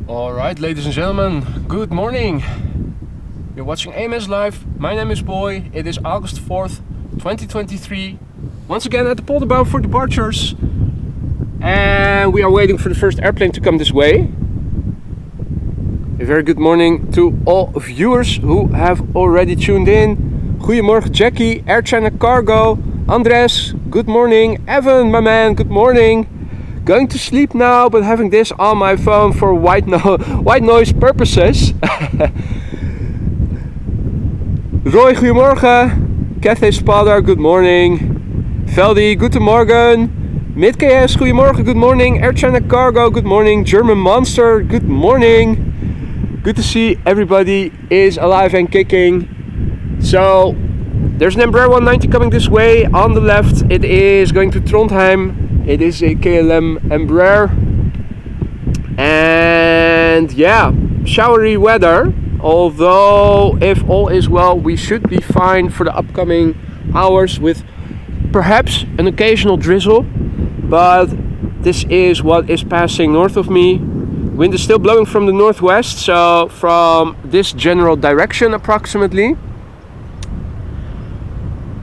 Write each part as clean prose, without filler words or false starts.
Alright, ladies and gentlemen, good morning. You're watching AMS Live. My name is Boy. It is August 4th, 2023. Once again at the Polderbaan for departures. And we are waiting for the first airplane to come this way. A very good morning to all viewers who have already tuned in. Goedemorgen Jackie, Air China Cargo, Andres, good morning. Evan, my man, good morning. Going to sleep now, but having this on my phone for white noise purposes. Roy, goedemorgen. Cathay Spadar, good morning. Veldi, guten Morgen. MidKS, goedemorgen, good morning. Air China Cargo, good morning. German Monster, good morning. Good to see everybody is alive and kicking. So, there's an Embraer 190 coming this way. On the left, it is going to Trondheim. It is a KLM Embraer. And yeah, showery weather. Although, if all is well, we should be fine for the upcoming hours with perhaps an occasional drizzle. But this is what is passing north of me. Wind is still blowing from the northwest, so from this general direction approximately.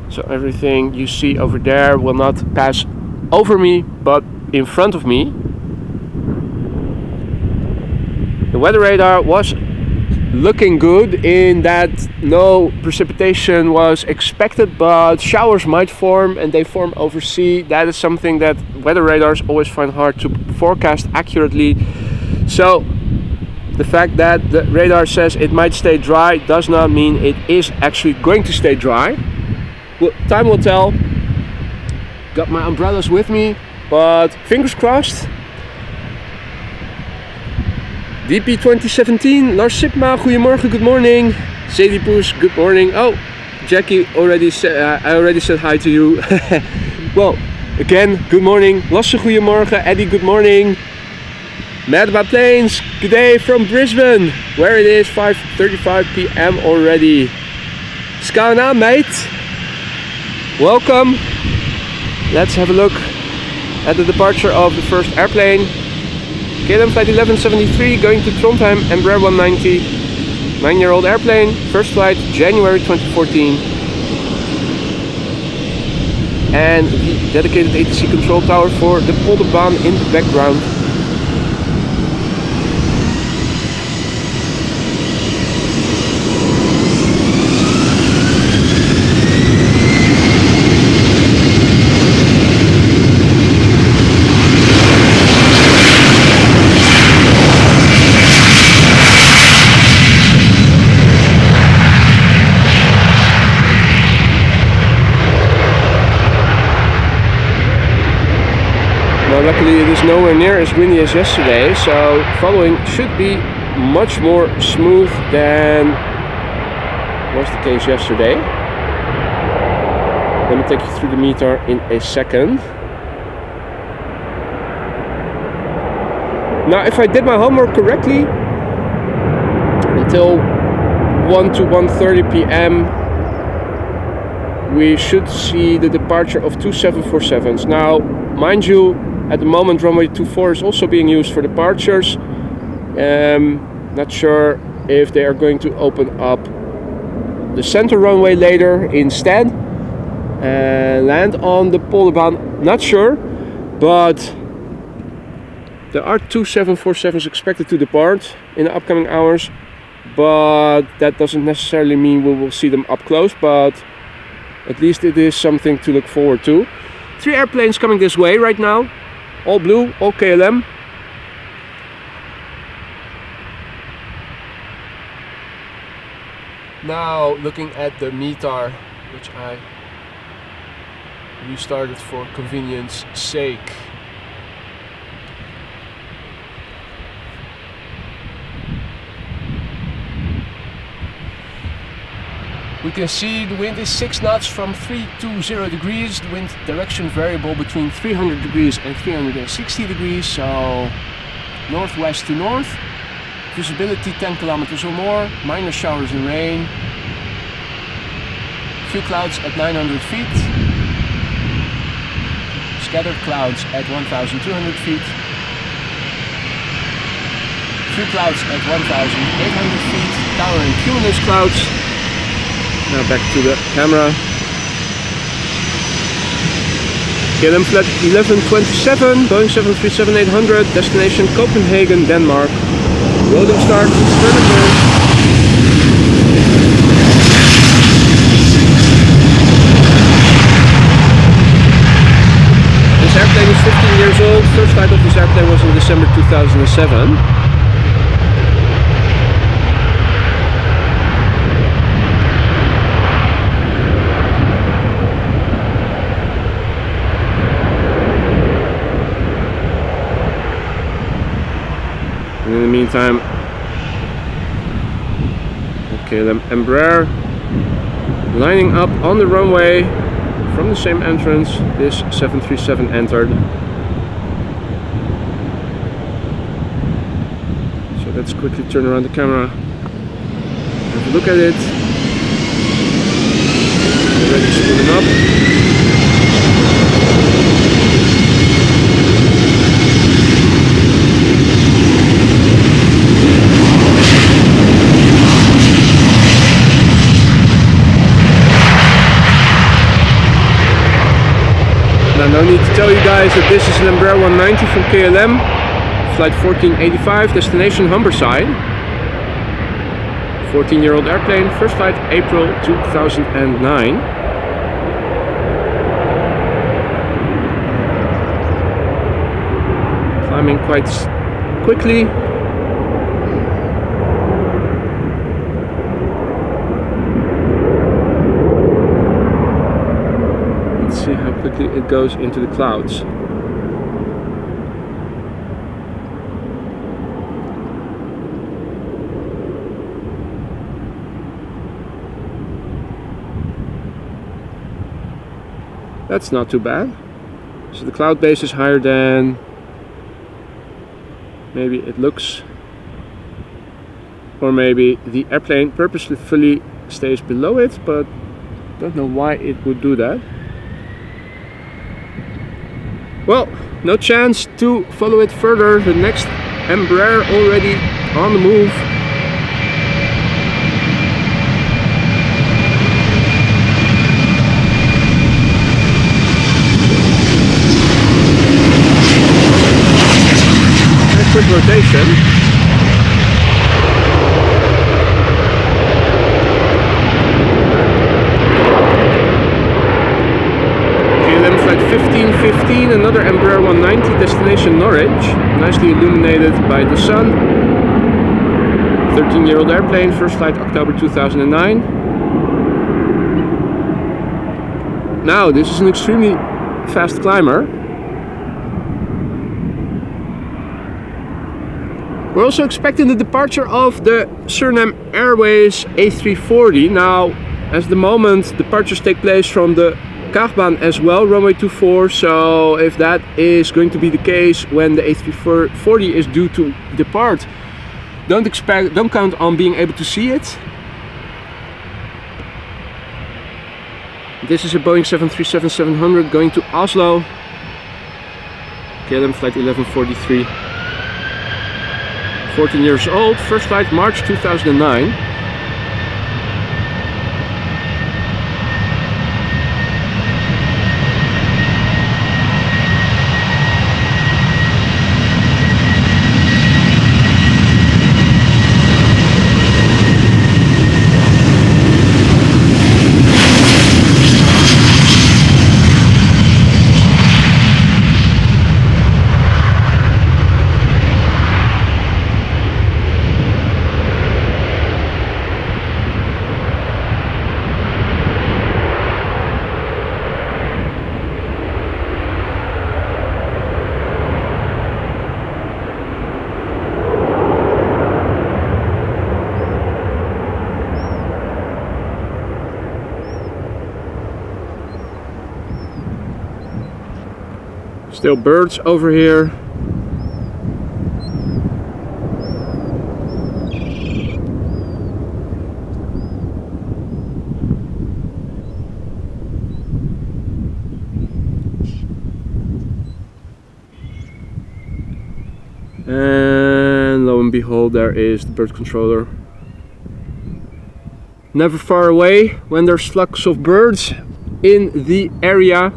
So everything you see over there will not pass over me, but in front of me. The weather radar was looking good in that no precipitation was expected, but showers might form, and they form over sea. That is something that weather radars always find hard to forecast accurately. So the fact that the radar says it might stay dry does not mean it is actually going to stay dry. Well, time will tell. Got my umbrellas with me, but fingers crossed. DP 2017, Lars Sipma, goedemorgen, good morning. Sadie Poes, good morning. Oh, Jackie already said, I already said hi to you. Well, again, good morning. Lasse, goedemorgen. Eddie, good morning. Mad about planes, good day from Brisbane, where it is 5:35 p.m. already. Skana, mate. Welcome. Let's have a look at the departure of the first airplane. KLM flight 1173 going to Trondheim, Embraer 190. 9-year-old airplane, first flight January 2014. And the dedicated ATC control tower for the Polderbaan in the background. Luckily it is nowhere near as windy as yesterday, so following should be much more smooth than was the case yesterday. Let me take you through the meter in a second. Now, if I did my homework correctly, until 1 to 1:30 p.m. we should see the departure of two 747s. Now, mind you, at the moment runway 24 is also being used for departures. Not sure if they are going to open up the center runway later instead and land on the Polderbaan. Not sure, but there are two 747s expected to depart in the upcoming hours, but that doesn't necessarily mean we will see them up close, but at least it is something to look forward to. 3 airplanes coming this way right now. All blue, all KLM. Now looking at the meter, which I restarted for convenience sake. We can see the wind is 6 knots from 320 degrees. The wind direction variable between 300 degrees and 360 degrees. So northwest to north. Visibility 10 kilometers or more. Minor showers and rain. Few clouds at 900 feet. Scattered clouds at 1,200 feet. few clouds at 1,800 feet, towering cumulus clouds. Now back to the camera. KLM flight 1127, Boeing 737-800, destination Copenhagen, Denmark. Loading start, turn and burn. This airplane is 15 years old. First flight of this airplane was in December 2007. In the meantime, KLM Embraer lining up on the runway from the same entrance this 737 entered. So let's quickly turn around the camera, have a look at it. Already spooling up. No need to tell you guys that this is an Embraer 190 from KLM, flight 1485, destination Humberside. 14-year-old airplane, first flight April 2009. Climbing quite quickly. See how quickly it goes into the clouds. That's not too bad. So the cloud base is higher than maybe it looks, or maybe the airplane purposefully stays below it, but don't know why it would do that. Well, no chance to follow it further. The next Embraer already on the move. And a quick rotation. KLM flight 1515, another Embraer 190, destination Norwich, nicely illuminated by the sun. 13-year-old airplane, first flight October 2009. Now, this is an extremely fast climber. We're also expecting the departure of the Surinam Airways A340. Now, at the moment, departures take place from the Kaagbaan as well, runway 24, so if that is going to be the case when the A340 is due to depart, don't count on being able to see it. This is a Boeing 737-700 going to Oslo, KLM flight 1143, 14 years old, first flight March 2009. Still birds over here. And lo and behold, there is the bird controller. Never far away when there's flocks of birds in the area.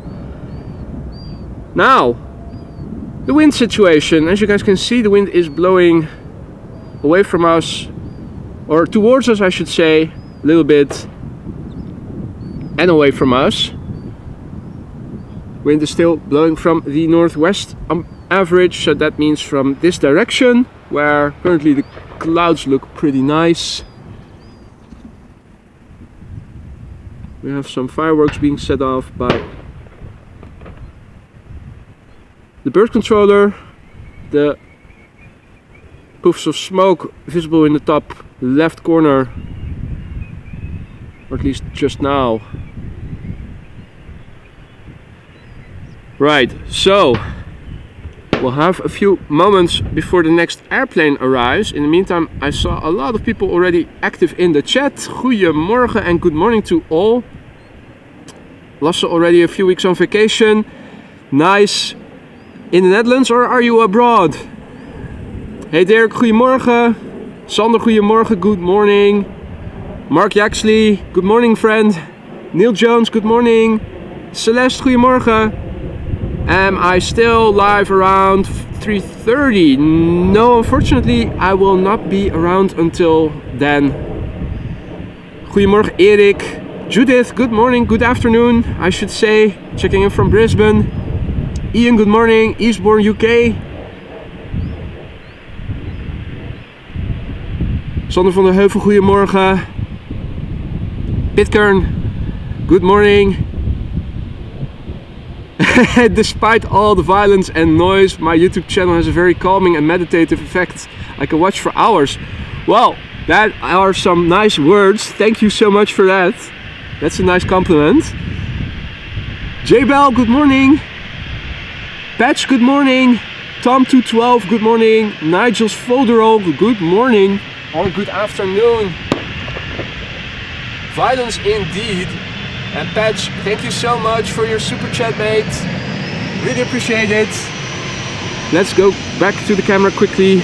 Now, the wind situation. As you guys can see, the wind is blowing away from us, or towards us I should say, a little bit, and away from us. Wind is still blowing from the northwest average, so that means from this direction, where currently the clouds look pretty nice. We have some fireworks being set off by the bird controller, the puffs of smoke visible in the top left corner, or at least just now. Right, so we'll have a few moments before the next airplane arrives. In the meantime, I saw a lot of people already active in the chat. Goedemorgen and good morning to all. Lasse already a few weeks on vacation. Nice. In the Netherlands, or are you abroad? Hey Dirk, goedemorgen. Sander, goedemorgen, good morning. Mark Yaxley, good morning friend. Neil Jones, good morning. Celeste, goedemorgen. Am I still live around 3:30? No, unfortunately, I will not be around until then. Goedemorgen Erik. Judith, good morning, good afternoon, I should say. Checking in from Brisbane. Ian, good morning, Eastbourne, UK. Sander van der Heuvel, goedemorgen. Pitcairn, good morning. Despite all the violence and noise, my YouTube channel has a very calming and meditative effect. I can watch for hours. Well, that are some nice words. Thank you so much for that. That's a nice compliment. J-Bell, good morning. Patch, good morning. Tom212, good morning. Nigel's Folderol, good morning. Or good afternoon. Violence indeed. And Patch, thank you so much for your super chat, mate. Really appreciate it. Let's go back to the camera quickly.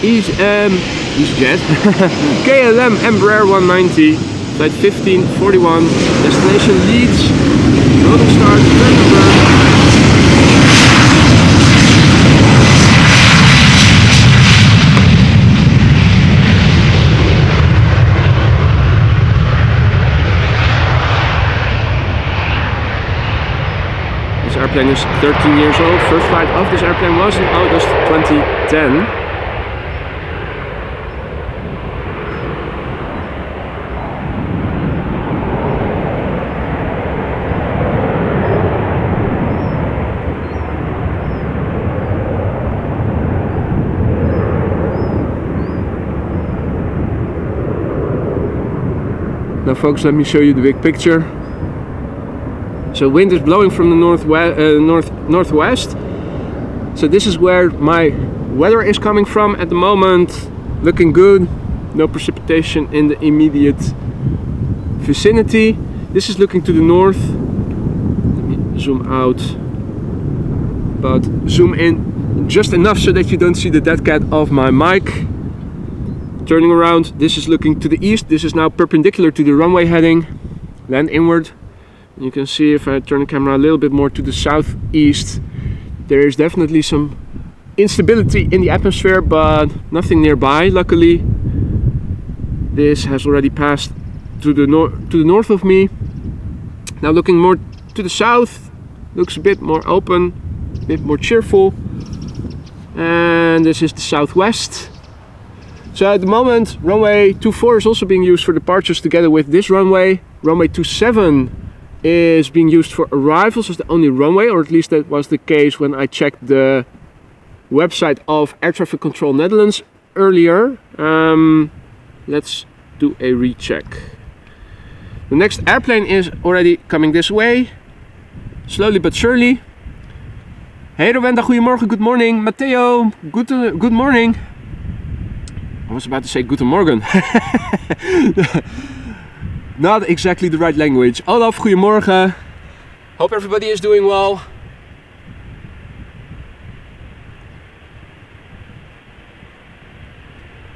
EasyJet. KLM Embraer 190. Flight 1541. Destination Leeds. Loading start. Turn number. This airplane is 13 years old. First flight of this airplane was in August 2010. Now folks, let me show you the big picture. So wind is blowing from the northwest. So this is where my weather is coming from at the moment. Looking good. No precipitation in the immediate vicinity. This is looking to the north. Let me zoom out. But zoom in just enough so that you don't see the dead cat of my mic. Turning around, this is looking to the east. This is now perpendicular to the runway heading. Land inward. You can see if I turn the camera a little bit more to the southeast, there is definitely some instability in the atmosphere, but nothing nearby, luckily. This has already passed to the north of me. Now looking more to the south, looks a bit more open, a bit more cheerful. And this is the southwest. So at the moment, runway 24 is also being used for departures together with this runway. Runway 27 is being used for arrivals as the only runway, or at least that was the case when I checked the website of Air Traffic Control Netherlands earlier. Let's do a recheck. The next airplane is already coming this way, slowly but surely. Hey Rowenda, goedemorgen, good morning. Matteo, good morning. I was about to say guten morgen. Not exactly the right language. Olaf, goedemorgen. Hope everybody is doing well.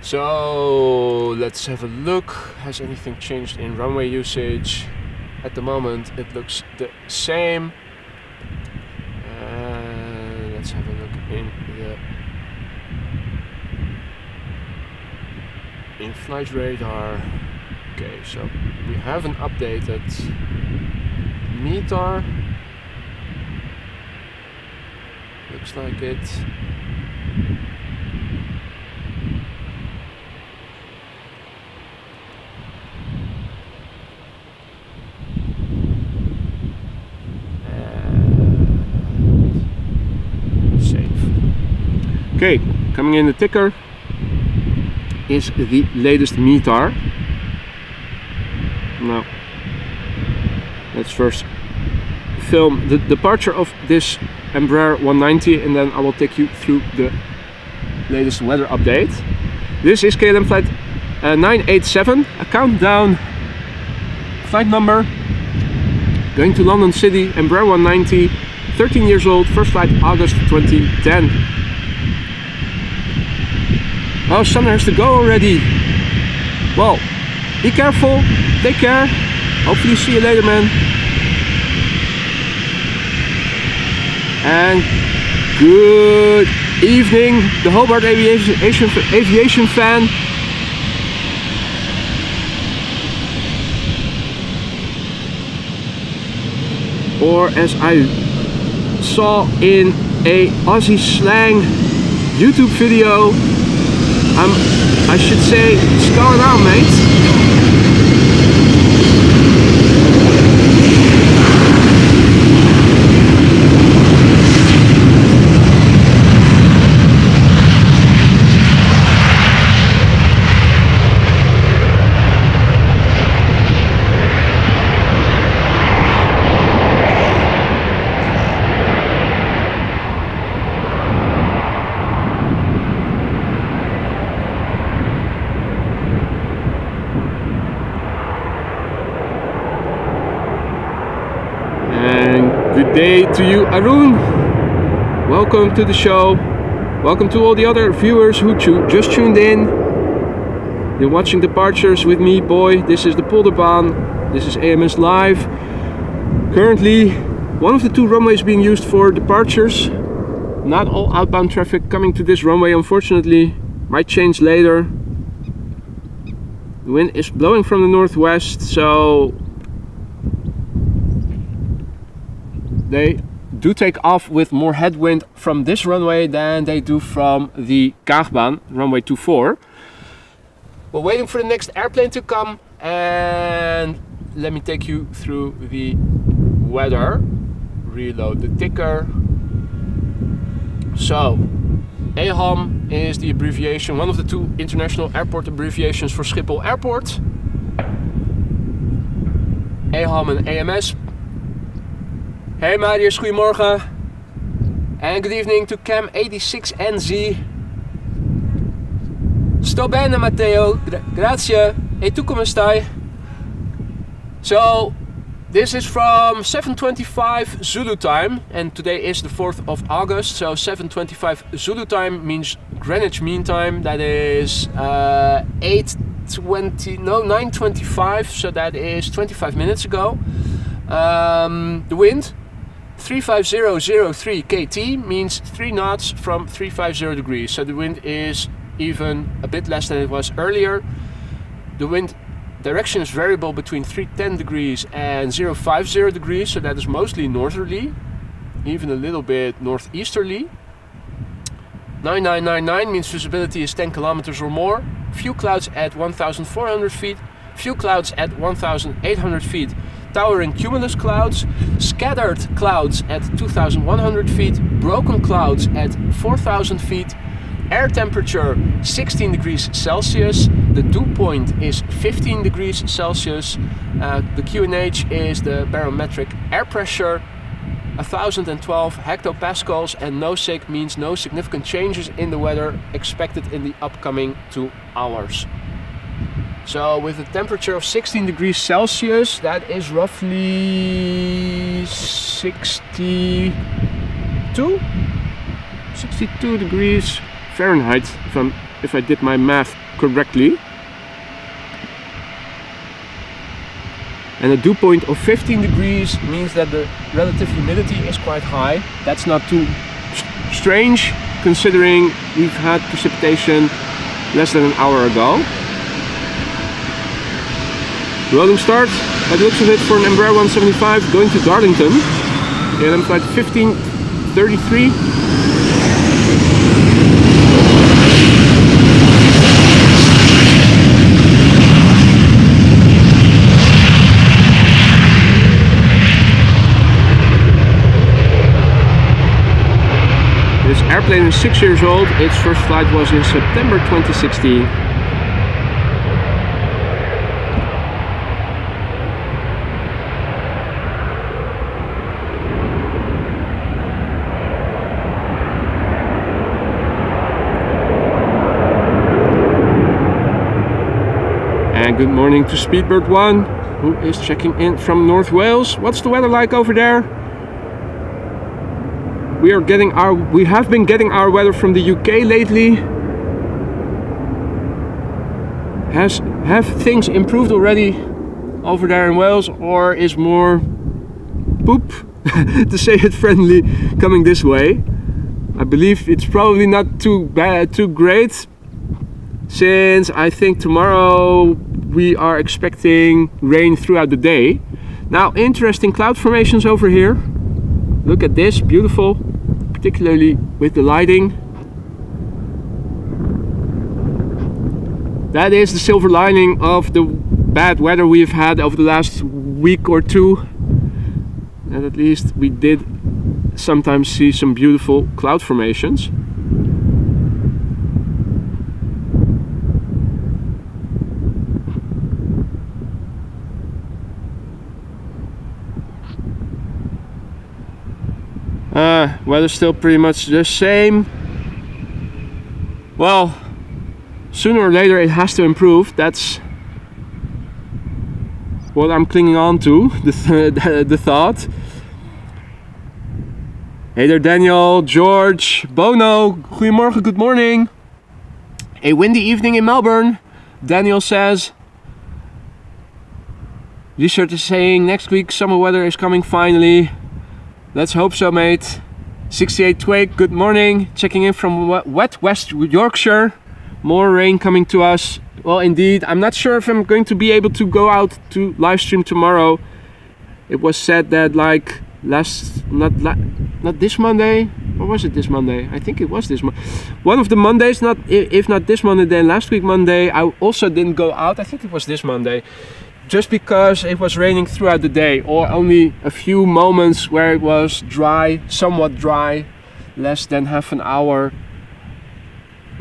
So let's have a look. Has anything changed in runway usage? At the moment it looks the same. Let's have a look in the in-flight radar. Okay, so we have an updated METAR. Looks like it. Okay, coming in the ticker is the latest METAR. Now, let's first film the departure of this Embraer 190 and then I will take you through the latest weather update. This is KLM flight 987, a countdown flight number, going to London City, Embraer 190, 13 years old, first flight August 2010. Oh, Sander has to go already. Well, be careful, take care. Hopefully see you later, man. And good evening, the Hobart aviation fan. Or as I saw in a Aussie slang YouTube video, I should say, what's going on, mate? Good day to you, Arun. Welcome to the show. Welcome to all the other viewers who just tuned in. You're watching Departures with me, boy. This is the Polderbaan. This is AMS Live. Currently, one of the two runways being used for departures. Not all outbound traffic coming to this runway, unfortunately. Might change later. The wind is blowing from the northwest, so they do take off with more headwind from this runway than they do from the Kaagbaan, runway 24. We're waiting for the next airplane to come, and let me take you through the weather. Reload the ticker. So, AHAM is the abbreviation, one of the two international airport abbreviations for Schiphol Airport. AHAM and AMS. Hey Marius, goedemorgen. And good evening to Cam 86NZ. Sto bene Matteo, grazie. E tu come stai? So, this is from 7:25 Zulu time, and today is the 4th of August, so 7:25 Zulu time means Greenwich Mean Time. That is 9:25, so that is 25 minutes ago. The wind 35003 kT means 3 knots from 350 degrees, so the wind is even a bit less than it was earlier. The wind direction is variable between 310 degrees and 050 degrees, so that is mostly northerly, even a little bit northeasterly. 9999 means visibility is 10 kilometers or more. Few clouds at 1,400 feet, few clouds at 1,800 feet. Towering cumulus clouds, scattered clouds at 2,100 feet, broken clouds at 4,000 feet, air temperature 16 degrees Celsius, the dew point is 15 degrees Celsius, the QNH is the barometric air pressure, 1,012 hectopascals, and no SIG means no significant changes in the weather expected in the upcoming 2 hours. So with a temperature of 16 degrees Celsius, that is roughly 62 degrees Fahrenheit, if I did my math correctly. And a dew point of 15 degrees means that the relative humidity is quite high. That's not too strange considering we've had precipitation less than an hour ago. Rolling start, by the looks of it, for an Embraer 175 going to Darlington. KLM flight 1533. This airplane is 6 years old. Its first flight was in September 2016. And good morning to Speedbird 1, who is checking in from North Wales. What's the weather like over there? We have been getting our weather from the UK lately. Have things improved already over there in Wales, or is more poop, to say it friendly, coming this way? I believe it's probably not too bad, too great, since I think tomorrow we are expecting rain throughout the day. Now, interesting cloud formations over here. Look at this, beautiful, particularly with the lighting. That is the silver lining of the bad weather we've had over the last week or two. And at least we did sometimes see some beautiful cloud formations. Weather's still pretty much the same. Well, sooner or later it has to improve. That's what I'm clinging on to, the thought. Hey there, Daniel, George, Bono, goedemorgen, good morning. A windy evening in Melbourne, Daniel says. Richard is saying next week summer weather is coming finally. Let's hope so, mate. 68 Twig, good morning. Checking in from wet West Yorkshire. More rain coming to us. Well, indeed. I'm not sure if I'm going to be able to go out to live stream tomorrow. It was said that like not this Monday, or was it this Monday? I think it was this Monday. One of the Mondays, if not this Monday, then last week Monday, I also didn't go out. I think it was this Monday. Just because it was raining throughout the day, or only a few moments where it was dry, somewhat dry, less than half an hour.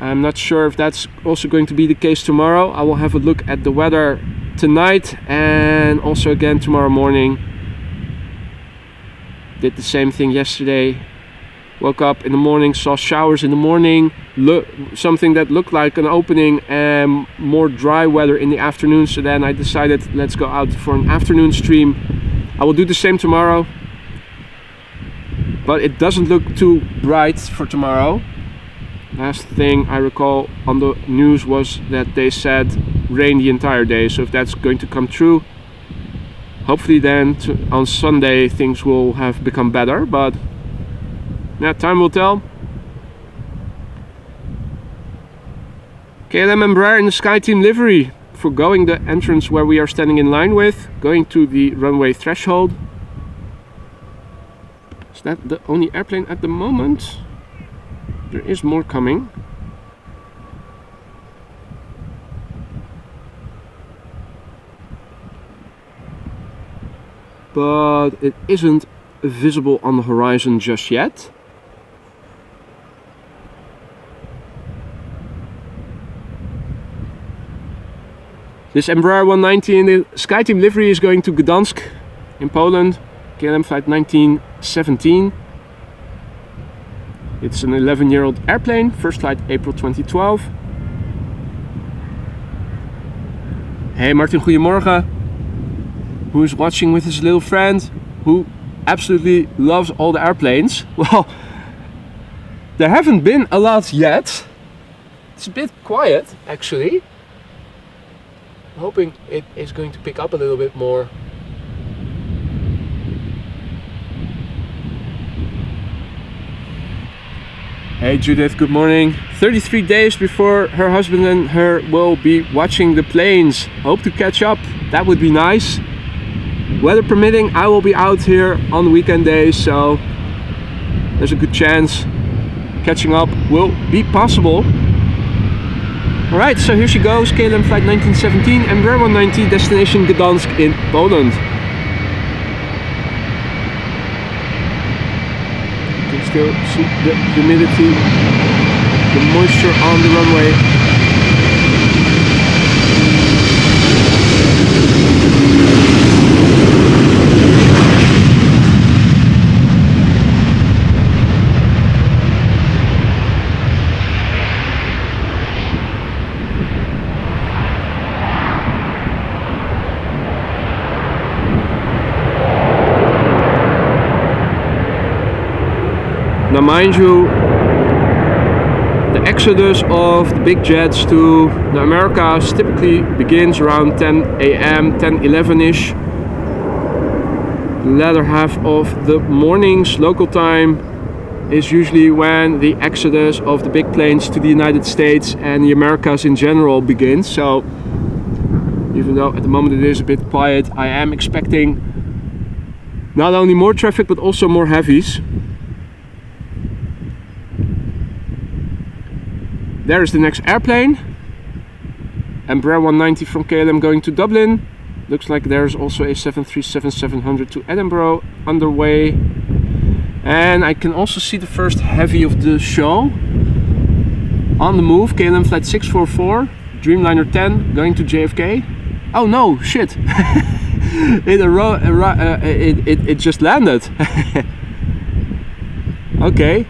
I'm not sure if that's also going to be the case tomorrow. I will have a look at the weather tonight and also again tomorrow morning. Did the same thing yesterday. Woke up in the morning, saw showers in the morning, something that looked like an opening, and more dry weather in the afternoon. So then I decided, let's go out for an afternoon stream. I will do the same tomorrow, but it doesn't look too bright for tomorrow. Last thing I recall on the news was that they said rain the entire day. So if that's going to come true, hopefully then on Sunday things will have become better, but yeah, time will tell. KLM Embraer in the Sky Team livery, forgoing the entrance where we are standing in line with, going to the runway threshold. Is that the only airplane at the moment? There is more coming. But it isn't visible on the horizon just yet. This Embraer 190 in the Sky Team livery is going to Gdansk in Poland, KLM flight 1917. It's an 11-year-old airplane, first flight April 2012. Hey Martin, goedemorgen. Who is watching with his little friend, who absolutely loves all the airplanes. Well, there haven't been a lot yet. It's a bit quiet actually. I'm hoping it is going to pick up a little bit more. Hey Judith, good morning. 33 days before her husband and her will be watching the planes. Hope to catch up, that would be nice. Weather permitting, I will be out here on weekend days, so there's a good chance catching up will be possible. Alright, so here she goes, KLM flight 1917, Embraer 190, destination Gdansk in Poland. You can still see the humidity, the moisture on the runway. Now mind you, the exodus of the big jets to the Americas typically begins around 10 AM, 10-11ish. The latter half of the mornings, local time, is usually when the exodus of the big planes to the United States and the Americas in general begins. So even though at the moment it is a bit quiet, I am expecting not only more traffic but also more heavies. There is the next airplane, Embraer 190 from KLM going to Dublin. Looks like there's also a 737-700 to Edinburgh underway. And I can also see the first heavy of the show on the move, KLM flight 644, Dreamliner 10 going to JFK. Oh no, shit! it just landed. Okay.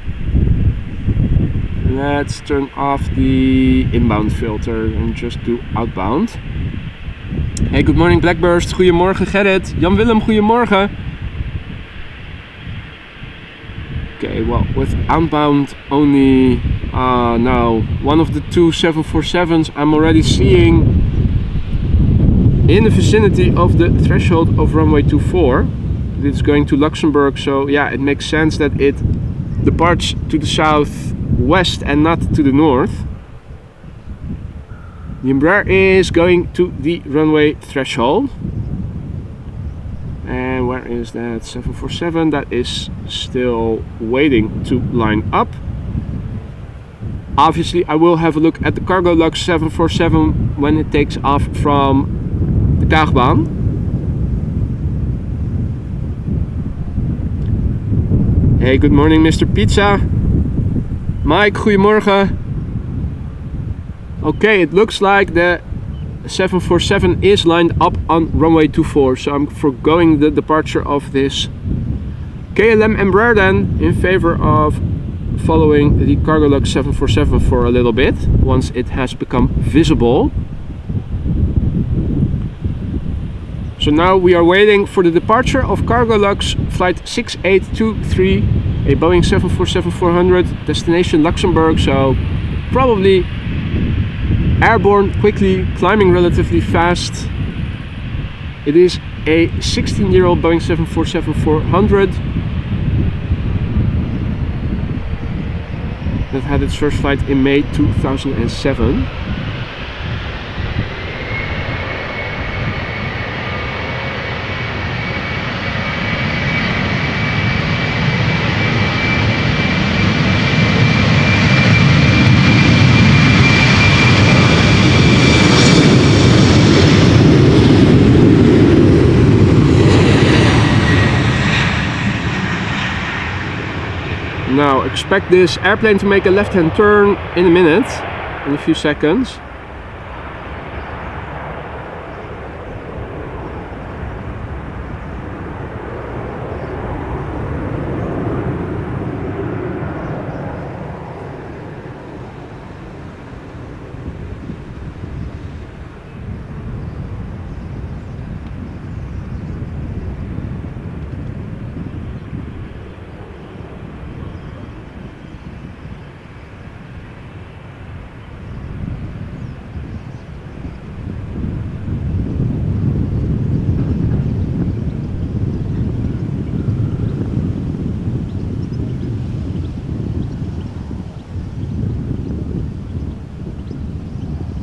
Let's turn off the inbound filter and just do outbound. Hey, good morning Blackburst. Goedemorgen Gerrit. Jan-Willem, goedemorgen. Okay, well, with outbound only now one of the two 747s I'm already seeing in the vicinity of the threshold of runway 24. It's going to Luxembourg, so yeah, it makes sense that it departs to the southwest and not to the north. The Embraer is going to the runway threshold. And where is that 747? That is still waiting to line up. Obviously, I will have a look at the Cargolux 747 when it takes off from the Kaagbaan. Hey, good morning Mr. Pizza. Mike, goedemorgen. Okay, it looks like the 747 is lined up on runway 24, so I'm foregoing the departure of this KLM Embraer then in favor of following the Cargolux 747 for a little bit once it has become visible. So now we are waiting for the departure of Cargolux flight 6823, a Boeing 747-400, destination Luxembourg, so probably airborne quickly, climbing relatively fast. It is a 16-year-old Boeing 747-400 that had its first flight in May 2007. Now expect this airplane to make a left-hand turn in a minute, in a few seconds.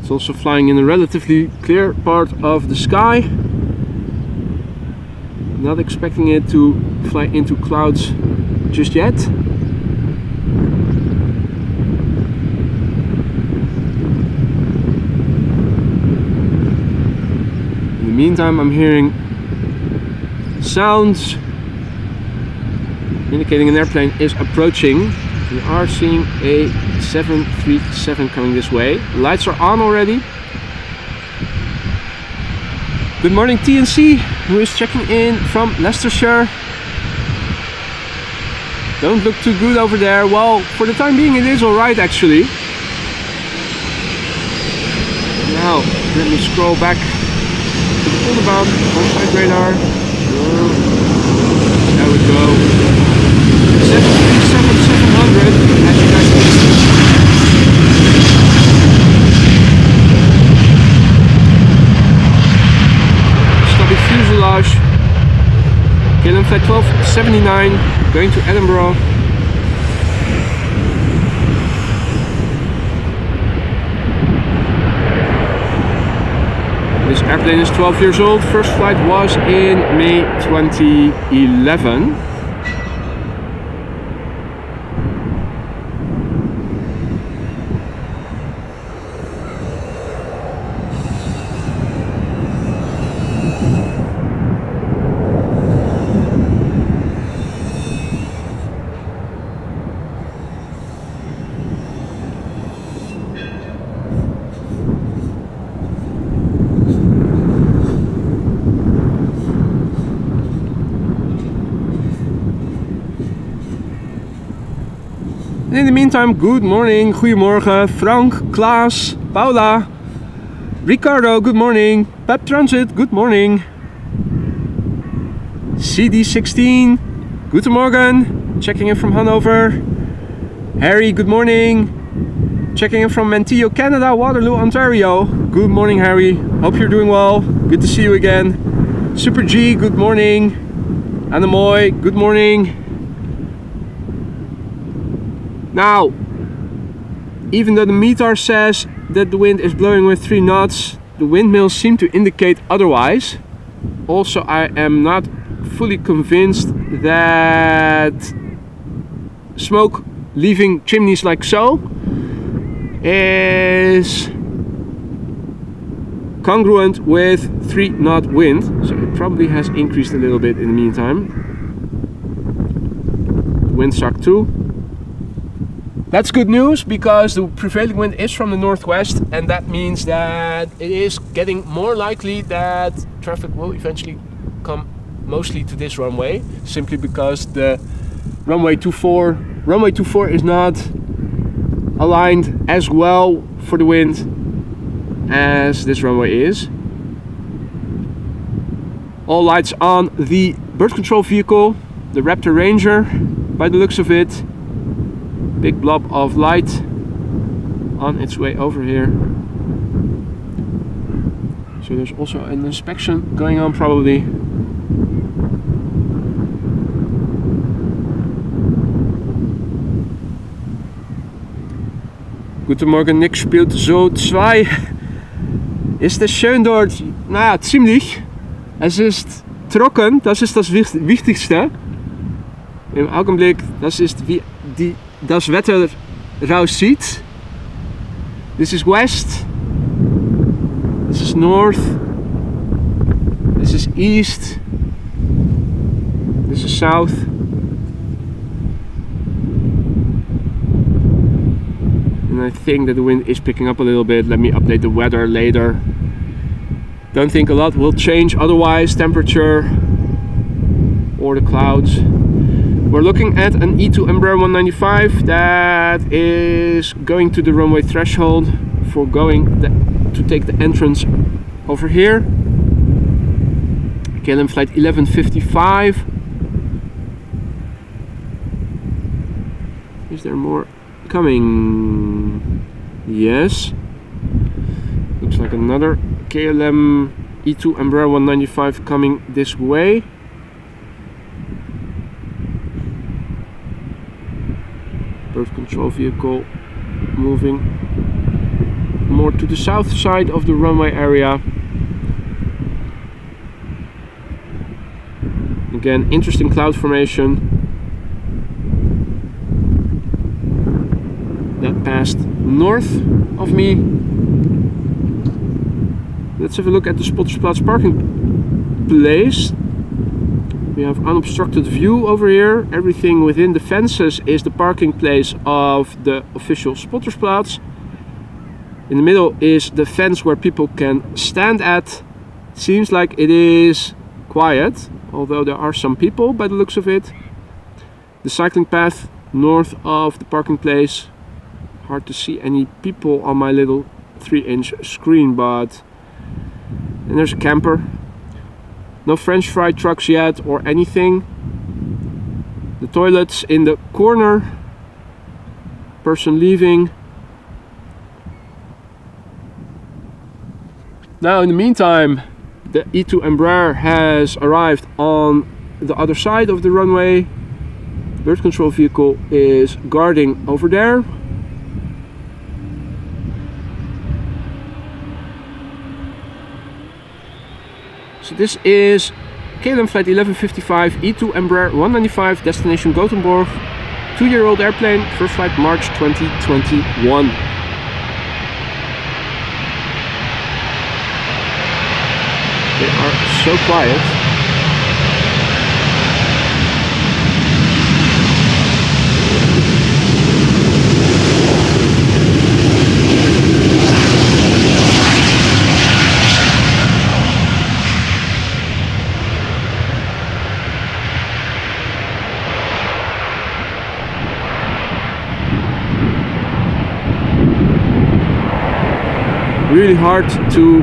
It's also flying in a relatively clear part of the sky. Not expecting it to fly into clouds just yet. In the meantime, I'm hearing sounds indicating an airplane is approaching. We are seeing a 737 coming this way. Lights are on already. Good morning TNC, who is checking in from Leicestershire. Don't look too good over there. Well, for the time being it is alright actually. Now, let me scroll back to the full about on-site radar. There we go. 737-700, as you guys can see. Stubby fuselage. KLM Flight 1279 going to Edinburgh. This airplane is 12 years old. First flight was in May 2011. In the meantime, good morning, goedemorgen, Frank, Klaas, Paula, Ricardo, good morning, Pep Transit, good morning, CD16, guten Morgen, checking in from Hanover, Harry, good morning, checking in from Mantillo, Canada, Waterloo, Ontario, good morning Harry, hope you're doing well, good to see you again, Super G, good morning, Anamoy, good morning. Now, even though the METAR says that the wind is blowing with 3 knots, the windmills seem to indicate otherwise. Also, I am not fully convinced that smoke leaving chimneys like so is congruent with 3 knot wind. So it probably has increased a little bit in the meantime. Wind suck too. That's good news because the prevailing wind is from the northwest, and that means that it is getting more likely that traffic will eventually come mostly to this runway, simply because the runway 24 is not aligned as well for the wind as this runway is. All lights on the bird control vehicle, the Raptor Ranger, by the looks of it. Big blob of light on its way over here. So there's also an inspection going on probably. Guten Morgen, Nick spielt so 2. Ist es schön dort? Naja, ziemlich. Es ist trocken, das ist das Wichtigste. Im Augenblick, das ist wie das Wetter raussieht. This is west, this is north, this is east, this is south. And I think that the wind is picking up a little bit. Let me update the weather later. Don't think a lot will change otherwise, temperature or the clouds. We're looking at an E2 Embraer 195 that is going to the runway threshold for going to take the entrance over here. KLM flight 1155. Is there more coming? Yes. Looks like another KLM E2 Embraer 195 coming this way. Bird control vehicle moving more to the south side of the runway area. Again, interesting cloud formation that passed north of me. Let's have a look at the Spottersplatz parking place. We have unobstructed view over here. Everything within the fences is the parking place of the official Spottersplatz. In the middle is the fence where people can stand at. It seems like it is quiet, although there are some people by the looks of it. The cycling path north of the parking place. Hard to see any people on my little 3-inch screen, but... And there's a camper. No French fry trucks yet or anything. The toilets in the corner. Person leaving. Now in the meantime, the E2 Embraer has arrived on the other side of the runway. Bird control vehicle is guarding over there. So this is KLM flight 1155 E2 Embraer 195 destination Gothenburg, 2-year-old airplane, first flight March 2021. They are so quiet. Really hard to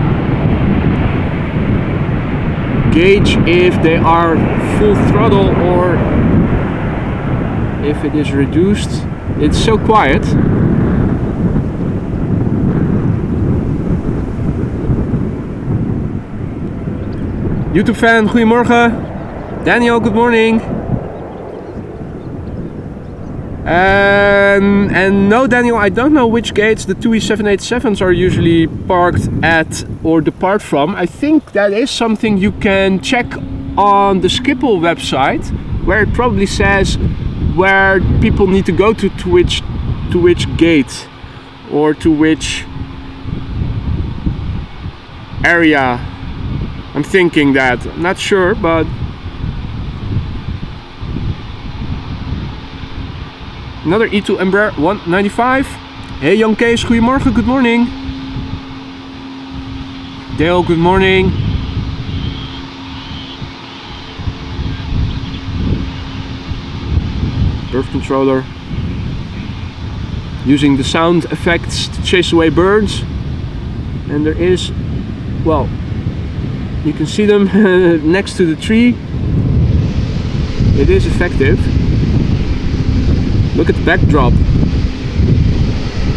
gauge if they are full throttle or if it is reduced. It's so quiet. YouTube fan, goedemorgen. Daniel, good morning. And no, Daniel, I don't know which gates the TUI 787s are usually parked at or depart from. I think that is something you can check on the Schiphol website, where it probably says where people need to go to which gate or to which area. I'm thinking that. I'm not sure, but another E2 Embraer 195. Hey Jan Kees, goedemorgen, good morning. Dale, good morning. Bird controller using the sound effects to chase away birds. And there is, well, you can see them next to the tree. It is effective. Look at the backdrop.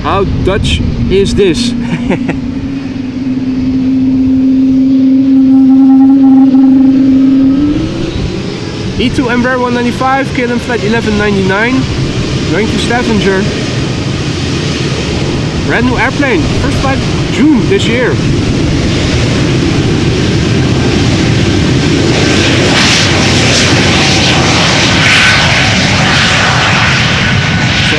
How Dutch is this? E2 Embraer 195, KLM flight 1199, going to Stavanger. Brand new airplane, first flight June this year.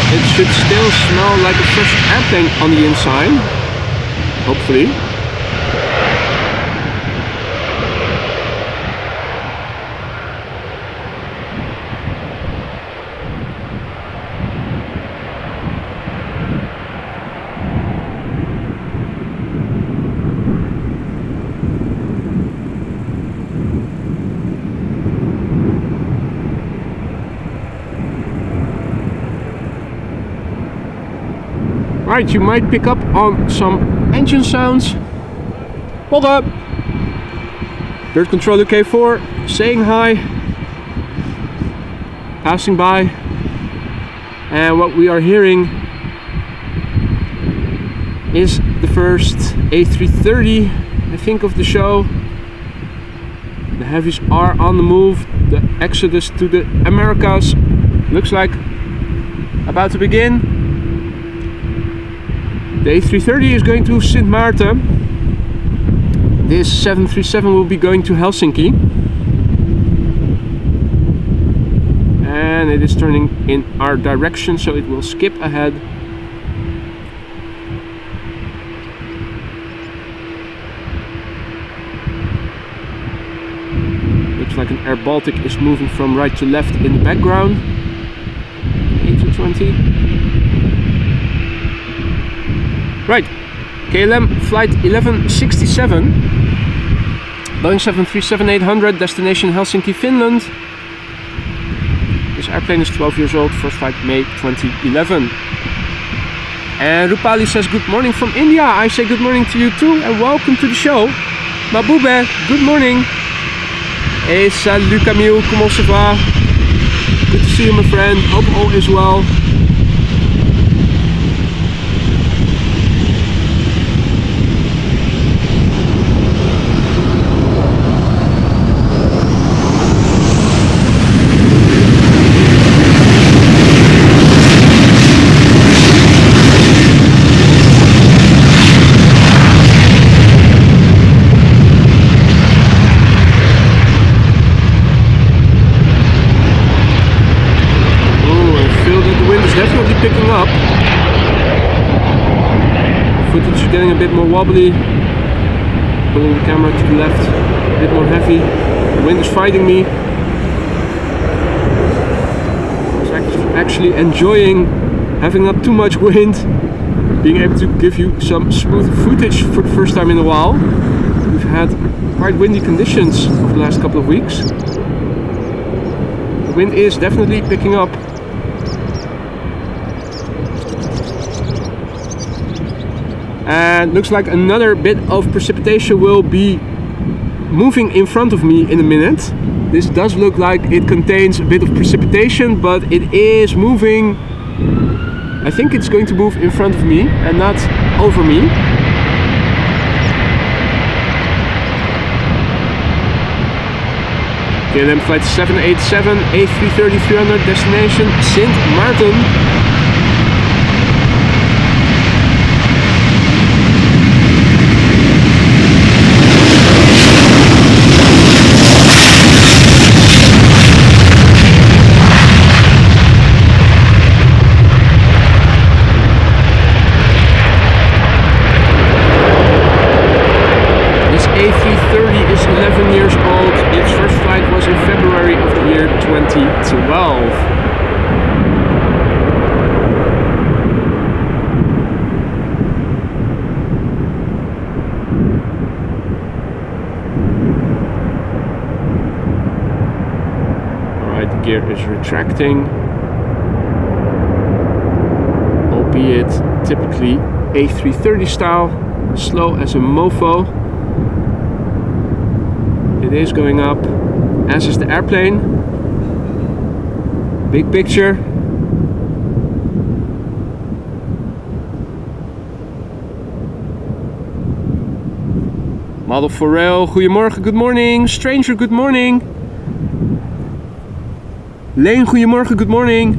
It should still smell like a fresh airplane on the inside, hopefully. Right, you might pick up on some engine sounds. Hold up! Bird controller K4 saying hi, passing by, and what we are hearing is the first A330, I think, of the show. The heavies are on the move. The exodus to the Americas looks like about to begin. The A330 is going to Sint Maarten. This 737 will be going to Helsinki. And it is turning in our direction, so it will skip ahead. Looks like an Air Baltic is moving from right to left in the background. A220. Right, KLM flight 1167, Boeing 737-800, destination Helsinki, Finland. This airplane is 12 years old, first flight May 2011. And Rupali says good morning from India. I say good morning to you too and welcome to the show. Mabube, good morning. Hey, salut Camille, comment ça va? Good to see you, my friend. Hope all is well. Picking up. Footage is getting a bit more wobbly. Pulling the camera to the left, a bit more heavy. The wind is fighting me. I was actually enjoying having not too much wind, being able to give you some smooth footage for the first time in a while. We've had quite windy conditions over the last couple of weeks. The wind is definitely picking up. And looks like another bit of precipitation will be moving in front of me in a minute. This does look like it contains a bit of precipitation, but it is moving. I think it's going to move in front of me and not over me. KLM flight 787 A330-300, destination Sint Maarten. A330 is 11 years old. Its first flight was in February of the year 2012. Alright, the gear is retracting. Albeit typically A330 style, slow as a mofo. It is going up, as is the airplane. Big picture. Model for rail, goedemorgen, good morning. Stranger, good morning. Leen, goedemorgen, good morning.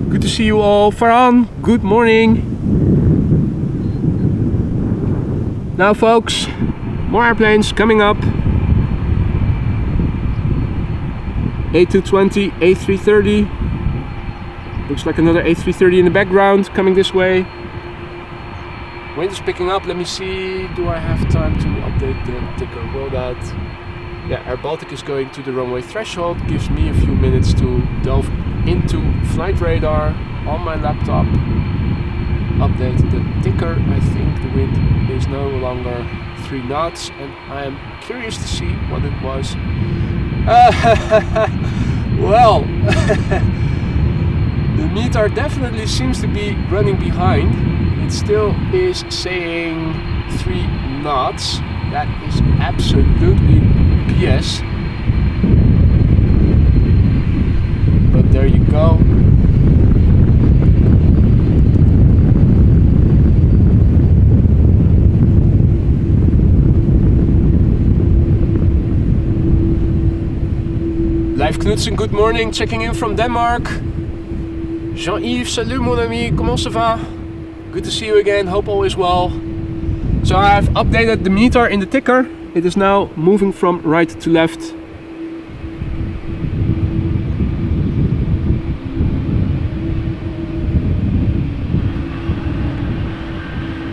Good to see you all. Farhan, good morning. Now folks, more airplanes coming up. A220, A330. Looks like another A330 in the background coming this way. Wind is picking up. Let me see. Do I have time to update the ticker? Will that? Yeah, Air Baltic is going to the runway threshold. Gives me a few minutes to delve into flight radar on my laptop. Update the ticker. I think the wind is no longer 3 knots, and I am curious to see what it was. Well, the METAR definitely seems to be running behind. It still is saying 3 knots. That is absolutely BS. But there you go. Live Knudsen, good morning, checking in from Denmark. Jean-Yves, salut mon ami, comment ça va? good to see you again. Hope all is well. So I've updated the meter in the ticker. It is now moving from right to left.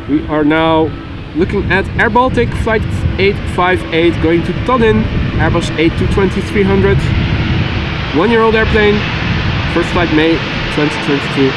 We are now looking at Air Baltic flight 858 going to Tallinn, Airbus A220-300, 1-year-old airplane, first flight May 2022.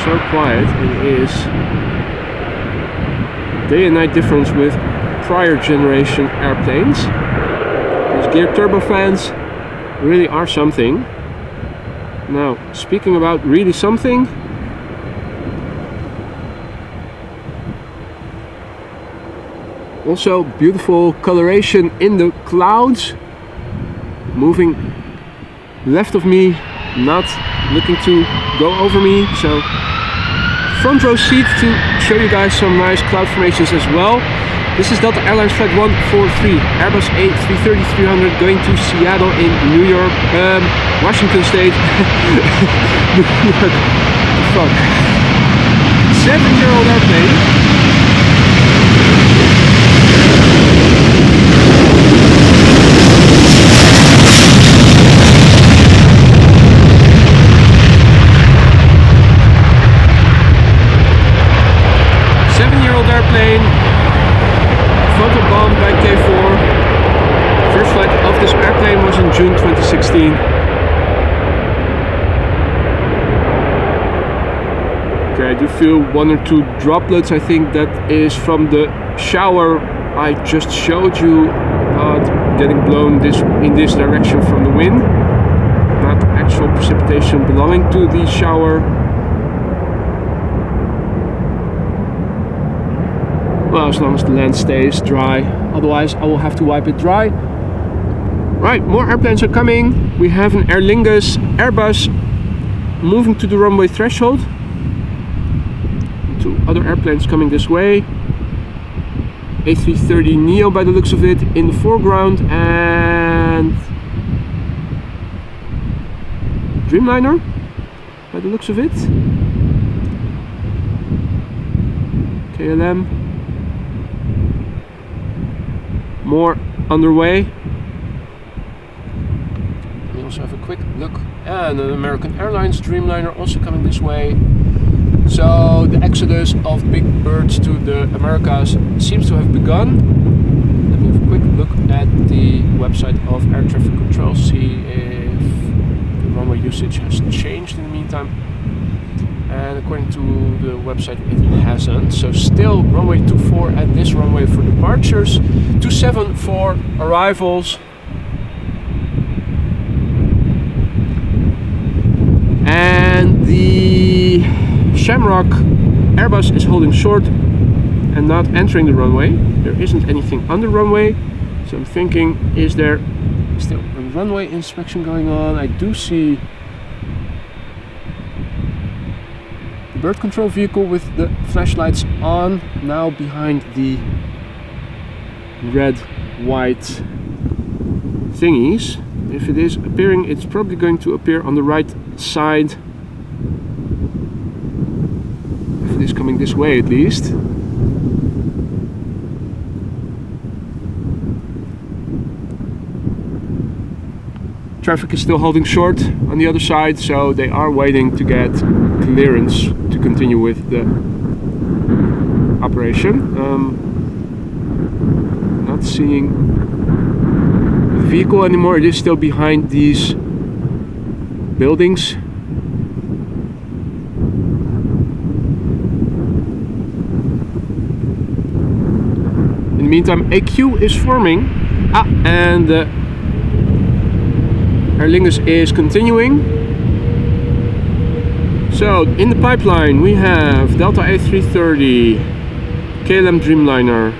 So quiet. It is day and night difference with prior generation airplanes. These geared turbofans really are something. Now, speaking about really something, also beautiful coloration in the clouds, moving left of me, not looking to go over me, so front row seat to show you guys some nice cloud formations as well. This is Delta Airlines flight 143, Airbus A330-300 going to Seattle in New York, Washington State. New York, the fuck. 7-year-old airplane. Airplane, photobombed by K4. First flight of this airplane was in June 2016. Okay, I do feel 1 or 2 droplets. I think that is from the shower I just showed you, getting blown in this direction from the wind. Not actual precipitation belonging to the shower. Well, as long as the land stays dry, otherwise I will have to wipe it dry. Right, more airplanes are coming. We have an Aer Lingus Airbus moving to the runway threshold. 2 other airplanes coming this way. A330neo by the looks of it in the foreground, and Dreamliner by the looks of it. KLM. More underway. We also have a quick look, and an American Airlines Dreamliner also coming this way. So the exodus of big birds to the Americas seems to have begun. Let me have a quick look at the website of air traffic control, see if the runway usage has changed in the meantime. And according to the website, it hasn't. So still runway 24 at this runway for departures, 27 for arrivals. And the Shamrock Airbus is holding short and not entering the runway. There isn't anything on the runway. So I'm thinking, is there still a runway inspection going on? I do see bird control vehicle with the flashlights on, now behind the red white thingies. If it is appearing, it's probably going to appear on the right side, if it is coming this way at least. Traffic is still holding short on the other side, so they are waiting to get clearance to continue with the operation. Not seeing the vehicle anymore. It is still behind these buildings. In the meantime, a queue is forming. And Aer Lingus is continuing. So in the pipeline we have Delta A330, KLM Dreamliner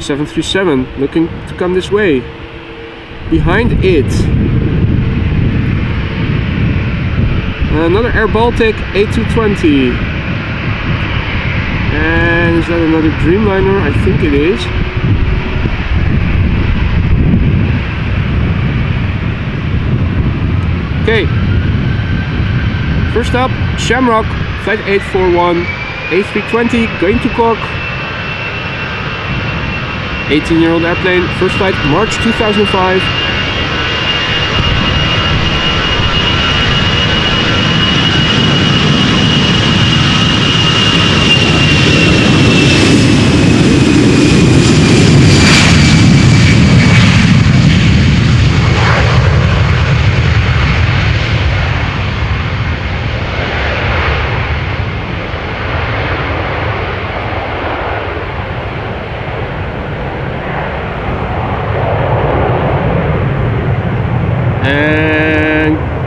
737 looking to come this way. Behind it, another Air Baltic A220. And is that another Dreamliner? I think it is. Okay. First up, Shamrock Flight 841 A320 going to Cork. 18-year-old airplane, first flight March 2005.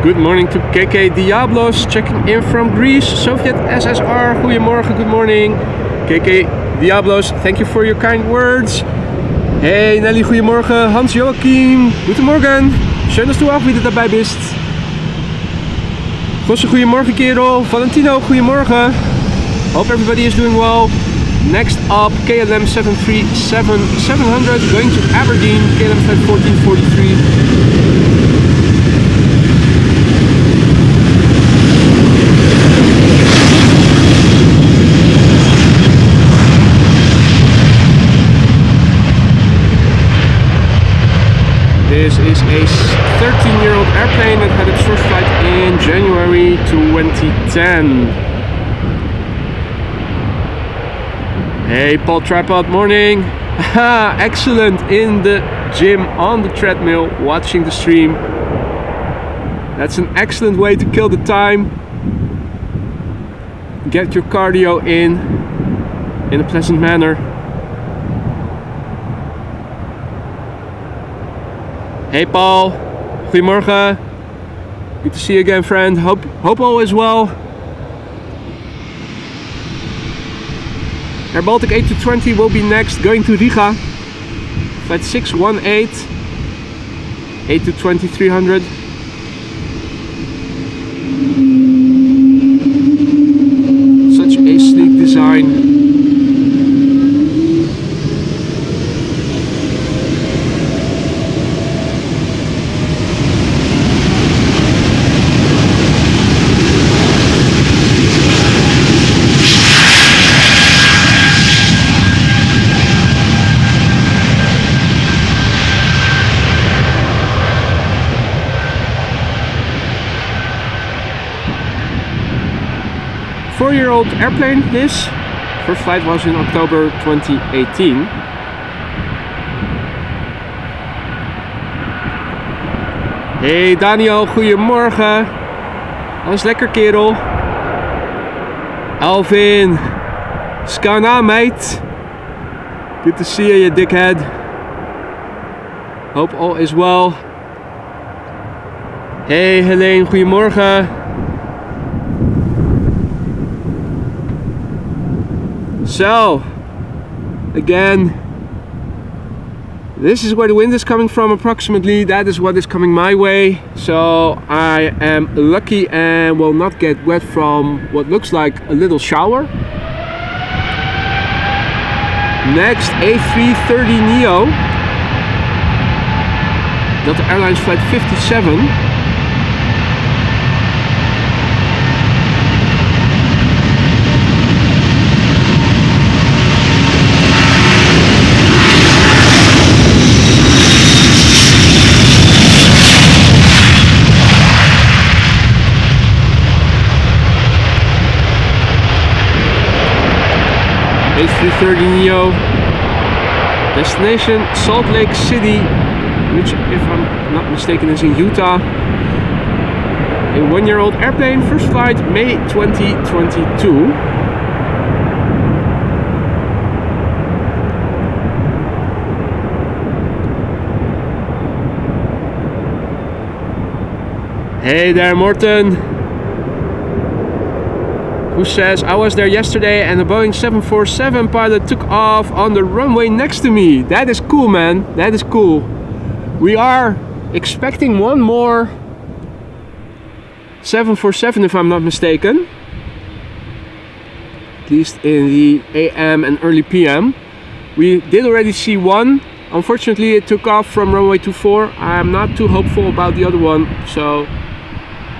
Good morning to KK Diablos, checking in from Greece, Soviet SSR, goedemorgen, good morning. KK Diablos, thank you for your kind words. Hey Nelly, goedemorgen. Hans Joachim, guten Morgen. Schön, dass du auch wieder dabei bist. Gosse, goedemorgen kerel. Valentino, goedemorgen. Hope everybody is doing well. Next up, KLM 737-700 going to Aberdeen, KLM flight 1443. This is a 13-year-old airplane that had its first flight in January 2010. Hey Paul Tripod, morning. Excellent, in the gym on the treadmill watching the stream. That's an excellent way to kill the time. Get your cardio in a pleasant manner. Hey Paul, goedemorgen. Good to see you again, friend. Hope all is well. Air Baltic A220 will be next, going to Riga. Flight 618, A220-300. Such a sleek design. Four-year-old airplane, this. First flight was in October 2018. Hey Daniel, goedemorgen. Alles lekker kerel. Alvin. Skana mate. Good to see you, you dickhead. Hope all is well. Hey Helene, goedemorgen. So, again, this is where the wind is coming from approximately. That is what is coming my way. So I am lucky and will not get wet from what looks like a little shower. Next, A330neo. Delta Airlines flight 57. A330neo, destination Salt Lake City, which if I'm not mistaken is in Utah. A one-year-old airplane, first flight May 2022. Hey there Morten. who says, I was there yesterday and a Boeing 747 pilot took off on the runway next to me. That is cool, man. That is cool. We are expecting one more 747 if I'm not mistaken. At least in the AM and early PM. We did already see one. Unfortunately it took off from runway 24. I'm not too hopeful about the other one, so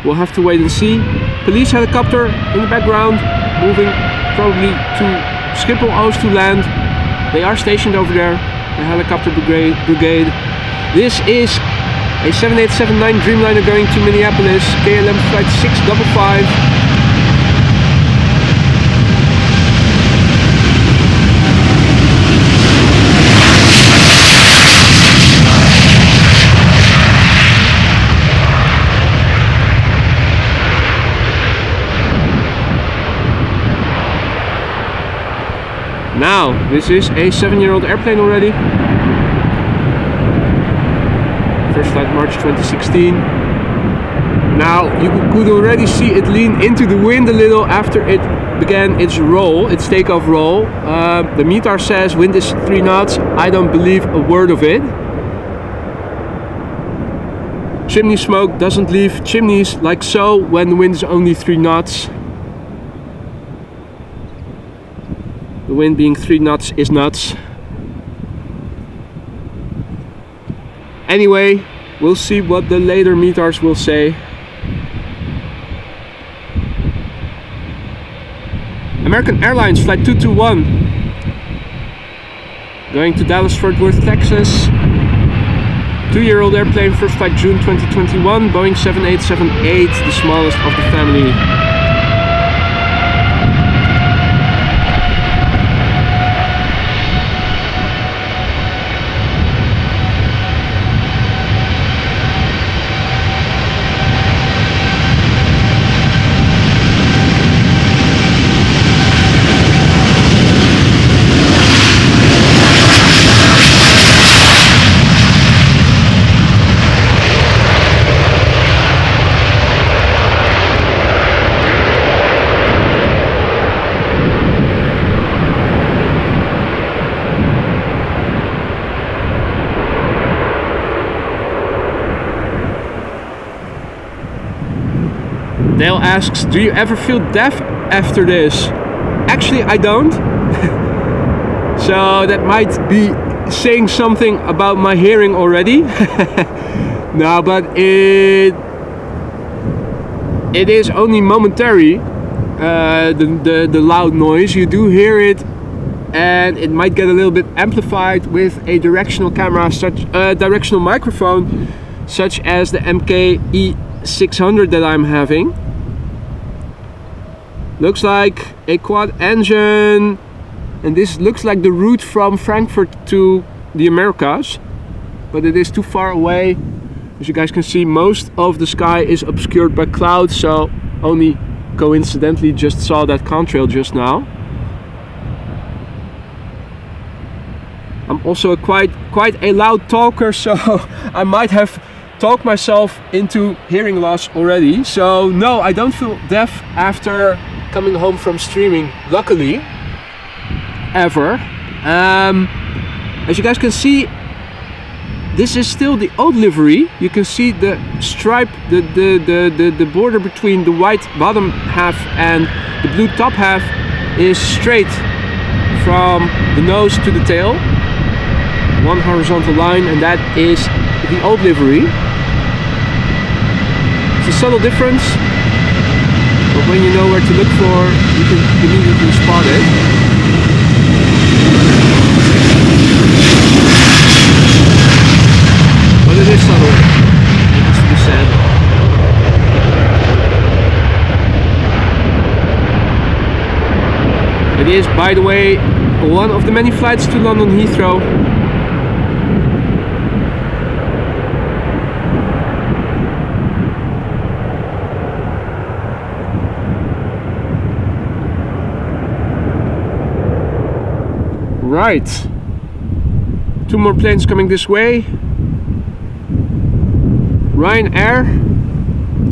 we'll have to wait and see. Police helicopter in the background, moving probably to Schiphol Oost to land. They are stationed over there, the helicopter brigade. This is a 7879 Dreamliner going to Minneapolis, KLM flight 655. Now, this is a 7-year-old airplane already. First flight March 2016. Now, you could already see it lean into the wind a little after it began its roll, its takeoff roll. The METAR says wind is 3 knots. I don't believe a word of it. Chimney smoke doesn't leave chimneys like so when the wind is only 3 knots. The wind being 3 knots is nuts. Anyway, we'll see what the later METARs will say. American Airlines flight 221 going to Dallas-Fort Worth, Texas. 2-year-old airplane, first flight June 2021, Boeing 7878, the smallest of the family. Dale asks, do you ever feel deaf after this? Actually, I don't. So that might be saying something about my hearing already. No, but it is only momentary. The loud noise, you do hear it, and it might get a little bit amplified with a directional camera, directional microphone, such as the MK-E600 that I'm having. Looks like a quad engine, and this looks like the route from Frankfurt to the Americas, but it is too far away. As you guys can see, most of the sky is obscured by clouds, so only coincidentally just saw that contrail just now. I'm also quite a loud talker, so I might have talked myself into hearing loss already. So no, I don't feel deaf after coming home from streaming, luckily, ever. As you guys can see, this is still the old livery. You can see the stripe, the border between the white bottom half and the blue top half is straight from the nose to the tail. One horizontal line, and that is the old livery. It's a subtle difference, but when you know where to look for, you can immediately spot it. But it is subtle, it has to be said. It is, by the way, one of the many flights to London Heathrow. Right, 2 more planes coming this way. Ryanair,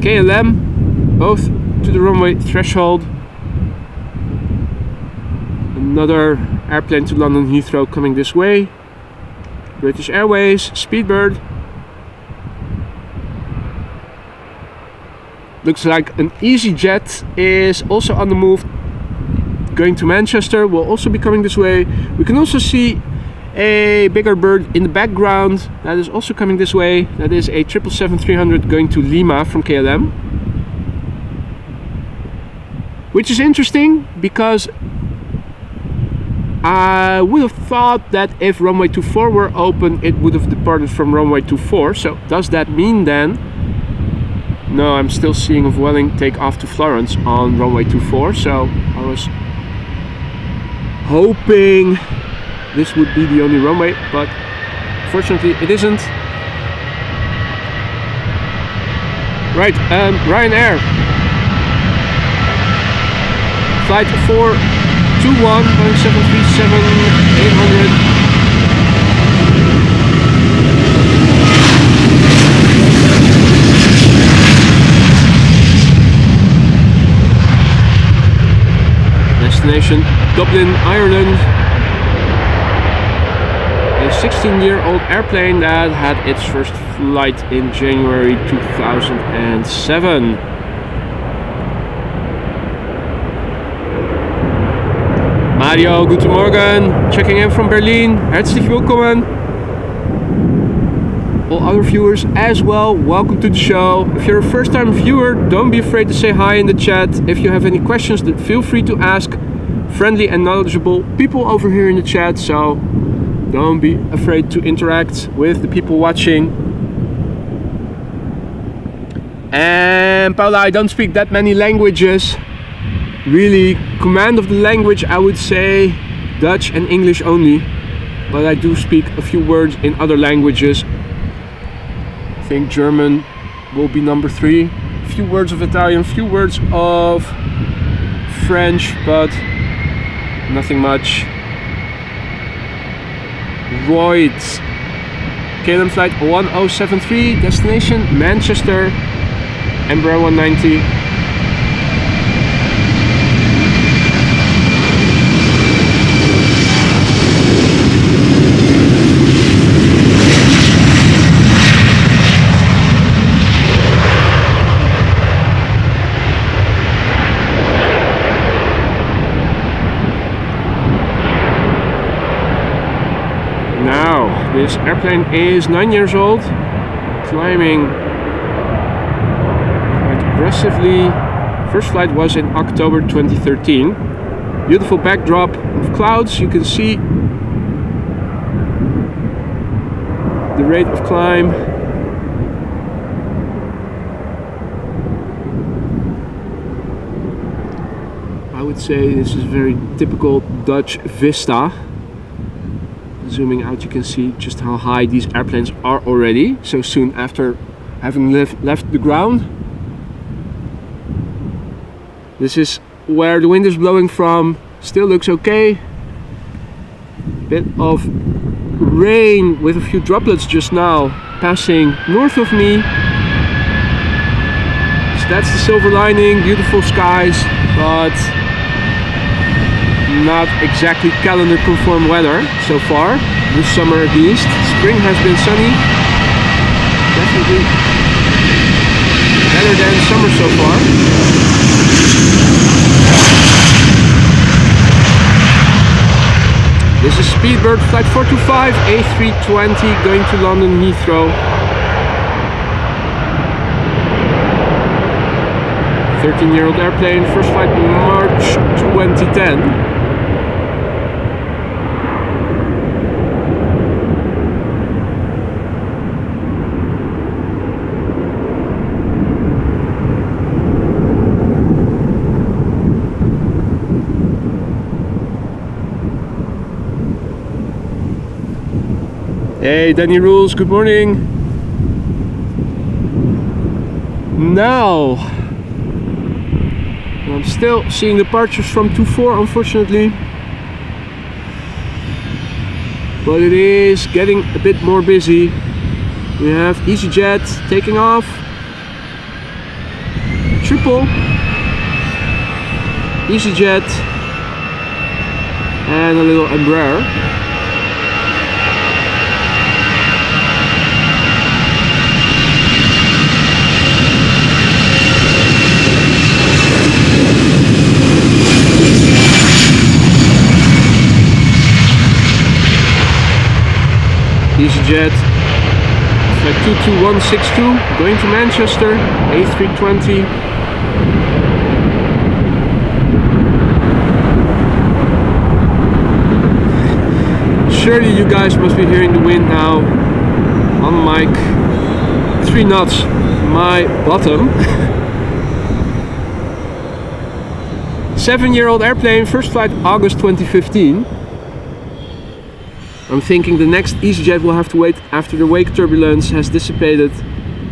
KLM, both to the runway threshold. Another airplane to London Heathrow coming this way. British Airways, Speedbird. Looks like an EasyJet is also on the move, going to Manchester, will also be coming this way. We can also see a bigger bird in the background that is also coming this way. That is a 777-300 going to Lima from KLM. Which is interesting because I would have thought that if runway 24 were open, it would have departed from runway 24. So does that mean then? No, I'm still seeing a Vueling take off to Florence on runway 24. So I was hoping this would be the only runway, but fortunately it isn't. Right, Ryanair. Flight 421, Boeing 737-800. Destination Dublin, Ireland. A 16-year-old airplane that had its first flight in January 2007. Mario, guten Morgen, checking in from Berlin. Herzlich willkommen. All other viewers as well, welcome to the show. If you're a first-time viewer, don't be afraid to say hi in the chat. If you have any questions, then feel free to ask. Friendly and knowledgeable people over here in the chat, so don't be afraid to interact with the people watching. And Paula, I don't speak that many languages. Really, command of the language, I would say Dutch and English only. But I do speak a few words in other languages. I think German will be number 3. A few words of Italian, a few words of French, but nothing much. Right. KLM flight 1073, destination Manchester, Embraer 190. This airplane is 9 years old, climbing quite aggressively. First flight was in October 2013. Beautiful backdrop of clouds. You can see the rate of climb. I would say this is very typical Dutch vista. Zooming out, you can see just how high these airplanes are already, so soon after having left the ground. This is where the wind is blowing from. Still looks okay. Bit of rain with a few droplets just now passing north of me. So that's the silver lining. Beautiful skies, but not exactly calendar conform weather so far, this summer at least. Spring has been sunny, definitely better than summer so far. This is Speedbird flight 425 A320 going to London Heathrow. 13-year-old airplane, first flight March 2010. Hey, Danny Rules, good morning. Now, I'm still seeing departures from 24, unfortunately. But it is getting a bit more busy. We have EasyJet taking off. Schiphol. EasyJet. and a little Embraer. EasyJet flight 22162 going to Manchester, A320. Surely you guys must be hearing the wind now on mic. 3 knots, my bottom. 7-year-old airplane, first flight August 2015. I'm thinking the next EasyJet will have to wait after the wake turbulence has dissipated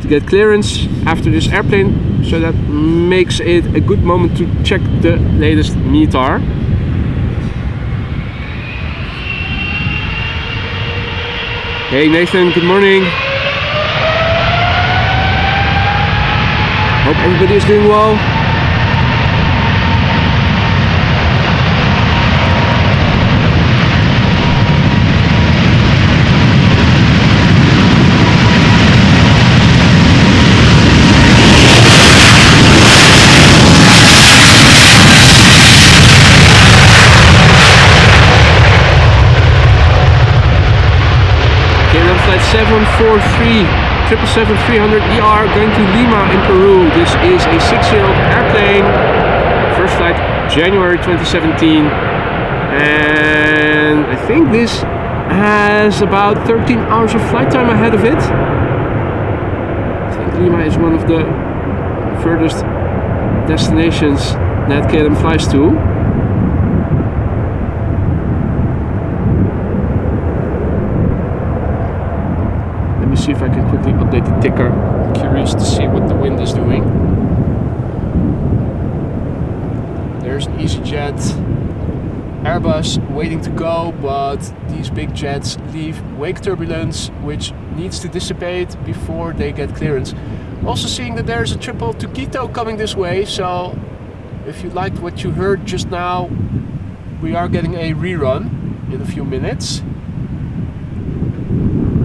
to get clearance after this airplane, so that makes it a good moment to check the latest METAR. Hey Nathan, good morning. Hope everybody is doing well. KLM flight 743 777-300 ER going to Lima in Peru. This is a 6-year-old airplane. First flight January 2017. And I think this has about 13 hours of flight time ahead of it. I think Lima is one of the furthest destinations that KLM flies to. Let me see if I can quickly update the ticker. I'm curious to see what the wind is doing. There's an EasyJet Airbus waiting to go, but these big jets leave wake turbulence, which needs to dissipate before they get clearance. Also seeing that there's a triple to Quito coming this way, so if you liked what you heard just now, we are getting a rerun in a few minutes.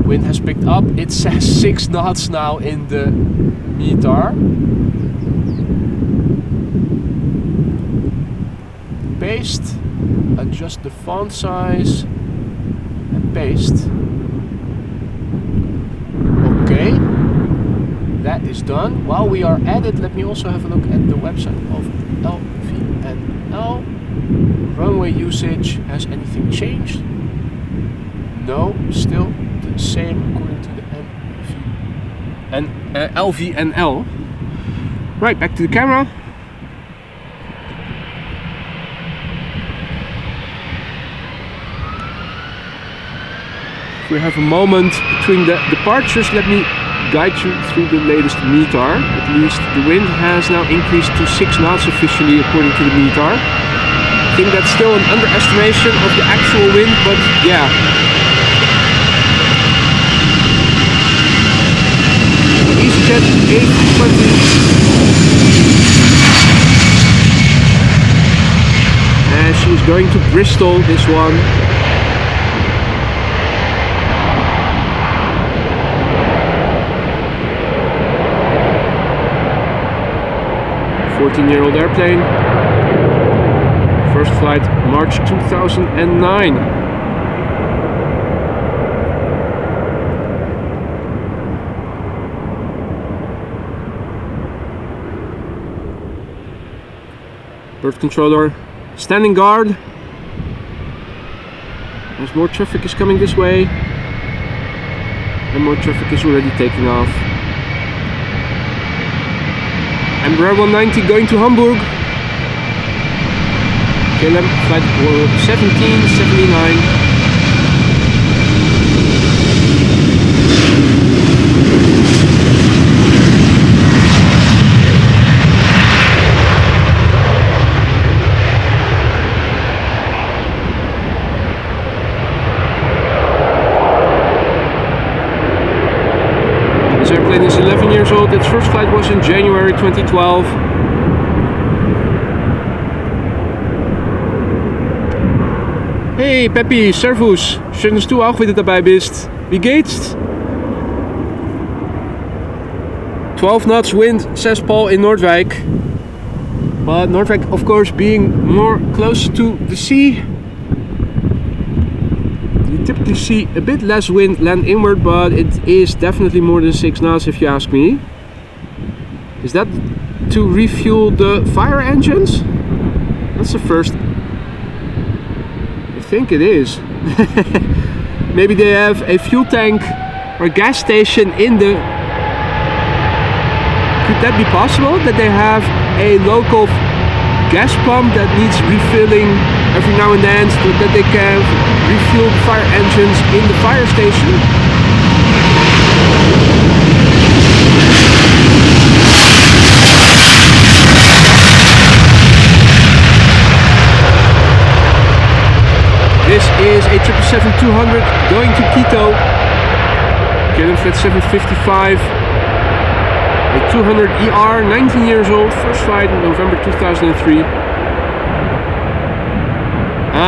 Wind has picked up. It says 6 knots now in the METAR. Paste, adjust the font size and paste. Okay, that is done. While we are at it, let me also have a look at the website of LVNL. Runway usage, has anything changed? No, still the same according to the LVNL. Right, back to the camera. If we have a moment between the departures, let me guide you through the latest METAR. At least the wind has now increased to 6 knots officially according to the METAR. I think that's still an underestimation of the actual wind, but yeah. EasyJet A320. And she's going to Bristol, this one. Fourteen-year-old airplane. First flight March 2009. Bird controller standing guard. As more traffic is coming this way, and more traffic is already taking off. Embraer 190 going to Hamburg. KLM flight 1779. This airplane is 11 years old. Its first flight was in January 2012. Hey Peppi, servus. Schön, dass du auch wieder dabei bist. Wie geht's? 12 knots wind, says Paul in Noordwijk. But Noordwijk, of course, being more close to the sea, you typically see a bit less wind land inward, but it is definitely more than 6 knots if you ask me. Is that to refuel the fire engines? That's the first. I think it is. Maybe they have a fuel tank or gas station in the... Could that be possible? That they have a local gas pump that needs refilling every now and then so that they can refuel the fire engines in the fire station? This is a 777-200 going to Quito. KLM flight 755. A 200 ER, 19 years old, first flight in November 2003.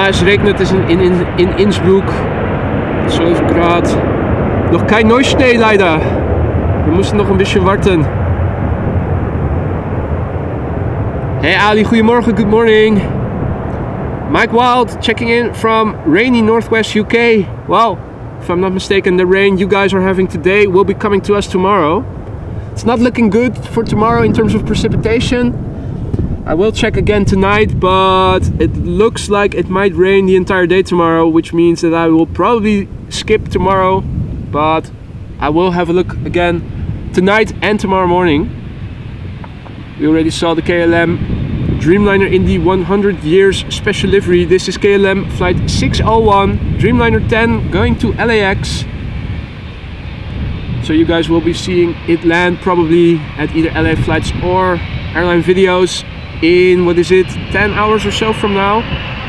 Es regnet, es ist in Innsbruck. 12 Grad. Noch kein Neuschnee leider. Wir müssen noch ein bisschen warten. Hey Ali, goedemorgen, good morning. Mike Wild checking in from rainy northwest UK. Well, if I'm not mistaken, the rain you guys are having today will be coming to us tomorrow. It's not looking good for tomorrow in terms of precipitation. I will check again tonight, but it looks like it might rain the entire day tomorrow, which means that I will probably skip tomorrow, but I will have a look again tonight and tomorrow morning. We already saw the KLM Dreamliner in the 100 years special livery. This is KLM flight 601, Dreamliner 10 going to LAX. So you guys will be seeing it land probably at either LA flights or airline videos in, what is it, 10 hours or so from now.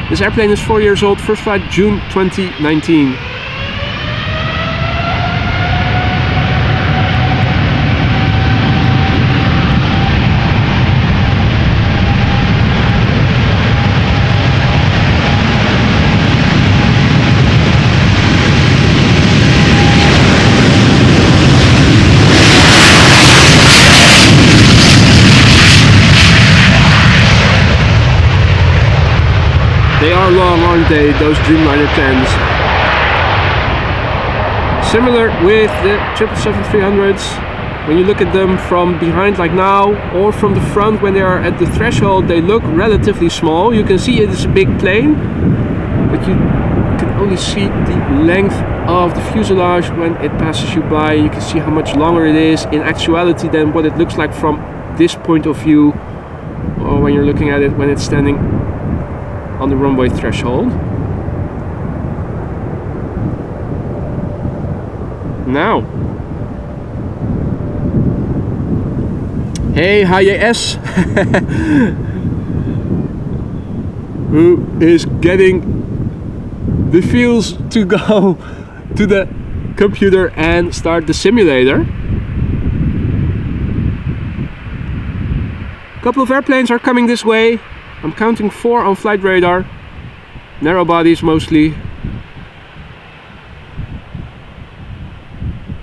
This airplane is 4 years old, first flight June 2019. They are long, aren't they, those Dreamliner 10s? Similar with the 777-300s. When you look at them from behind like now, or from the front when they are at the threshold, they look relatively small. You can see it is a big plane, but you can only see the length of the fuselage when it passes you by. You can see how much longer it is in actuality than what it looks like from this point of view, or when you're looking at it when it's standing on the runway threshold. Now, hey HJS, who is getting the feels to go to the computer and start the simulator. A couple of airplanes are coming this way. I'm counting 4 on flight radar, narrow bodies mostly.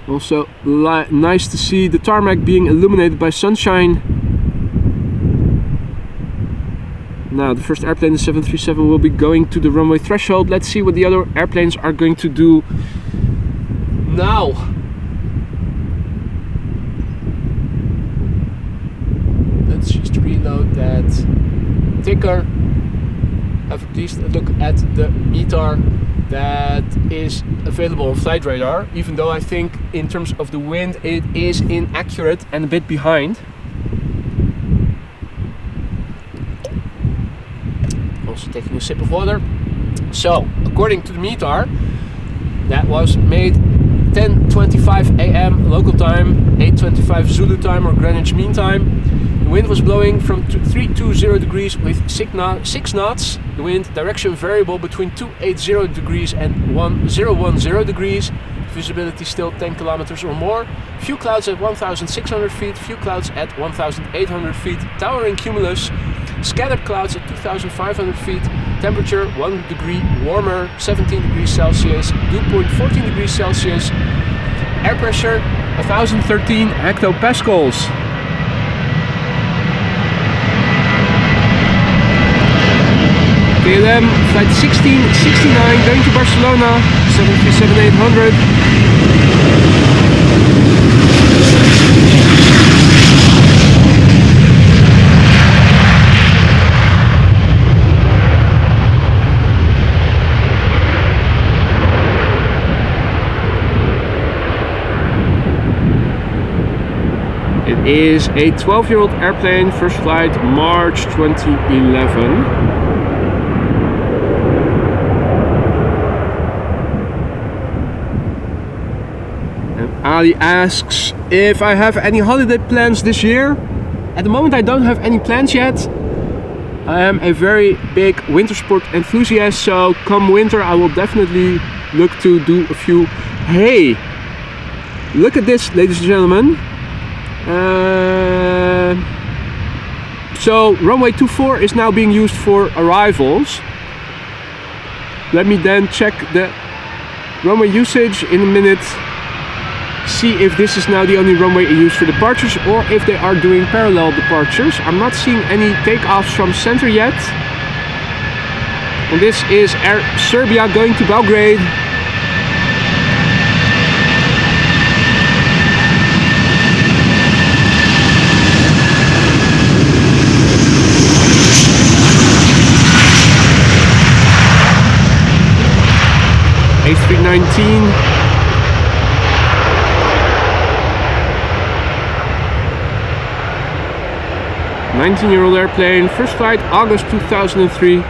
Also nice to see the tarmac being illuminated by sunshine. Now the first airplane, the 737, will be going to the runway threshold. Let's see what the other airplanes are going to do now. Let's just reload that ticker. Have at least a look at the METAR that is available on flight radar, even though I think in terms of the wind it is inaccurate and a bit behind. Also taking a sip of water. So according to the METAR, that was made 10:25 AM local time, 8:25 Zulu time or Greenwich Mean Time. The wind was blowing from 320 degrees with 6 knots. The wind direction variable between 280 degrees and 1010 degrees. Visibility still 10 kilometers or more. Few clouds at 1,600 feet, few clouds at 1,800 feet. Towering cumulus. Scattered clouds at 2,500 feet. temperature 1 degree warmer, 17 degrees Celsius, dew point 14 degrees Celsius, air pressure 1013 hectopascals. KLM flight 1669 going to Barcelona, 737-800. It is a 12-year-old airplane, first flight March 2011. Ali asks if I have any holiday plans this year. At the moment I don't have any plans yet. I am a very big winter sport enthusiast, so come winter I will definitely look to do a few. Hey, look at this, ladies and gentlemen. So runway 24 is now being used for arrivals. Let me then check the runway usage in a minute. See if this is now the only runway used for departures or if they are doing parallel departures. I'm not seeing any takeoffs from center yet. And this is Air Serbia going to Belgrade. A319. 19-year-old airplane, first flight August 2003.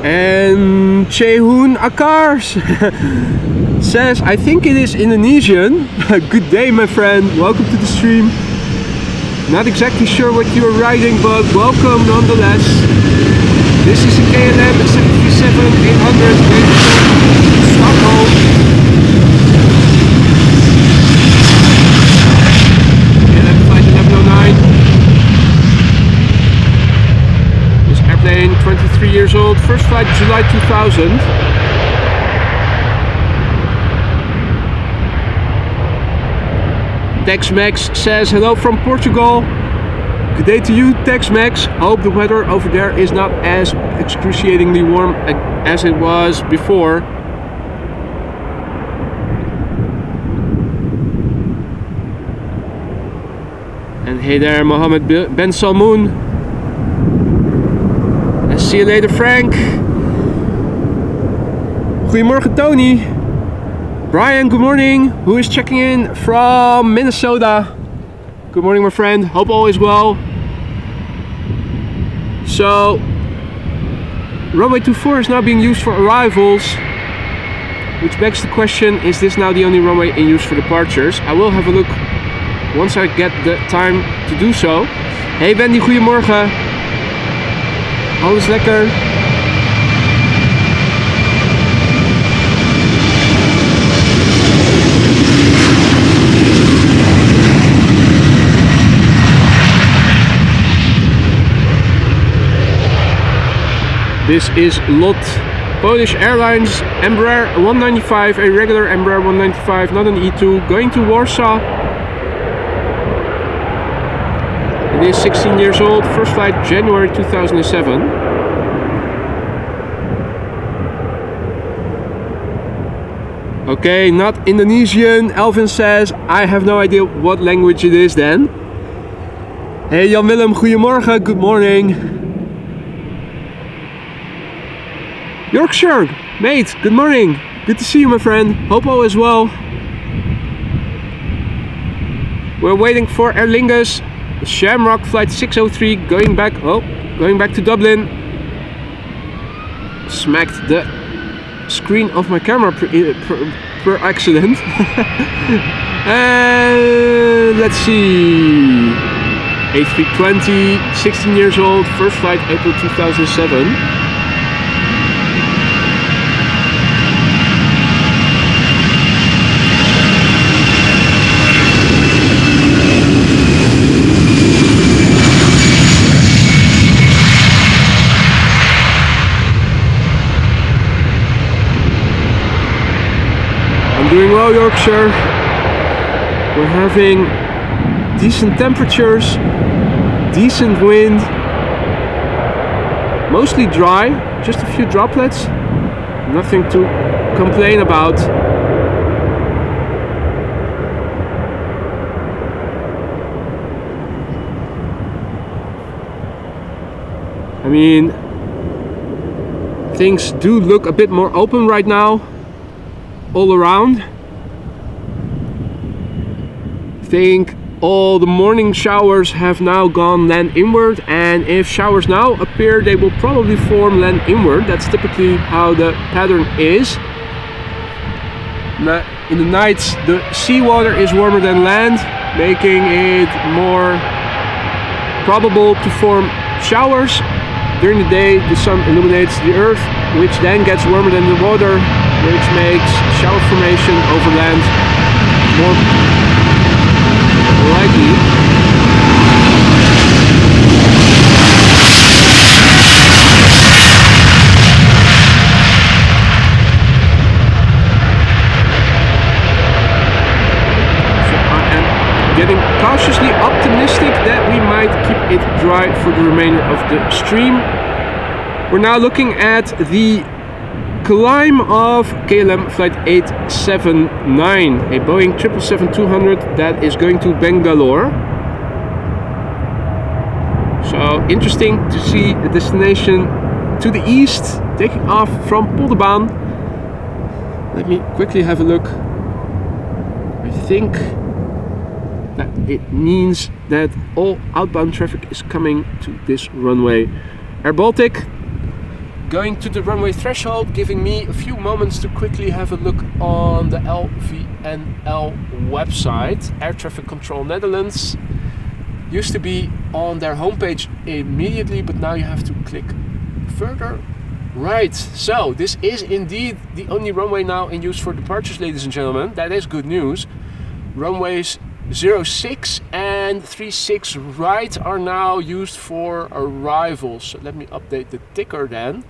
And Chehun Akars says, I think it is Indonesian. Good day, my friend. Welcome to the stream. Not exactly sure what you are riding, but welcome nonetheless. This is a KLM B744 going to Stockholm. KLM flight 1109. This airplane, 23 years old, first flight July 2000. Tex-Mex says hello from Portugal. Good day to you, Tex-Mex. Hope the weather over there is not as excruciatingly warm as it was before. And hey there, Mohammed Ben Salmoon. And see you later, Frank. Goedemorgen, Tony. Brian, good morning. Who is checking in from Minnesota? Good morning, my friend. Hope all is well. So, runway 24 is now being used for arrivals, which begs the question, is this now the only runway in use for departures? I will have a look once I get the time to do so. Hey Wendy, goedemorgen. Alles lekker? This is Lot, Polish Airlines, Embraer 195, a regular Embraer 195, not an E2, going to Warsaw. It is 16 years old, first flight January 2007. Okay, not Indonesian, Elvin says, I have no idea what language it is then. Hey Jan Willem, goedemorgen, good morning. Yorkshire, mate, good morning. Good to see you, my friend. Hope all is well. We're waiting for Aer Lingus, Shamrock flight 603 going back to Dublin. Smacked the screen of my camera per accident. And let's see. A320, 16 years old, first flight April 2007. Royal Yorkshire. We're having decent temperatures, decent wind, mostly dry, just a few droplets, nothing to complain about. I mean, things do look a bit more open right now, all around. I think all the morning showers have now gone land inward, and if showers now appear, they will probably form land inward. That's typically how the pattern is. In the nights, the seawater is warmer than land, making it more probable to form showers. During the day, the sun illuminates the earth, which then gets warmer than the water, which makes shower formation over land more likely. So I am getting cautiously optimistic that we might keep it dry for the remainder of the stream. We're now looking at the climb of KLM flight 879, a Boeing 777-200 that is going to Bangalore. So interesting to see the destination to the east, taking off from Polderbaan. Let me quickly have a look. I think that it means that all outbound traffic is coming to this runway. Air Baltic going to the runway threshold, giving me a few moments to quickly have a look on the LVNL website. Air Traffic Control Netherlands used to be on their homepage immediately, but now you have to click further right. So this is indeed the only runway now in use for departures, ladies and gentlemen. That is good news. Runways 06 and 36 right are now used for arrivals. So let me update the ticker then.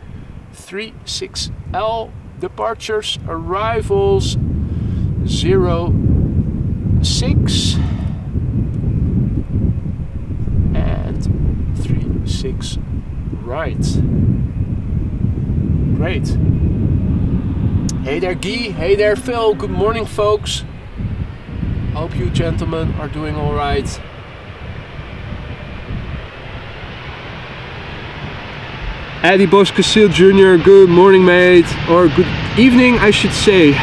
36L departures, arrivals 06 and 36 right. Great. Hey there Guy, hey there Phil, good morning folks. Hope you gentlemen are doing all right. Eddie Boscasil Jr., good morning mate, or good evening I should say.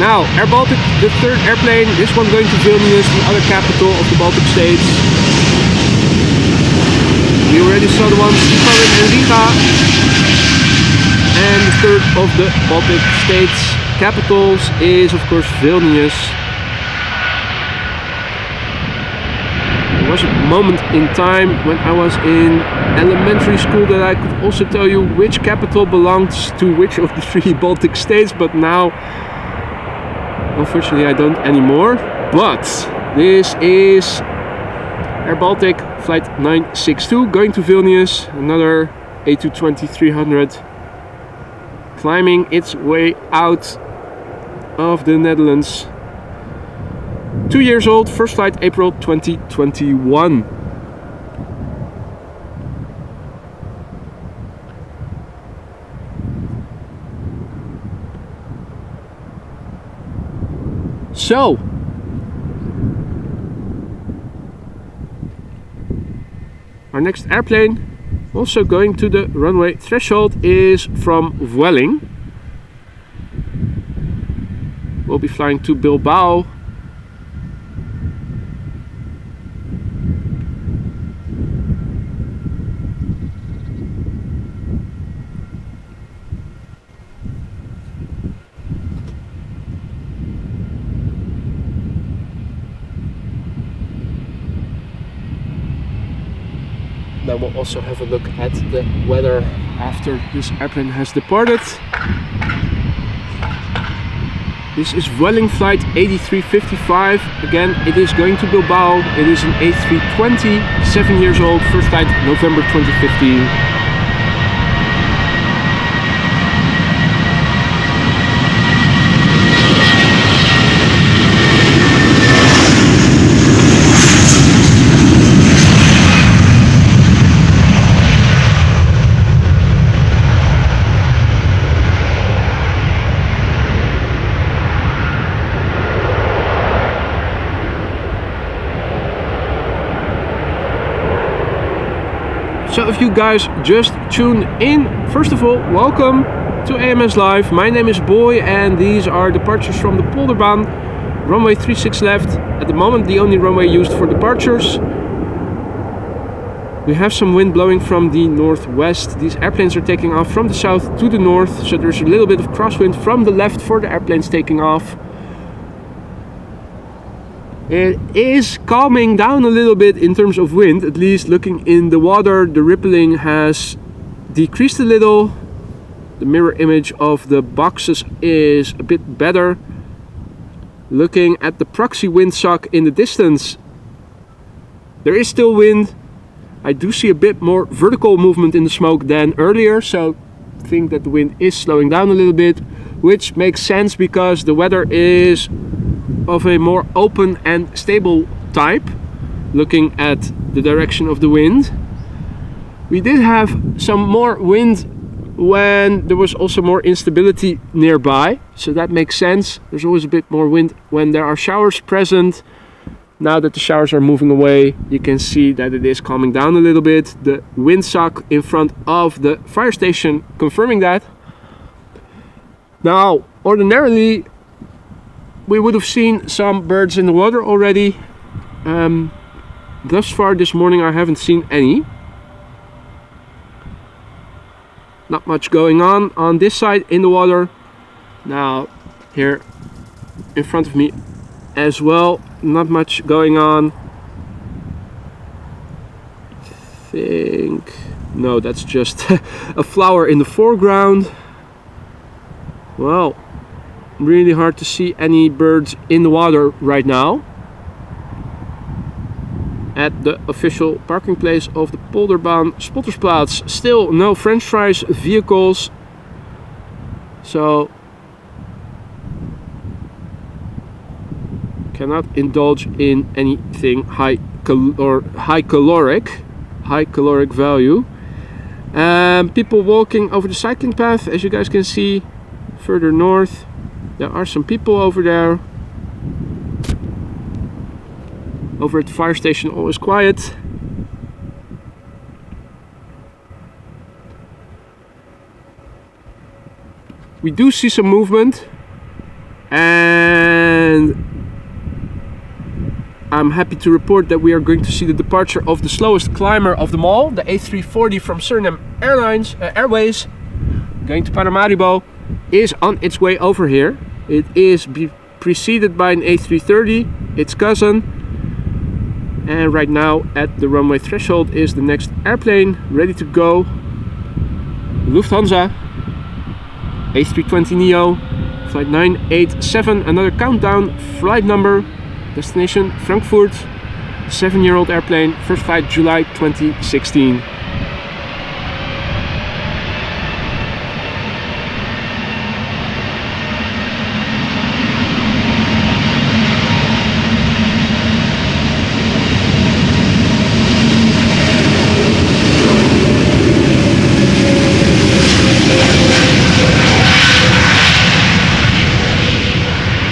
Now, Air Baltic, the third airplane, this one going to Vilnius, the other capital of the Baltic states. We already saw the ones Schiphol and Riga. And the third of the Baltic states capitals is of course Vilnius. There was a moment in time when I was in elementary school that I could also tell you which capital belongs to which of the three Baltic states, but now unfortunately I don't anymore. But this is Air Baltic flight 962 going to Vilnius, another A320-300 climbing its way out of the Netherlands. 2 years old, first flight April 2021. So, our next airplane, also going to the runway threshold, is from Vueling. We'll be flying to Bilbao. Then we'll also have a look at the weather after this airplane has departed. This is Vueling flight 8355. Again, it is going to Bilbao. It is an A320, 7 years old, first flight November 2015. So if you guys just tuned in, first of all, welcome to AMS Live. My name is Boy and these are departures from the Polderbaan. Runway 36 left. At the moment the only runway used for departures. We have some wind blowing from the northwest. These airplanes are taking off from the south to the north, so there's a little bit of crosswind from the left for the airplanes taking off. It is calming down a little bit in terms of wind, at least looking in the water. The rippling has decreased a little. The mirror image of the boxes is a bit better. Looking at the proxy windsock in the distance, there is still wind. I do see a bit more vertical movement in the smoke than earlier, so I think that the wind is slowing down a little bit, which makes sense because the weather is of a more open and stable type, looking at the direction of the wind. We did have some more wind when there was also more instability nearby, so that makes sense. There's always a bit more wind when there are showers present. Now that the showers are moving away, you can see that it is calming down a little bit. The windsock in front of the fire station confirming that. Now, ordinarily, we would have seen some birds in the water already. Thus far this morning I haven't seen any. Not much going on this side in the water. Now, here in front of me as well, not much going on. No, that's just a flower in the foreground. Well, really hard to see any birds in the water right now at the official parking place of the Polderbaan Spottersplaats. Still no French fries vehicles, so cannot indulge in anything high caloric value. People walking over the cycling path, as you guys can see further north. There are some people over there. Over at the fire station, always quiet. We do see some movement, and I'm happy to report that we are going to see the departure of the slowest climber of them all, the A340 from Surinam Airways, going to Paramaribo, is on its way over here. It is preceded by an A330, its cousin, and right now at the runway threshold is the next airplane ready to go. Lufthansa A320neo, flight 987, another countdown flight number, destination Frankfurt, 7-year-old airplane, first flight July 2016.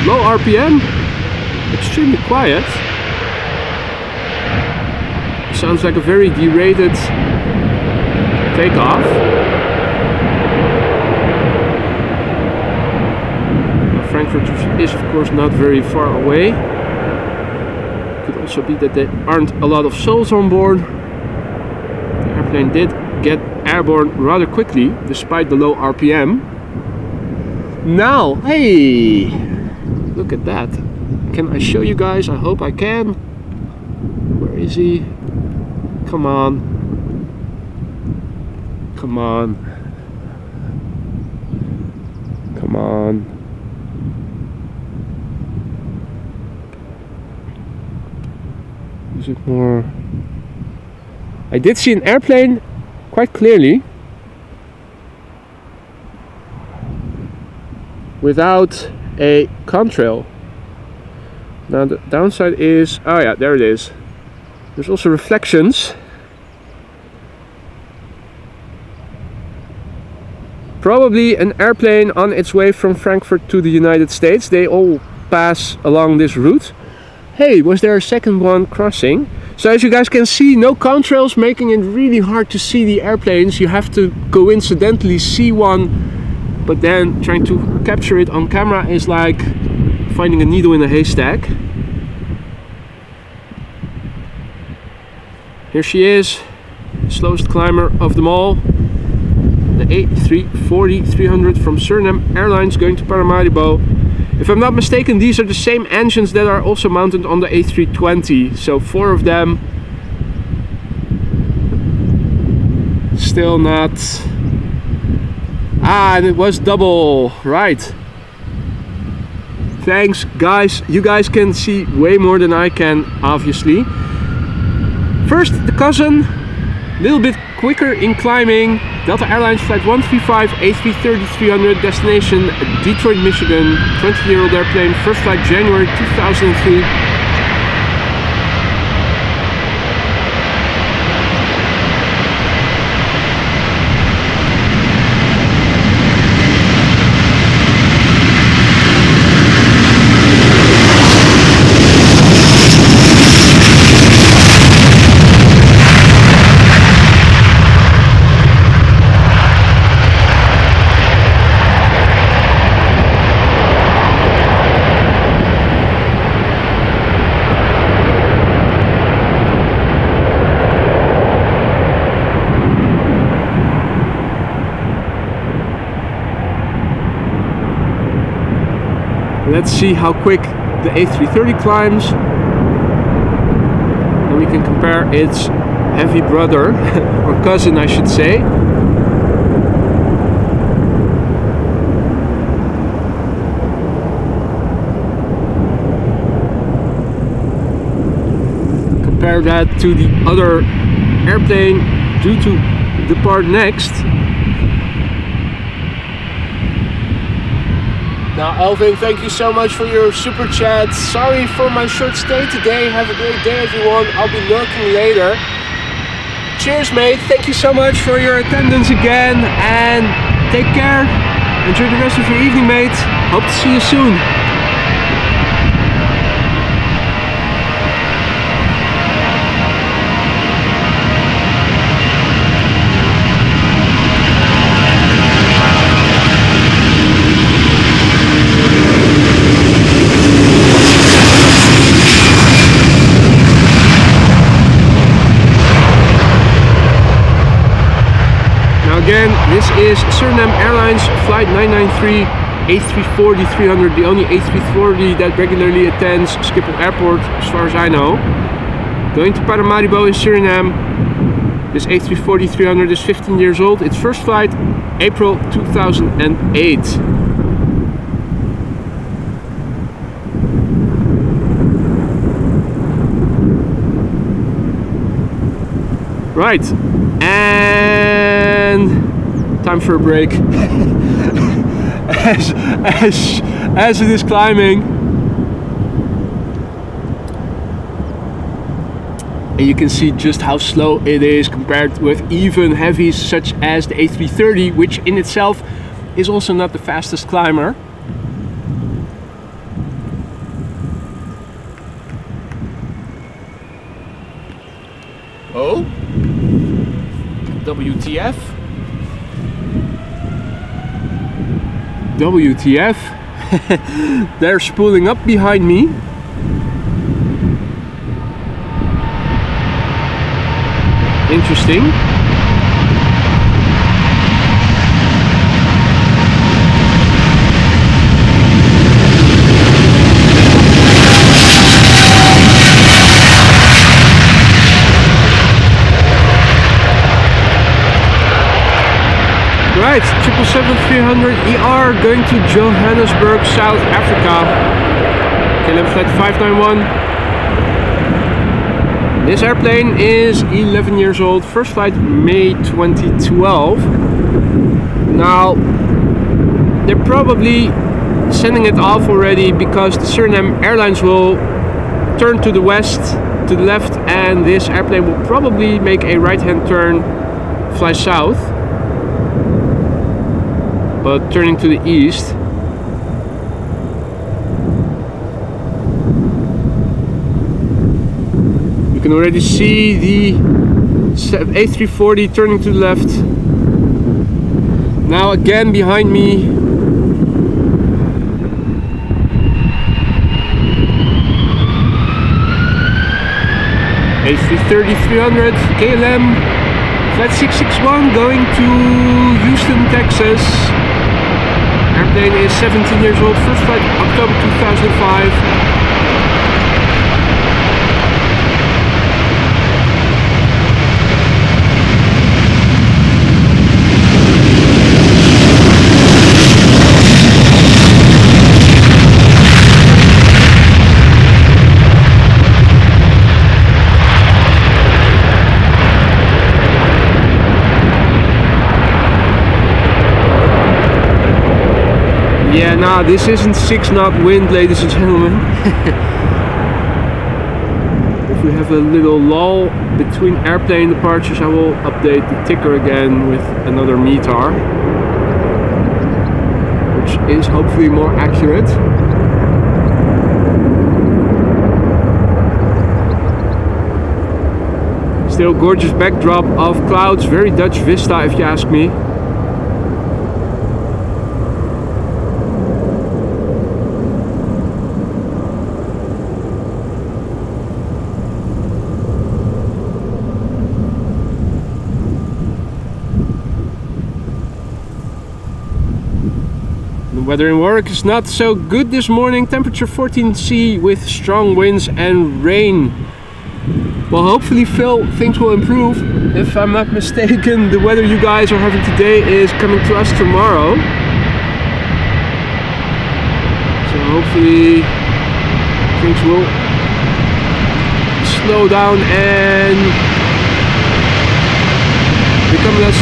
Low RPM, extremely quiet. Sounds like a very derated takeoff. Frankfurt is of course not very far away. Could also be that there aren't a lot of souls on board. The airplane did get airborne rather quickly despite the low RPM. Now, hey! Look at that. Can I show you guys? I hope I can. Where is he? Come on. Come on. Come on. Is it more? I did see an airplane quite clearly without a contrail. Now the downside is, oh yeah, there it is. There's also reflections. Probably an airplane on its way from Frankfurt to the United States. They all pass along this route. Hey, was there a second one crossing? So as you guys can see, no contrails, making it really hard to see the airplanes. You have to coincidentally see one, but then trying to capture it on camera is like finding a needle in a haystack. Here she is, slowest climber of them all. The A340-300 from Surinam Airlines going to Paramaribo. If I'm not mistaken, these are the same engines that are also mounted on the A320. So 4 of them. Still not... Ah, and it was double, right. Thanks guys, you guys can see way more than I can, obviously. First, the cousin, a little bit quicker in climbing. Delta Airlines Flight 135 A330-300, destination Detroit, Michigan. 20-year-old airplane, first flight January 2003. Let's see how quick the A330 climbs, and we can compare its heavy brother, or cousin I should say. Compare that to the other airplane due to depart next. Now Elvin, thank you so much for your super chat. Sorry for my short stay today. Have a great day everyone. I'll be lurking later. Cheers mate, thank you so much for your attendance again, and take care. Enjoy the rest of your evening mate. Hope to see you soon. Again, this is Surinam Airlines Flight 993 A340-300, the only A340 that regularly attends Schiphol Airport, as far as I know. Going to Paramaribo in Suriname. This A340-300 is 15 years old. Its first flight, April 2008. Right, and time for a break. as it is climbing, and you can see just how slow it is compared with even heavies such as the A330, which in itself is also not the fastest climber. Oh, WTF. WTF. They're spooling up behind me. Interesting. Right, 777-300ER going to Johannesburg, South Africa. KLM Flight 591. This airplane is 11 years old. First flight May 2012. Now, they're probably sending it off already because the Suriname Airlines will turn to the west, to the left, and this airplane will probably make a right-hand turn, fly south. But turning to the east. can already see the A340 turning to the left. Now again behind me, A330-300 KLM Flight 661 going to Houston, Texas. Airplane is 17 years old, first flight October 2005. Yeah, nah, this isn't 6-knot wind, ladies and gentlemen. If we have a little lull between airplane departures, I will update the ticker again with another METAR, which is hopefully more accurate. Still gorgeous backdrop of clouds, very Dutch vista if you ask me. The weather in Warwick is not so good this morning. Temperature 14°C with strong winds and rain. Well, hopefully Phil, things will improve. If I'm not mistaken, the weather you guys are having today is coming to us tomorrow. So hopefully things will slow down and become less.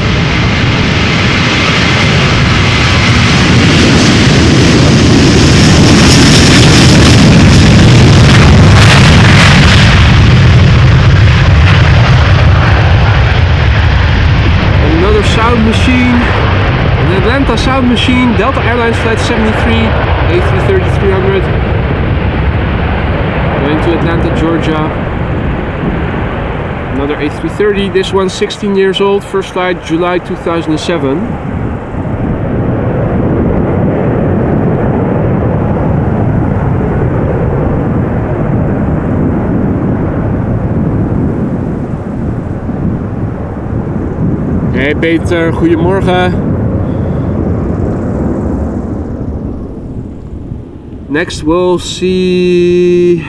Sound machine, an Atlanta sound machine, Delta Airlines Flight 73, A330-300, going to Atlanta, Georgia. Another A330, this one's 16 years old, first flight July 2007. Hey Peter, goedemorgen. Next we'll see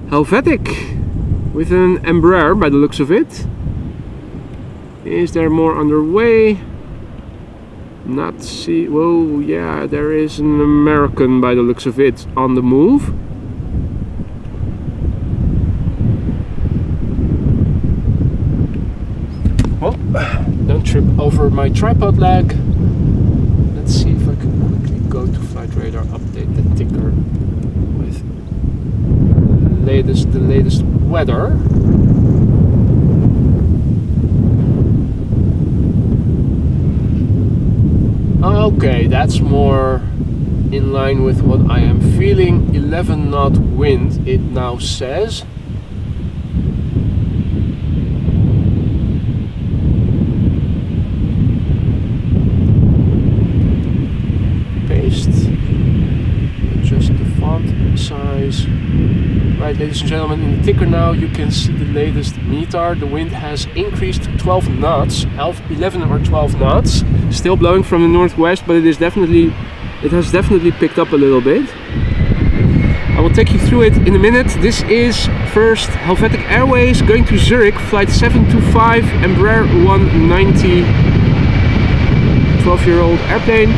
Helvetic with an Embraer by the looks of it. Is there more underway? Not see. Whoa, yeah, there is an American by the looks of it on the move. Well, don't trip over my tripod leg. Let's see if I can quickly go to Flight Radar, update the ticker with the latest weather. Okay, that's more in line with what I am feeling. 11-knot wind, it now says. Adjust the font size. Right, ladies and gentlemen, in the ticker now you can see the latest METAR. The wind has increased to 12 knots, 11 or 12 knots. Still blowing from the northwest, but it has definitely picked up a little bit. I will take you through it in a minute. This is first Helvetic Airways going to Zurich, flight 725, Embraer 190, 12-year-old airplane.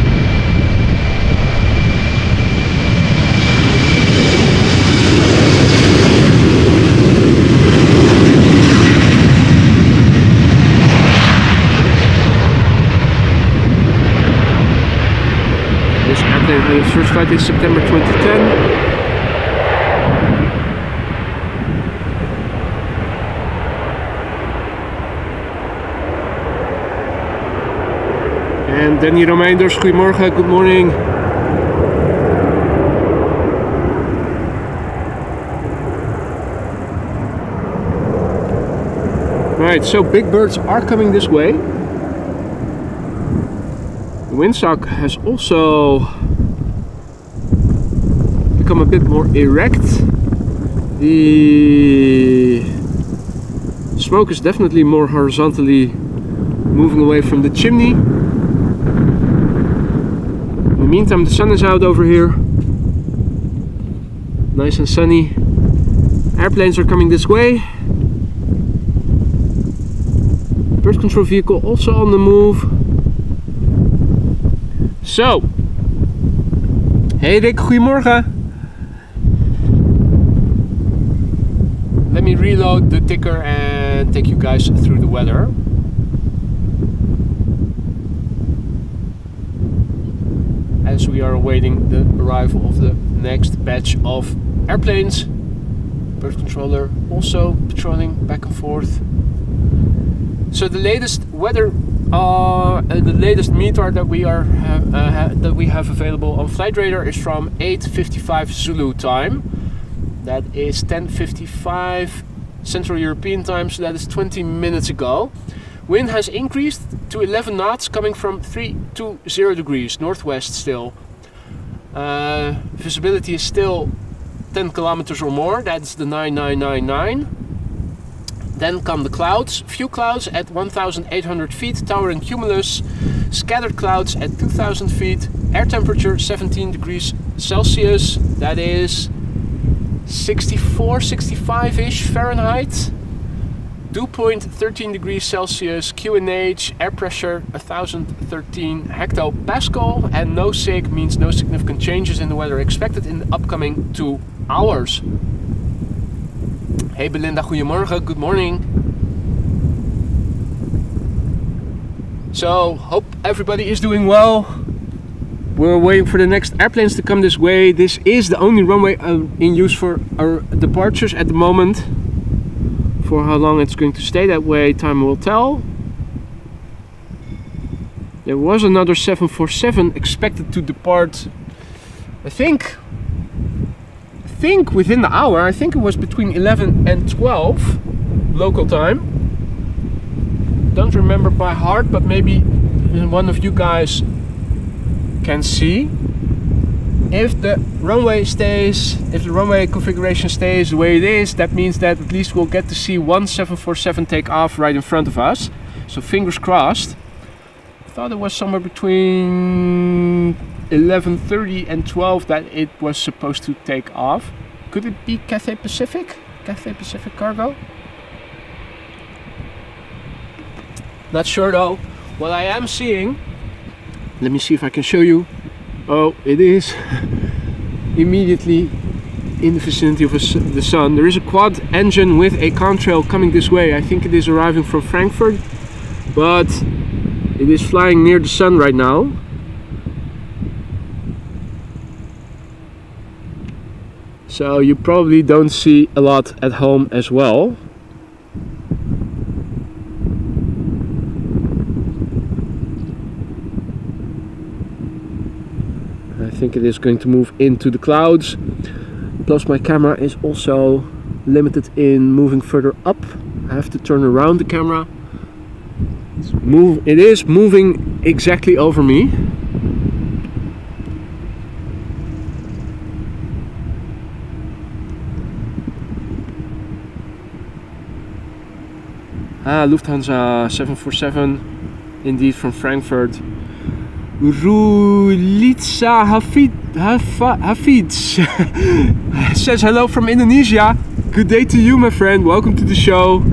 The first flight is September 2010. And Danny Romeinders, goedemorgen, good morning. Right, so big birds are coming this way. The windsock has also become a bit more erect. The smoke is definitely more horizontally moving away from the chimney. In the meantime, the sun is out over here. Nice and sunny. Airplanes are coming this way. Bird control vehicle also on the move. So, hey Rick, goedemorgen. Let me reload the ticker and take you guys through the weather. As we are awaiting the arrival of the next batch of airplanes. Bird controller also patrolling back and forth. So the latest weather, the latest meter that we have available on Flight Radar is from 8:55 Zulu time. That is 10:55 Central European time, so that is 20 minutes ago. Wind has increased to 11 knots, coming from 320 degrees northwest still. Visibility is still 10 kilometers or more, that's the 9999. Then come the clouds, few clouds at 1,800 feet, towering cumulus, scattered clouds at 2,000 feet, air temperature 17 degrees Celsius, that is 64, 65-ish Fahrenheit. Dew point 13 degrees Celsius, QNH, air pressure 1013 hectopascal, and no SIG means no significant changes in the weather expected in the upcoming 2 hours. Hey Belinda, goedemorgen, good morning. So, hope everybody is doing well. We're waiting for the next airplanes to come this way. This is the only runway in use for our departures at the moment. For how long it's going to stay that way, time will tell. There was another 747 expected to depart, I think within the hour. I think it was between 11 and 12 local time. Don't remember by heart, but maybe one of you guys can see. If the runway configuration stays the way it is, that means that at least we'll get to see one 747 take off right in front of us. So fingers crossed. I thought it was somewhere between 11:30 and 12 that it was supposed to take off. Could it be Cathay Pacific? Cathay Pacific Cargo? Not sure though. What I am seeing, let me see if I can show you. Oh, it is immediately in the vicinity of the sun. There is a quad engine with a contrail coming this way. I think it is arriving from Frankfurt, but it is flying near the sun right now. So you probably don't see a lot at home as well. I think it is going to move into the clouds. Plus my camera is also limited in moving further up. I have to turn around the camera. It is moving exactly over me. Lufthansa 747, indeed from Frankfurt. Rulitsa Hafids says hello from Indonesia. Good day to you, my friend. Welcome to the show.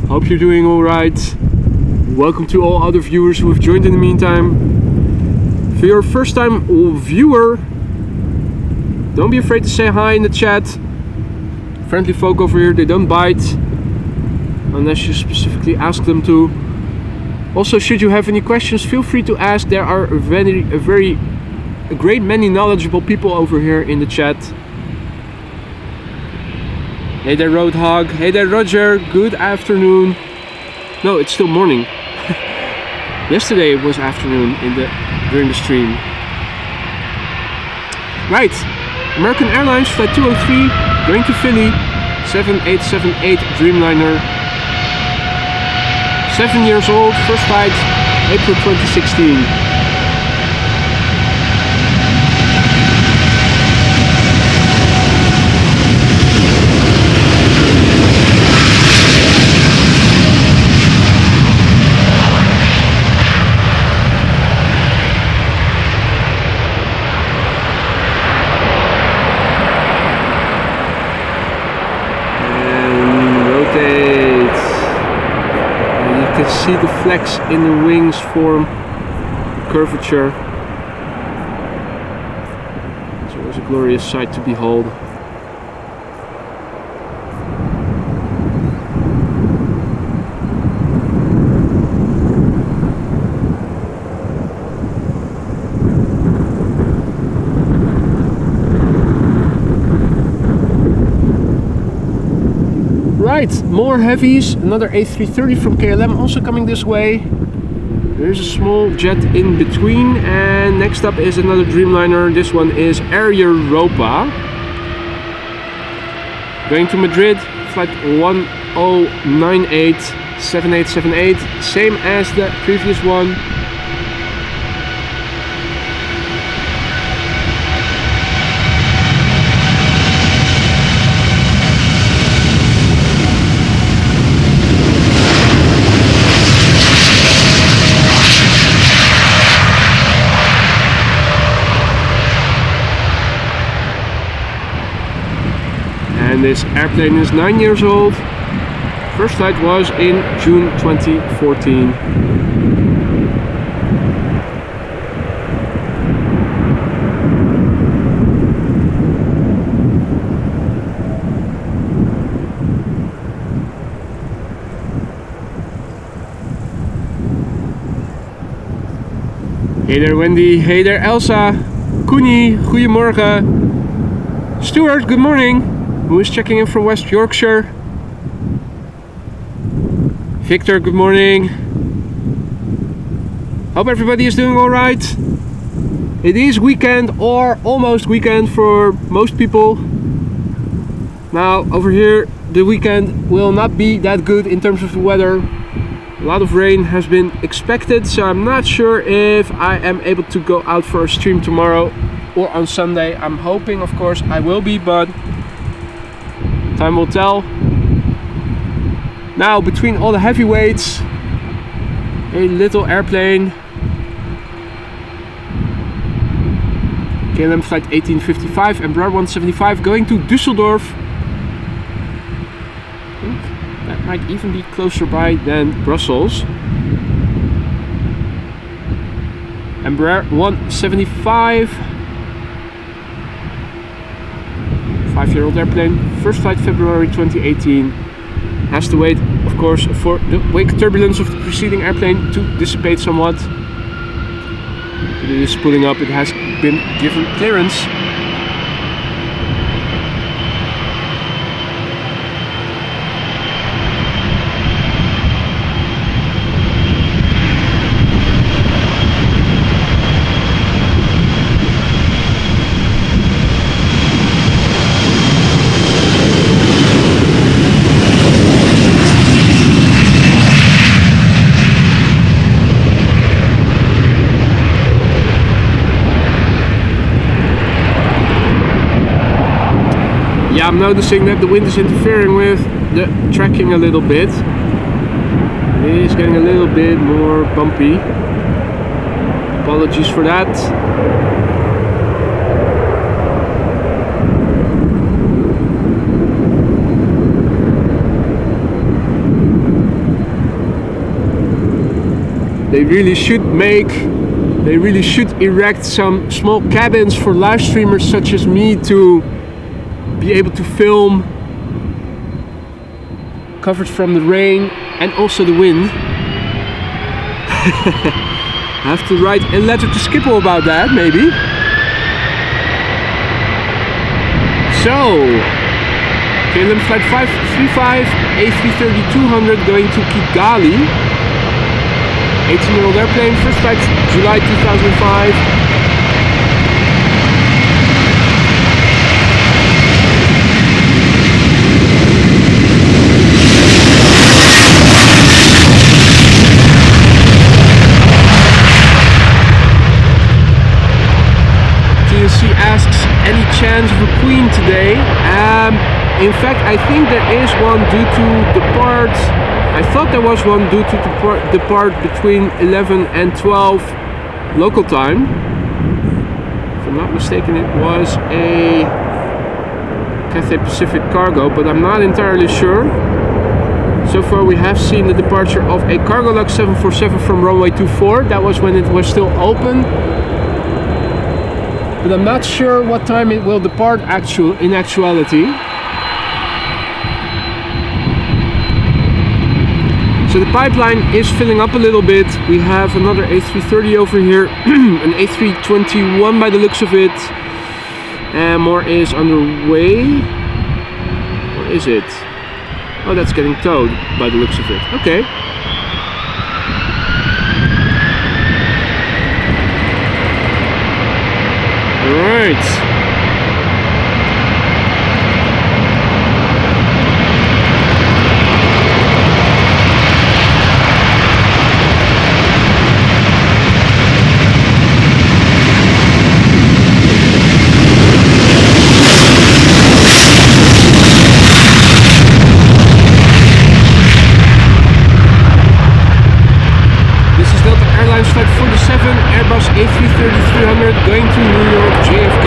Hope you're doing all right. Welcome to all other viewers who have joined in the meantime. For your first time viewer, don't be afraid to say hi in the chat. Friendly folk over here, they don't bite unless you specifically ask them to. Also, should you have any questions, feel free to ask. There are a great many knowledgeable people over here in the chat. Hey there, Roadhog. Hey there, Roger. Good afternoon. No, it's still morning. Yesterday it was afternoon during the stream. Right, American Airlines Flight 203 going to Philly, 7878 Dreamliner. 7 years old, first flight, April 2016. See the flex in the wings form curvature. It's always a glorious sight to behold. Right, more heavies, another A330 from KLM also coming this way. There's a small jet in between, and next up is another Dreamliner. This one is Air Europa. Going to Madrid, flight 1098 7878, same as the previous one. And this airplane is 9 years old. First flight was in June 2014. Hey there Wendy, hey there Elsa, Koenie, goedemorgen. Stuart, good morning. Who is checking in from West Yorkshire? Victor, good morning. Hope everybody is doing alright. It is weekend or almost weekend for most people. Now over here the weekend will not be that good in terms of the weather. A lot of rain has been expected, so I'm not sure if I am able to go out for a stream tomorrow or on Sunday. I'm hoping of course I will be, but time will tell. Now between all the heavyweights, a little airplane, KLM flight 1855 and Embraer 175 going to Düsseldorf. I think that might even be closer by than Brussels. Embraer 175. 5-year-old airplane, first flight February 2018. Has to wait, of course, for the wake turbulence of the preceding airplane to dissipate somewhat. But it is pulling up, it has been given clearance. I'm noticing that the wind is interfering with the tracking a little bit. It is getting a little bit more bumpy. Apologies for that. They really should erect some small cabins for live streamers such as me to be able to film covered from the rain and also the wind. I have to write a letter to Schiphol about that, maybe. So, KLM flight 535, A330-200 going to Kigali. 18-year-old airplane, first flight July 2005. In fact, I think there is one due to depart. I thought there was one due to depart between 11 and 12 local time. If I'm not mistaken, it was a Cathay Pacific Cargo, but I'm not entirely sure. So far we have seen the departure of a Cargolux 747 from runway 24. That was when it was still open. But I'm not sure what time it will depart in actuality. So the pipeline is filling up a little bit. We have another A330 over here, an A321 by the looks of it. And more is underway. Or is it? Oh, that's getting towed by the looks of it. Okay. Alright. Airlines Flight 47, Airbus A330-300 going to New York, JFK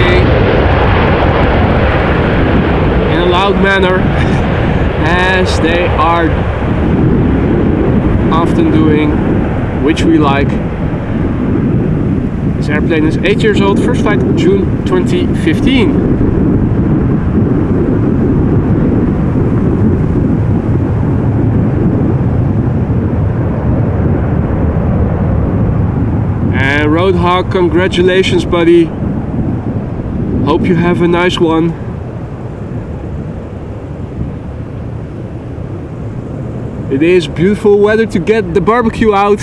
in a loud manner, as they are often doing, which we like. This airplane is 8 years old, first flight June 2015. Roadhog, congratulations buddy. Hope you have a nice one. It is beautiful weather to get the barbecue out.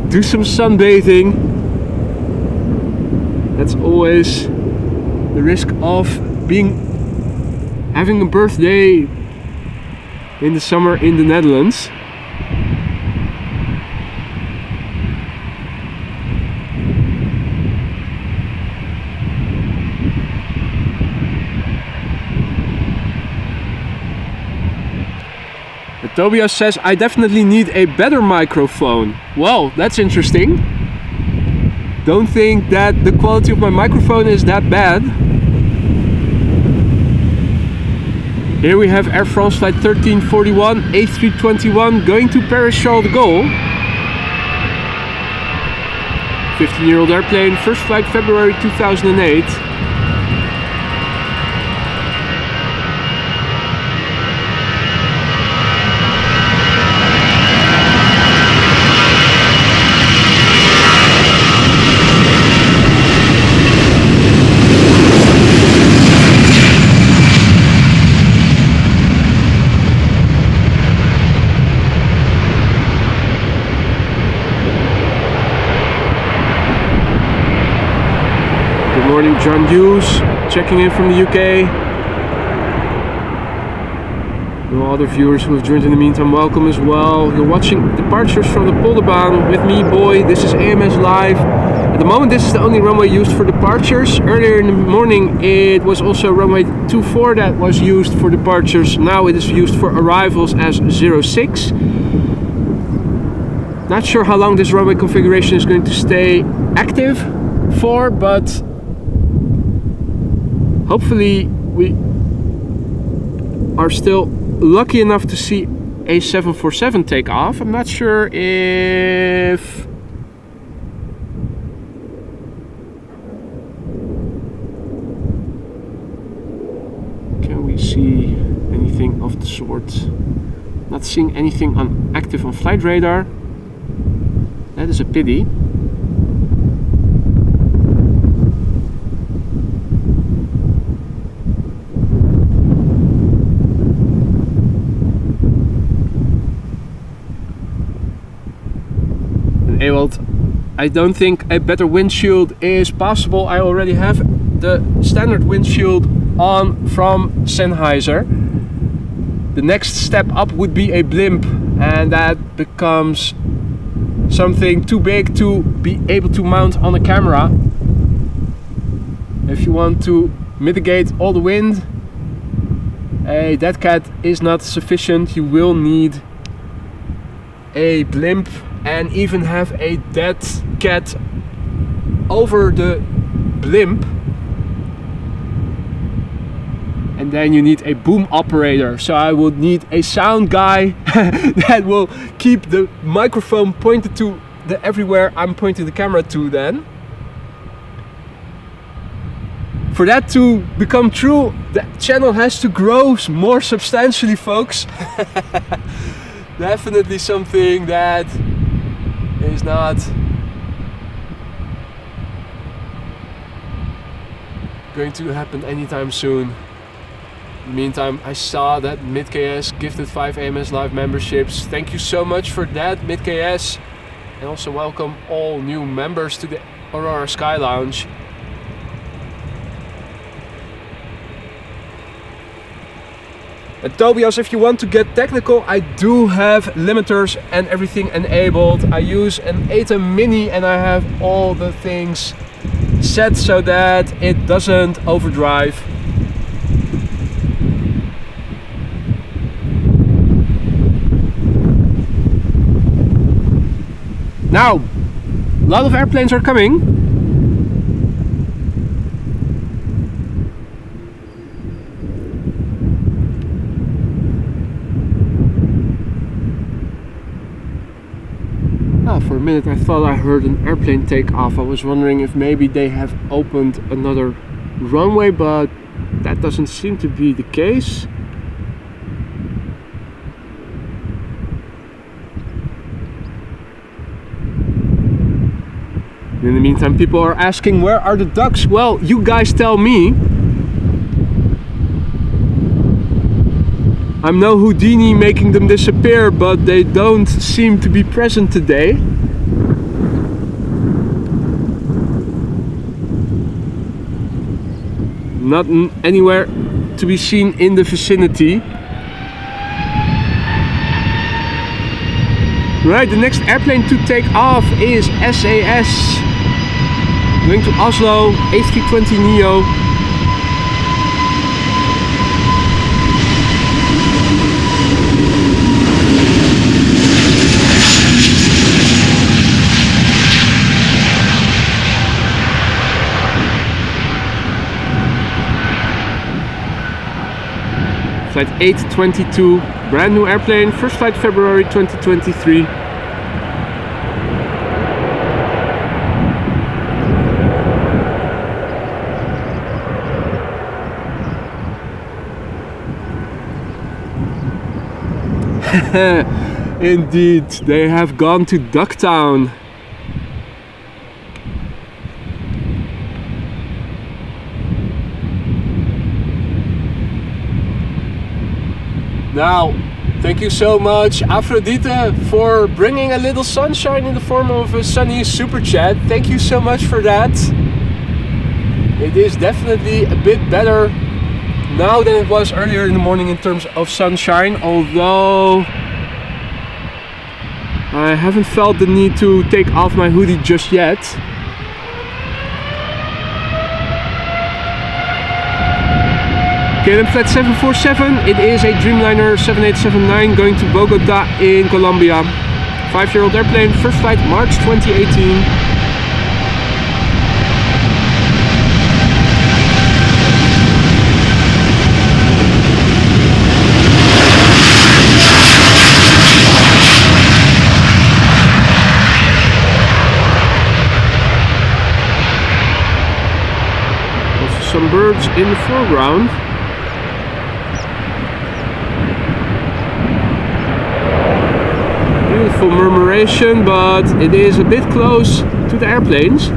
Do some sunbathing. That's always the risk of having a birthday in the summer in the Netherlands. Tobias says, I definitely need a better microphone. Well, that's interesting. Don't think that the quality of my microphone is that bad. Here we have Air France flight 1341, A321 going to Paris Charles de Gaulle. 15-year-old airplane, first flight February 2008. Morning, John Hughes checking in from the UK. No other viewers who have joined in the meantime, welcome as well. You're watching departures from the Polderbaan with me, Boy. This is AMS Live. At the moment, this is the only runway used for departures. Earlier in the morning, it was also runway 24 that was used for departures. Now it is used for arrivals as 06. Not sure how long this runway configuration is going to stay active for, but hopefully we are still lucky enough to see a 747 take off. I'm not sure if can we see anything of the sort. Not seeing anything active on flight radar. That is a pity. I don't think a better windshield is possible. I already have the standard windshield on from Sennheiser. The next step up would be a blimp, and that becomes something too big to be able to mount on a camera. If you want to mitigate all the wind a dead cat is not sufficient. You will need a blimp and even have a dead cat over the blimp. And then you need a boom operator. So I would need a sound guy that will keep the microphone pointed to everywhere I'm pointing the camera to then. For that to become true, the channel has to grow more substantially, folks. Definitely something that is not going to happen anytime soon. In the meantime, I saw that MidKS gifted 5 AMS Live memberships. Thank you so much for that, MidKS. And also welcome all new members to the Aurora Sky Lounge. And Tobias, if you want to get technical, I do have limiters and everything enabled. I use an ATEM Mini and I have all the things set so that it doesn't overdrive. Now, a lot of airplanes are coming. For a minute I thought I heard an airplane take off. I was wondering if maybe they have opened another runway, but that doesn't seem to be the case. In the meantime, people are asking, where are the ducks? Well, you guys tell me. I'm no Houdini making them disappear, but they don't seem to be present today. Not anywhere to be seen in the vicinity. Right, the next airplane to take off is SAS. Going to Oslo, A320neo. Flight 822, brand new airplane, first flight February 2023. Indeed, they have gone to Ducktown. Now, thank you so much, Aphrodite, for bringing a little sunshine in the form of a sunny super chat. Thank you so much for that. It is definitely a bit better now than it was earlier in the morning in terms of sunshine, although I haven't felt the need to take off my hoodie just yet. KLM Flight 747, it is a Dreamliner 7879 going to Bogota in Colombia. 5-year-old airplane, first flight March 2018. Also some birds in the foreground. Beautiful murmuration, but it is a bit close to the airplanes.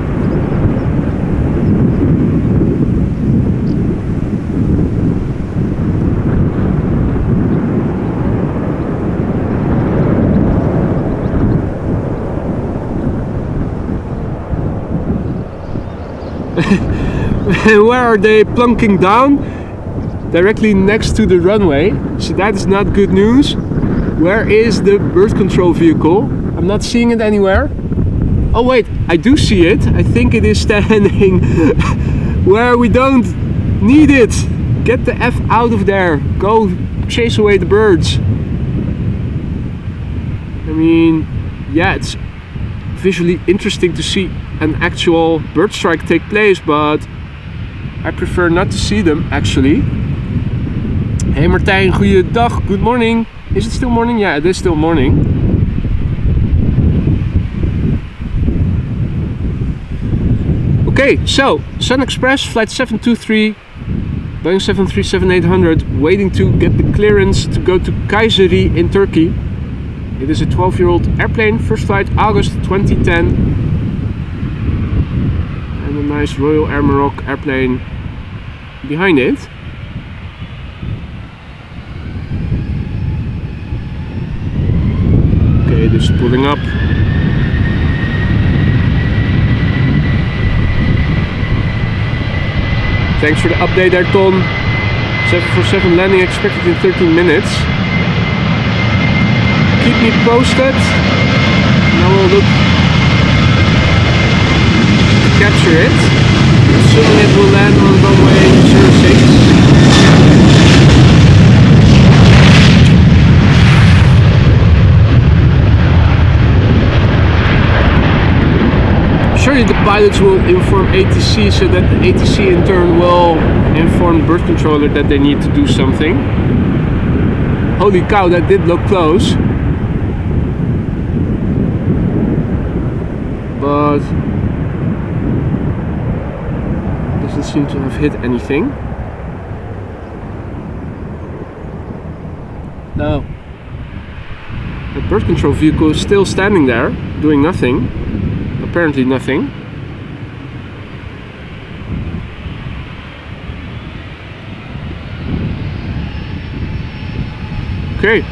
Where are they plunking down? Directly next to the runway, so that is not good news. Where is the bird control vehicle? I'm not seeing it anywhere. Oh wait, I do see it. I think it is standing where we don't need it. get the F out of there. Go chase away the birds. I mean, yeah, it's visually interesting to see an actual bird strike take place, but I prefer not to see them actually. Hey Martijn, goeiedag, good morning. Is it still morning? Yeah, it is still morning. Okay, so Sun Express flight 723, Boeing 737-800, waiting to get the clearance to go to Kayseri in Turkey. It is a 12-year-old airplane, first flight August 2010. And a nice Royal Air Maroc airplane behind it. Okay, this is pulling up. Thanks for the update there, Ton. 747 landing expected in 13 minutes. Keep me posted. Now we'll look to capture it. Assuming it will land on runway 06. Surely the pilots will inform ATC so that the ATC in turn will inform the bird controller that they need to do something. Holy cow, that did look close. But doesn't seem to have hit anything. No. The bird control vehicle is still standing there, doing nothing. Apparently nothing. Okay.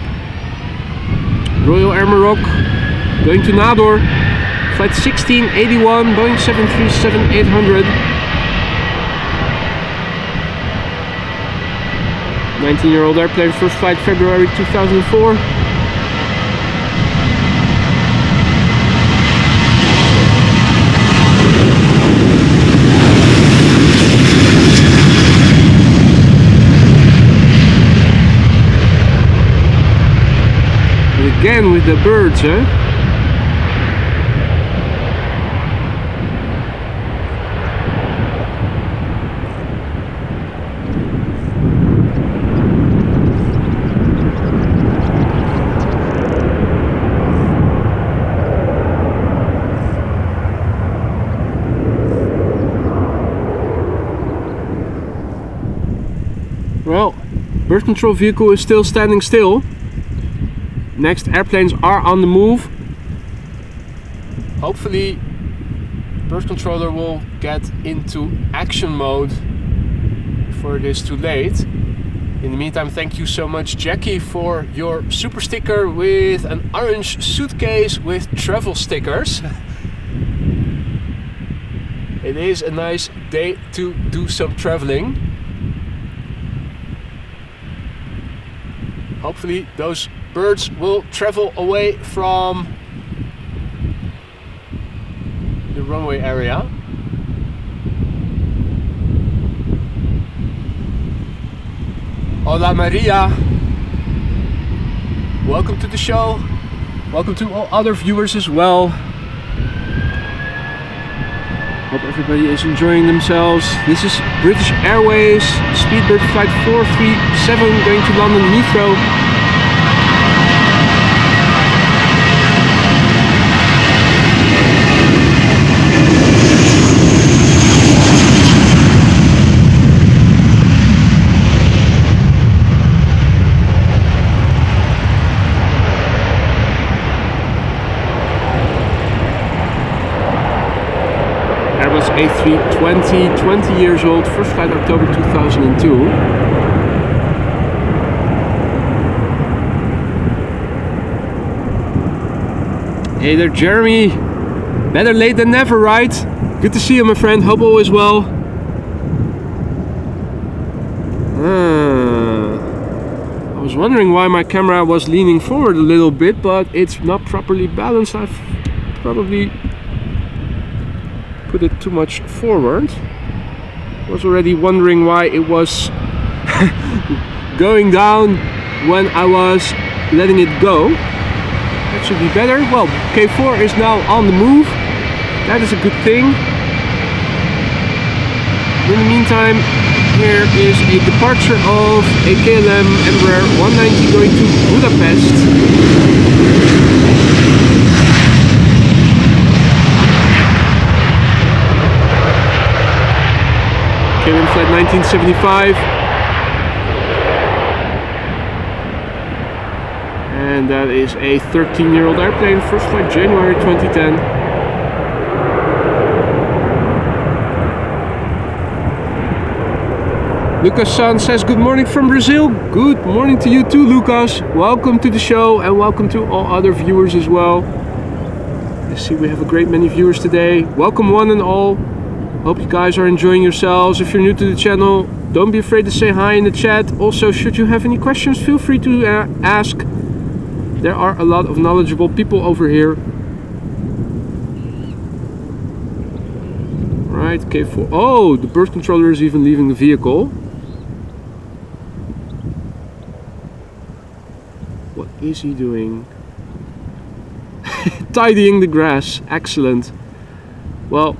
Royal Air Maroc going to Nador. Flight 1681, Boeing 737-800. 19-year-old airplane, first flight February 2004. And again with the birds, huh? Well, bird control vehicle is still standing still. Next airplanes are on the move. Hopefully, bird controller will get into action mode before it is too late. In the meantime, thank you so much, Jackie, for your super sticker with an orange suitcase with travel stickers. It is a nice day to do some traveling. Hopefully those birds will travel away from the runway area. Hola Maria, welcome to the show. Welcome to all other viewers as well. Hope everybody is enjoying themselves. This is British Airways Speedbird flight 437 going to London Heathrow. Airbus A320, 20 years old, first flight October 2002. Hey there, Jeremy. Better late than never, right? Good to see you, my friend. Hope all is well. I was wondering why my camera was leaning forward a little bit, but it's not properly balanced. I've probably put it too much forward. I was already wondering why it was going down when I was letting it go. That should be better. Well, K4 is now on the move. That is a good thing. In the meantime, here is a departure of a KLM Embraer 190 going to Budapest. KLM flight 1975. And that is a 13-year-old airplane, first flight January 2010. Lucas San says good morning from Brazil. Good morning to you too, Lucas. Welcome to the show and welcome to all other viewers as well. I see we have a great many viewers today. Welcome one and all. Hope you guys are enjoying yourselves. If you're new to the channel, don't be afraid to say hi in the chat. Also, should you have any questions, feel free to ask. There are a lot of knowledgeable people over here. Right, K4. Oh, the bird controller is even leaving the vehicle. What is he doing? Tidying the grass. Excellent. Well,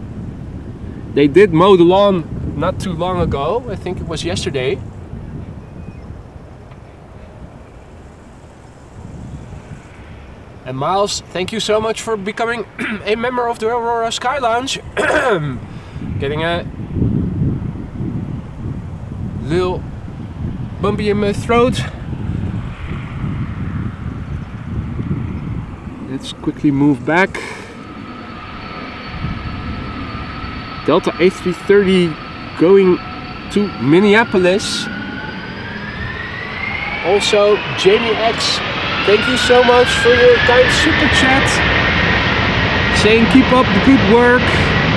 they did mow the lawn not too long ago. I think it was yesterday. And Miles, thank you so much for becoming a member of the Aurora Sky Lounge. Getting a little bumpy in my throat. Let's quickly move back. Delta A330 going to Minneapolis. Also, Jamie X, thank you so much for your kind super chat. Saying keep up the good work.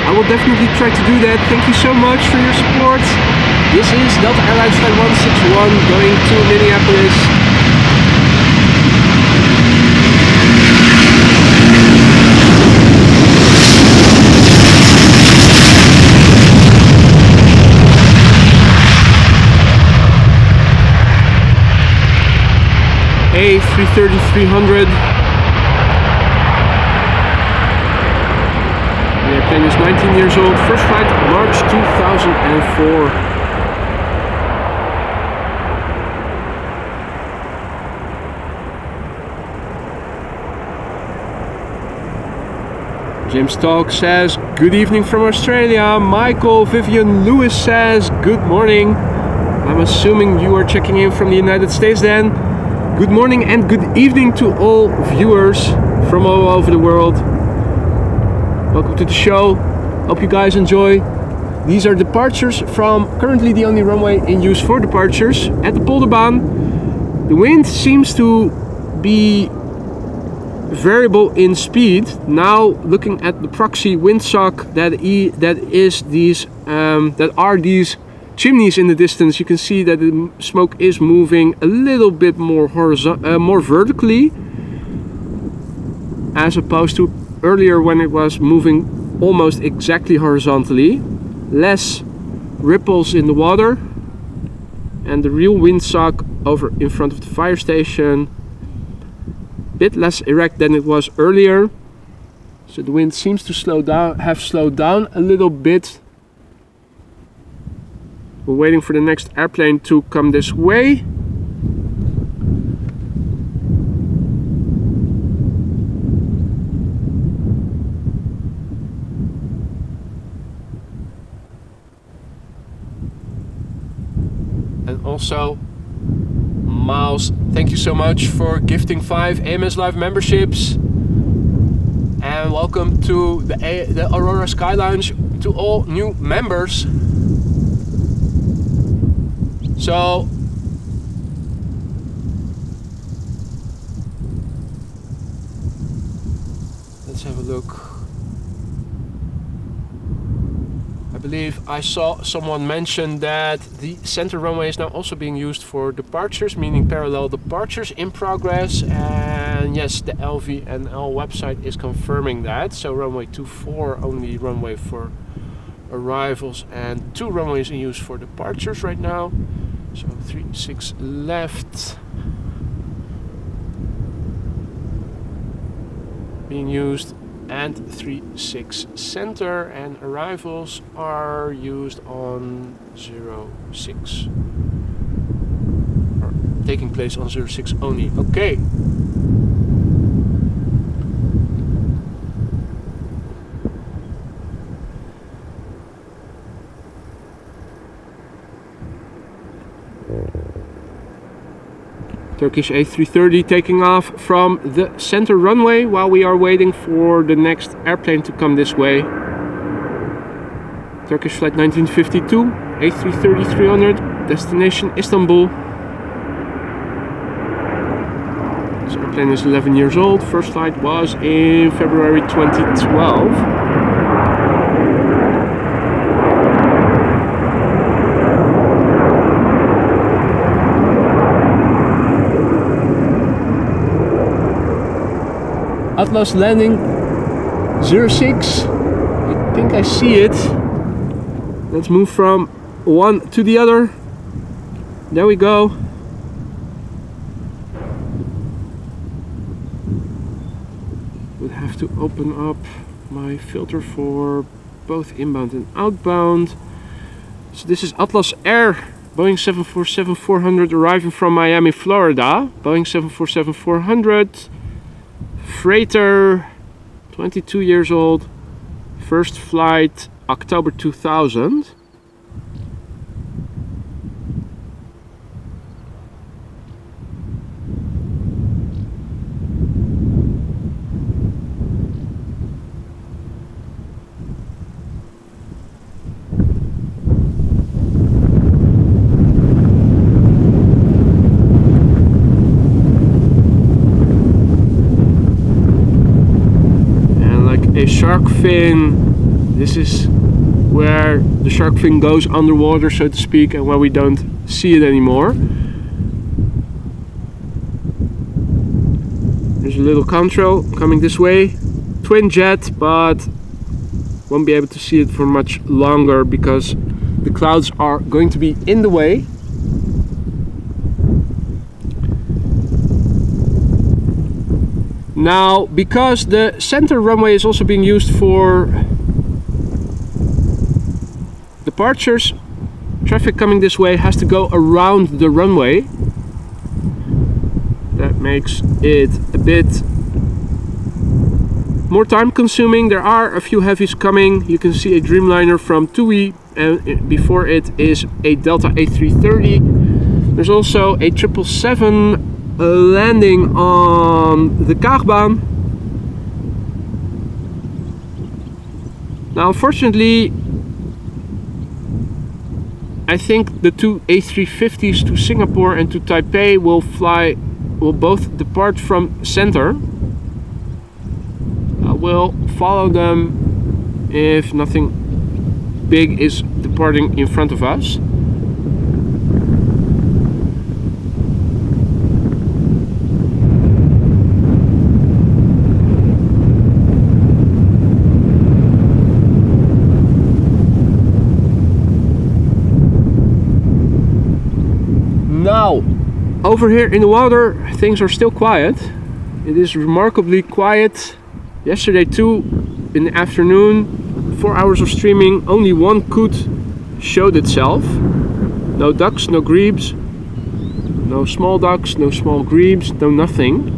I will definitely try to do that. Thank you so much for your support. This is Delta Airlines Flight 161 going to Minneapolis. A330-300. The airplane is 19 years old. First flight March 2004. James Talk says good evening from Australia. Michael Vivian Lewis says good morning. I'm assuming you are checking in from the United States then. Good morning and good evening to all viewers from all over the world. Welcome to the show. Hope you guys enjoy. These are departures from currently the only runway in use for departures at the Polderbaan. The wind seems to be variable in speed. Now looking at the proxy windsock that are these chimneys in the distance, you can see that the smoke is moving a little bit more more vertically, as opposed to earlier when it was moving almost exactly horizontally. Less ripples in the water, and the real windsock over in front of the fire station, bit less erect than it was earlier. So the wind seems to slowed down a little bit. We're waiting for the next airplane to come this way. And also, Miles, thank you so much for gifting 5 AMS Live memberships. And welcome to the Aurora Sky Lounge to all new members. So, let's have a look. I believe I saw someone mention that the center runway is now also being used for departures, meaning parallel departures in progress. And yes, the LVNL website is confirming that. So runway 24 only runway for arrivals and 2 runways in use for departures right now. So 36 left being used, and 36 center, and arrivals are used on 06, or taking place on 06 only. Okay. Turkish A330 taking off from the center runway while we are waiting for the next airplane to come this way. Turkish flight 1952, A330-300, destination Istanbul. This airplane is 11 years old. First flight was in February 2012. Atlas landing 06. I think I see it. Let's move from one to the other. There we go. Would have to open up my filter for both inbound and outbound. So this is Atlas Air, Boeing 747-400 arriving from Miami, Florida. Boeing 747-400. Freighter, 22 years old, first flight October 2000. A shark fin, this is where the shark fin goes underwater, so to speak, and where we don't see it anymore. There's a little control coming this way, twin jet, but won't be able to see it for much longer because the clouds are going to be in the way. Now, because the center runway is also being used for departures, traffic coming this way has to go around the runway. That makes it a bit more time consuming. There are a few heavies coming. You can see a Dreamliner from TUI, and before it is a Delta A330. There's also a 777 landing on the Kaagbaan. Now, unfortunately, I think the two A350s to Singapore and to Taipei will both depart from center. I will follow them if nothing big is departing in front of us. Now, over here in the water, things are still quiet. It is remarkably quiet. Yesterday too, in the afternoon, 4 hours of streaming, only one coot showed itself. No ducks, no grebes, no small ducks, no small grebes, no nothing.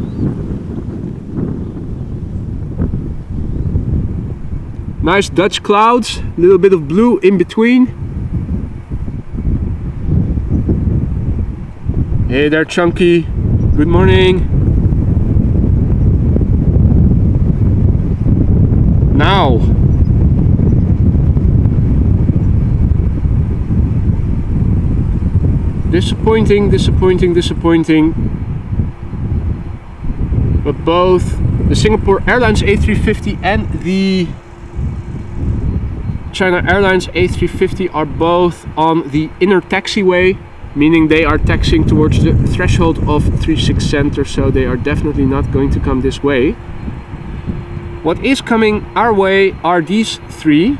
Nice Dutch clouds, a little bit of blue in between. Hey there, Chunky. Good morning. Now. Disappointing, disappointing, disappointing. But both the Singapore Airlines A350 and the China Airlines A350 are both on the inner taxiway, meaning they are taxiing towards the threshold of 36 center, so they are definitely not going to come this way. What is coming our way are these three.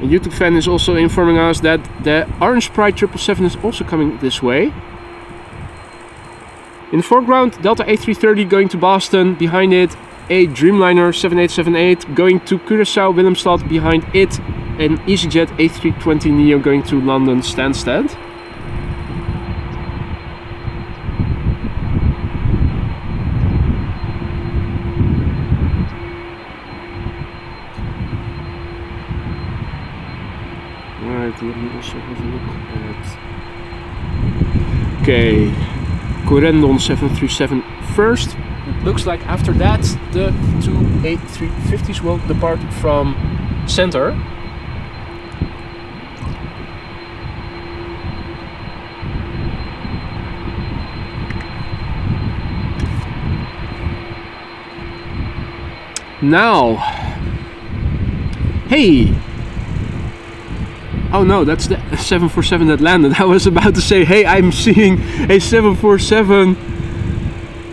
A YouTube fan is also informing us that the Orange Pride 777 is also coming this way. In the foreground, Delta A330 going to Boston, behind it a Dreamliner 7878 going to Curaçao Willemstad, behind it an EasyJet A320neo going to London Stansted. Right, let me also have a look at... Okay, Corendon 737 first. It looks like after that the two A350s will depart from center. Now, hey! Oh no, that's the 747 that landed. I was about to say, hey, I'm seeing a 747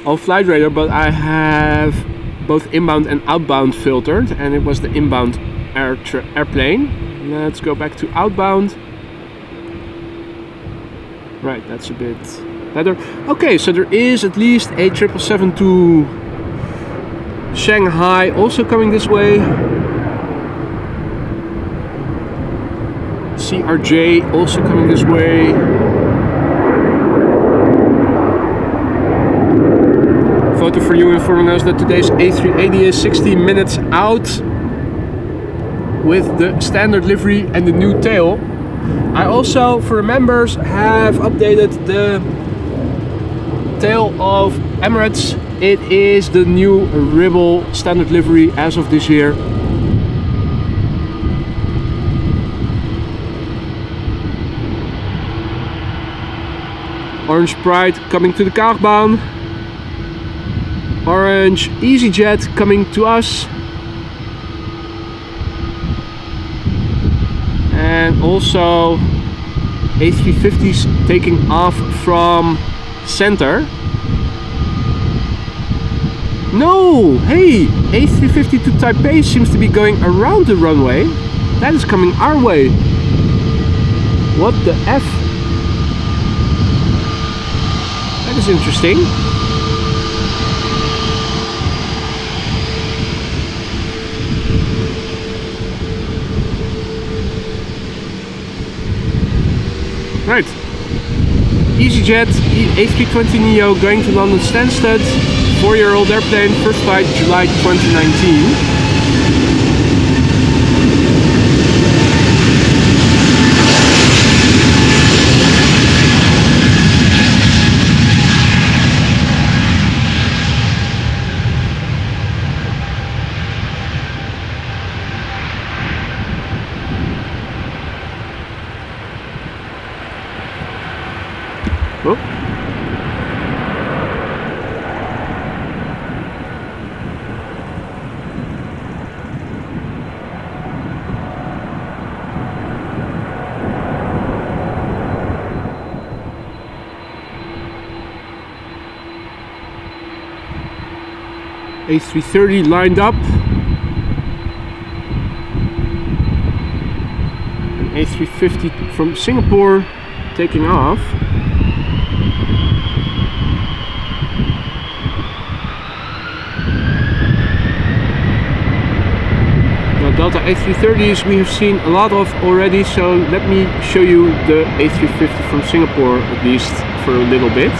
on flight radar, but I have both inbound and outbound filtered, and it was the inbound airplane. Let's go back to outbound. Right, that's a bit better. Okay, so there is at least a 777 to Shanghai also coming this way. CRJ also coming this way. Photo for you informing us that today's A380 is 60 minutes out with the standard livery and the new tail. I also, for members, have updated the tail of Emirates. It is the new Ribble standard livery as of this year. Orange Pride coming to the Kaagbaan. Orange EasyJet coming to us. And also A350s taking off from center. No! Hey! A350 to Taipei seems to be going around the runway. That is coming our way. What the F? That is interesting. Right. EasyJet A320neo going to London Stansted. 4-year-old airplane, first flight July 2019. Oh. A330 lined up. An A350 from Singapore taking off. Delta A330s we have seen a lot of already, so let me show you the A350 from Singapore at least for a little bit.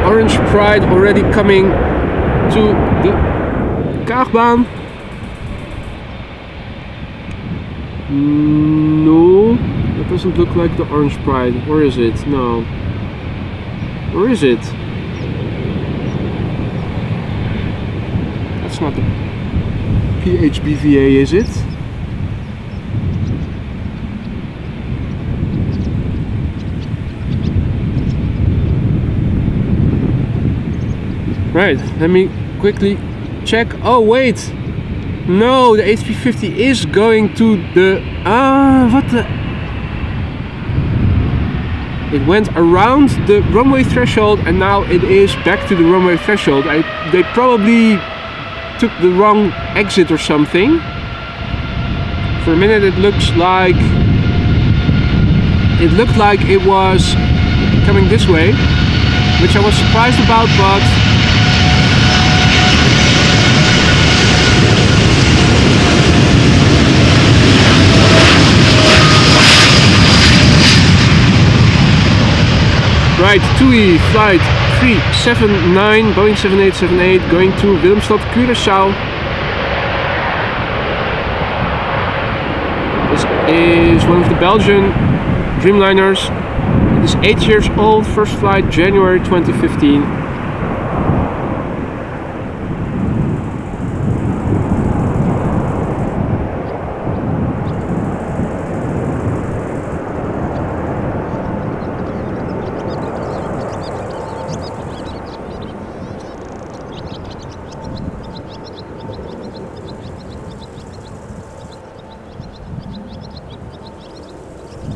Orange Pride already coming to the Kaagbaan. No, that doesn't look like the Orange Pride. Or is it? No. Or is it? That's not the PHBVA, is it? Right, let me quickly check. Oh wait, no, the A350 is going to the what the, it went around the runway threshold and now it is back to the runway threshold. They probably took the wrong exit or something. For a minute it looked like it was coming this way, which I was surprised about, but right, TUI flight 379, Boeing 7878, going to Willemstad, Curaçao. This is one of the Belgian Dreamliners. It is 8 years old, first flight January 2015.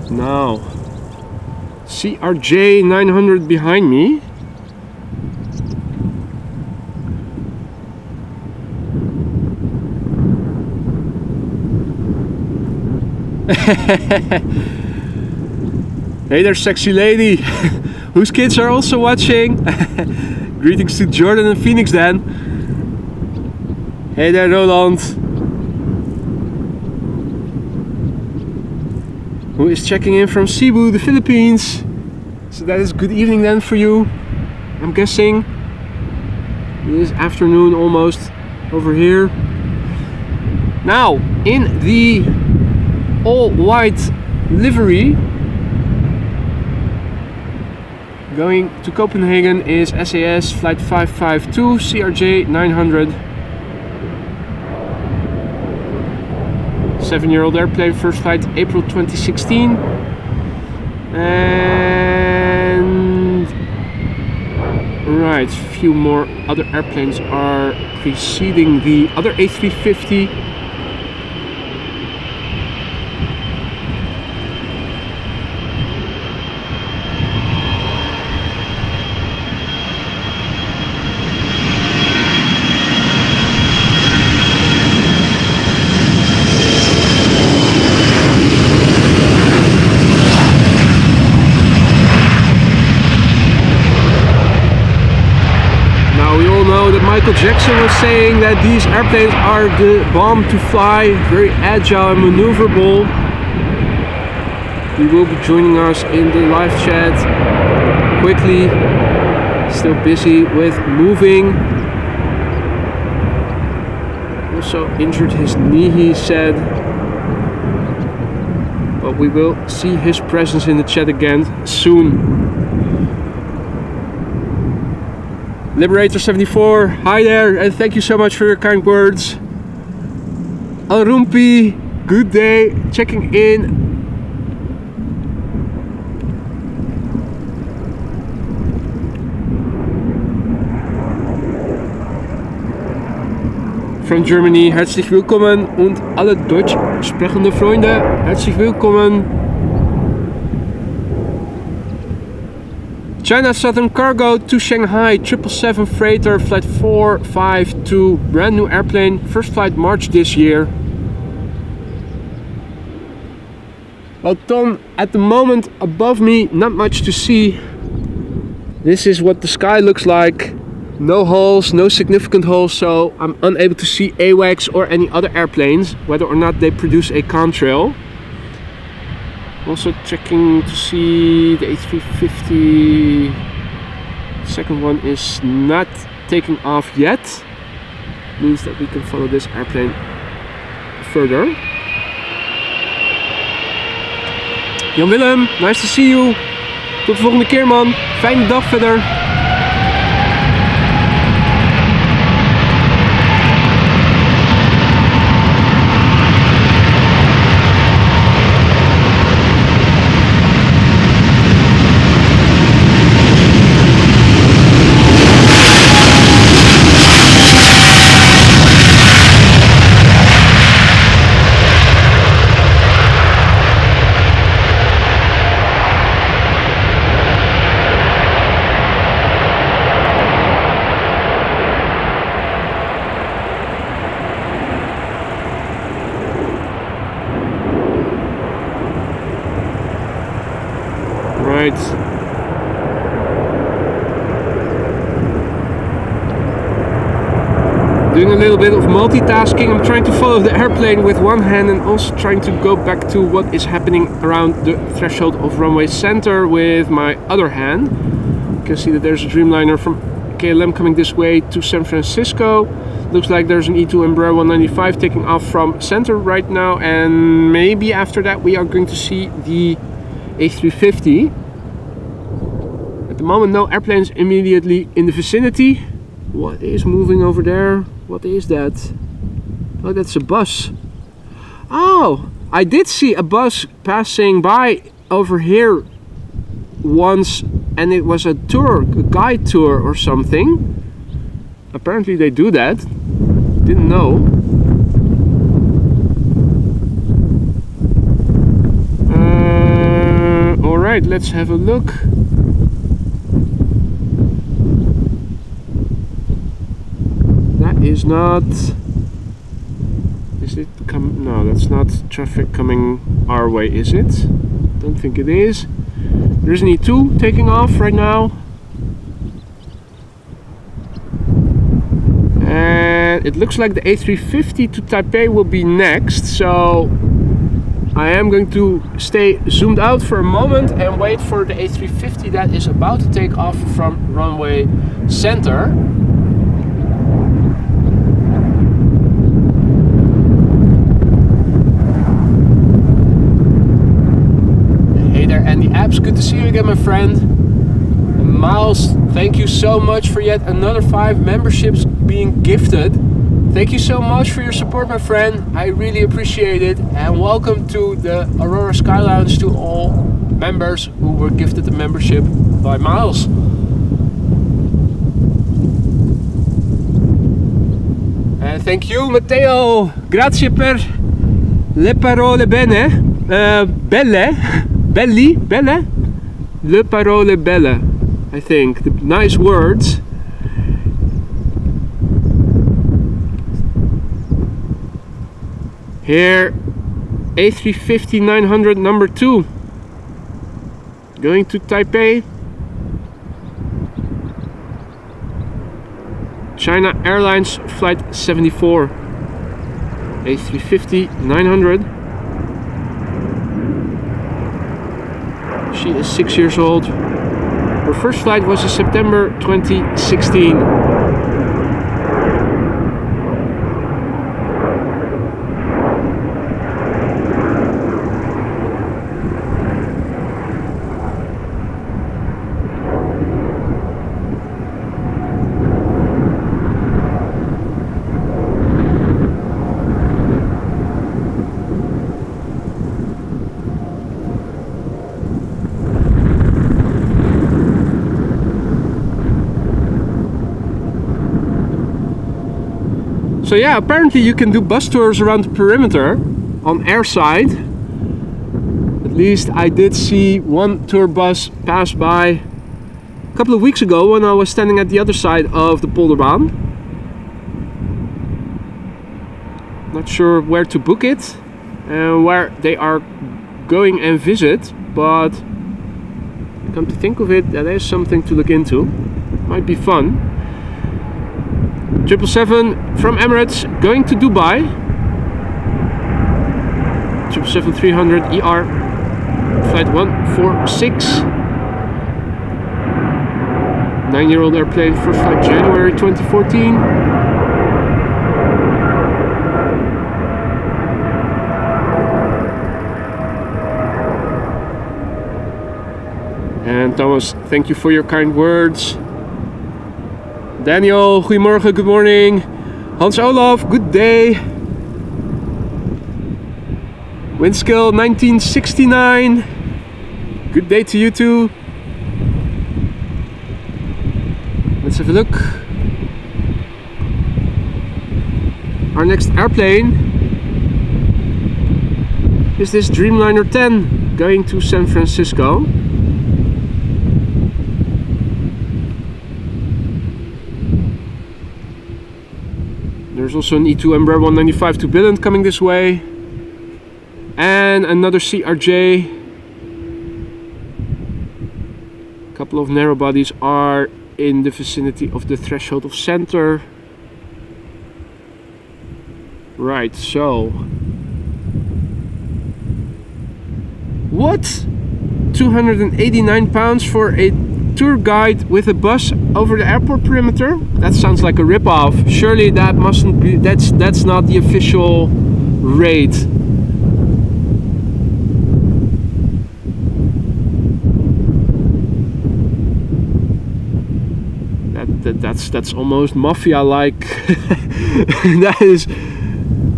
Now, CRJ 900 behind me. Hey there, sexy lady, whose kids are also watching. Greetings to Jordan and Phoenix then. Hey there, Roland, who is checking in from Cebu, the Philippines. So that is good evening then for you, I'm guessing. It is afternoon almost over here. Now, in the all-white livery, going to Copenhagen is SAS flight 552 CRJ 900. 7-year-old airplane, first flight April 2016. And right, few more other airplanes are preceding the other A350. Michael Jackson was saying that these airplanes are the bomb to fly, very agile and maneuverable. He will be joining us in the live chat quickly. Still busy with moving. Also injured his knee, he said. But we will see his presence in the chat again soon. Liberator 74, hi there, and thank you so much for your kind words. Alrumpi, good day, checking in. From Germany, herzlich willkommen und alle Deutsch sprechende Freunde, herzlich willkommen. China Southern Cargo to Shanghai, 777 freighter, flight 452, brand new airplane, first flight March this year. Well, Tom, at the moment above me, not much to see. This is what the sky looks like. No holes, no significant holes, so I'm unable to see AWACS or any other airplanes, whether or not they produce a contrail. Also checking to see the A350, second one is not taking off yet. Means that we can follow this airplane further. Jan Willem, nice to see you. Tot de volgende keer man. Fijne dag verder. doing a little bit of multitasking. I'm trying to follow the airplane with one hand and also trying to go back to what is happening around the threshold of runway center with my other hand. You can see that there's a Dreamliner from KLM coming this way to San Francisco. Looks like there's an E2 Embraer 195 taking off from center right now, and maybe after that we are going to see the A350. At the moment, no airplanes immediately in the vicinity. What is moving over there? What is that? Oh, that's a bus. Oh, I did see a bus passing by over here once, and it was a tour, a guide tour or something. Apparently they do that. Didn't know. Alright, let's have a look. That is not... Is it come? No, that's not traffic coming our way, is it? Don't think it is. There's an E2 taking off right now. And it looks like the A350 to Taipei will be next, so I am going to stay zoomed out for a moment and wait for the A350 that is about to take off from runway center. Hey there, Andy Apps, good to see you again, my friend. Miles, thank you so much for yet another 5 memberships being gifted. Thank you so much for your support, my friend. I really appreciate it. And welcome to the Aurora Sky Lounge to all members who were gifted a membership by Miles. And thank you, Matteo. Grazie per le parole bene. Belle. Belli. Belle. Le parole belle. I think. The nice words. Here, A350-900 number 2, going to Taipei. China Airlines Flight 74, A350-900. She is 6 years old. Her first flight was in September 2016. So yeah, apparently you can do bus tours around the perimeter on airside. At least I did see one tour bus pass by a couple of weeks ago when I was standing at the other side of the Polderbaan. Not sure where to book it and where they are going and visit, but come to think of it, that is something to look into. Might be fun. 777 from Emirates going to Dubai. 777-300 ER flight 146. 9-year-old airplane, first flight January 2014. And Thomas, thank you for your kind words. Daniel, goedemorgen, good morning. Hans Olaf, good day. Windskill 1969. Good day to you too. Let's have a look. Our next airplane is this Dreamliner 10 going to San Francisco. There's also an E2 Embraer 195 to Billund coming this way. And another CRJ. A couple of narrow bodies are in the vicinity of the threshold of center. Right, so what? £289 for a tour guide with a bus over the airport perimeter? That sounds like a rip-off. Surely that mustn't be, that's not the official rate. That's almost mafia-like. That is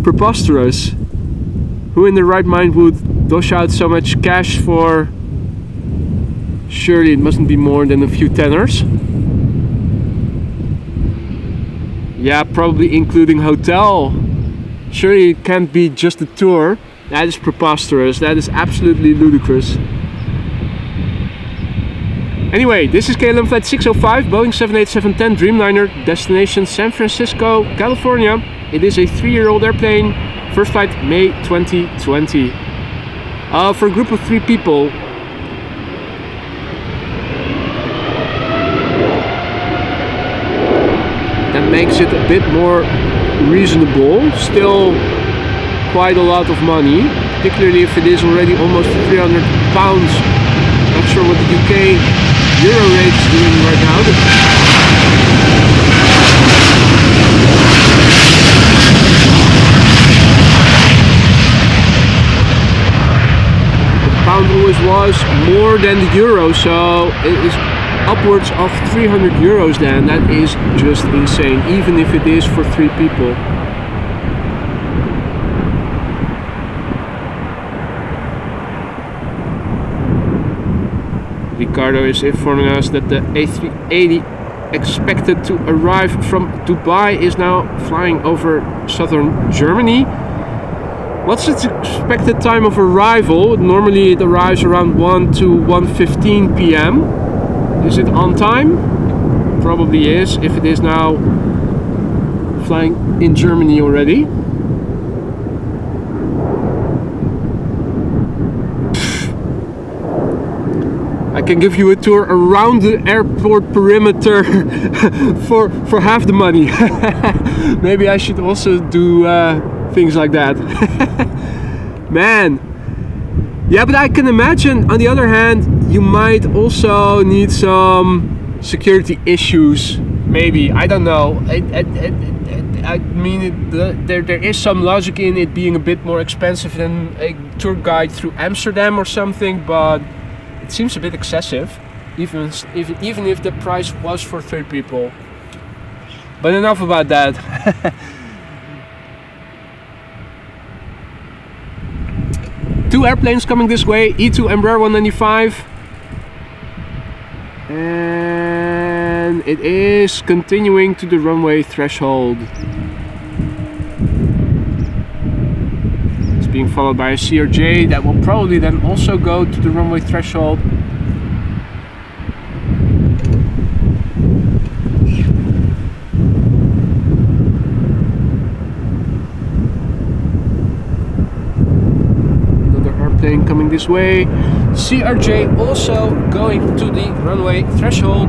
preposterous. Who in their right mind would dosh out so much cash for? Surely it mustn't be more than a few tenors. Yeah, probably including hotel. Surely it can't be just a tour. That is preposterous. That is absolutely ludicrous. Anyway, this is KLM flight 605, Boeing 787-10 Dreamliner, destination San Francisco, California. It is a 3-year-old airplane. First flight May 2020. For a group of 3 people. That makes it a bit more reasonable. Still quite a lot of money, particularly if it is already almost £300. Not sure what the UK Euro rate is doing right now. The pound always was more than the euro, so it is upwards of 300 euros then. That is just insane, even if it is for 3 people. Ricardo is informing us that the A380 expected to arrive from Dubai is now flying over southern Germany. What's its expected time of arrival? Normally it arrives around 1 to 1:15 p.m. Is it on time? Probably is, if it is now flying in Germany already. I can give you a tour around the airport perimeter for half the money. Maybe I should also do things like that. Man. Yeah, but I can imagine, on the other hand, you might also need some security issues. Maybe, I don't know. I mean, there is some logic in it being a bit more expensive than a tour guide through Amsterdam or something, but it seems a bit excessive, even if the price was for 3 people. But enough about that. Two airplanes coming this way, E2 Embraer 195. And it is continuing to the runway threshold. It's being followed by a CRJ that will probably then also go to the runway threshold. Plane coming this way. CRJ also going to the runway threshold.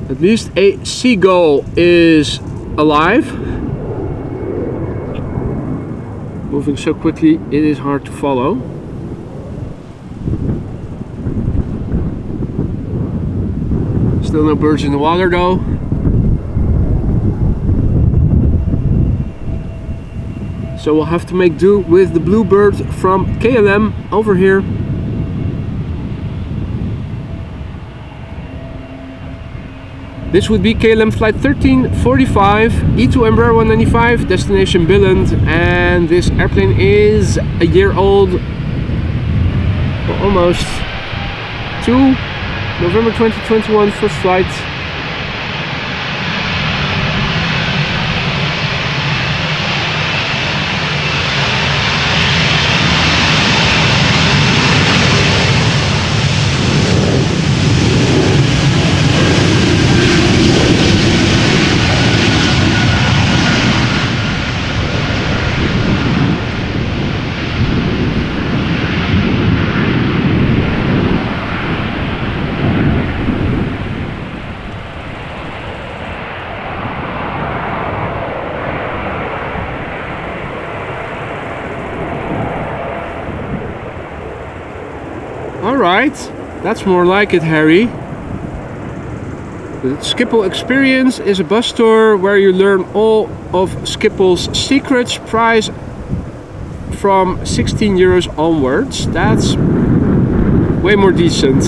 At least a seagull is alive. Moving so quickly, it is hard to follow. Still no birds in the water though. So we'll have to make do with the Bluebird from KLM over here. This would be KLM flight 1345, E2 Embraer 195, destination Billund, and this airplane is a year old, or almost, to November 2021 first flight. Alright, that's more like it, Harry. The Schiphol Experience is a bus tour where you learn all of Schiphol's secrets, price from 16 euros onwards. That's way more decent.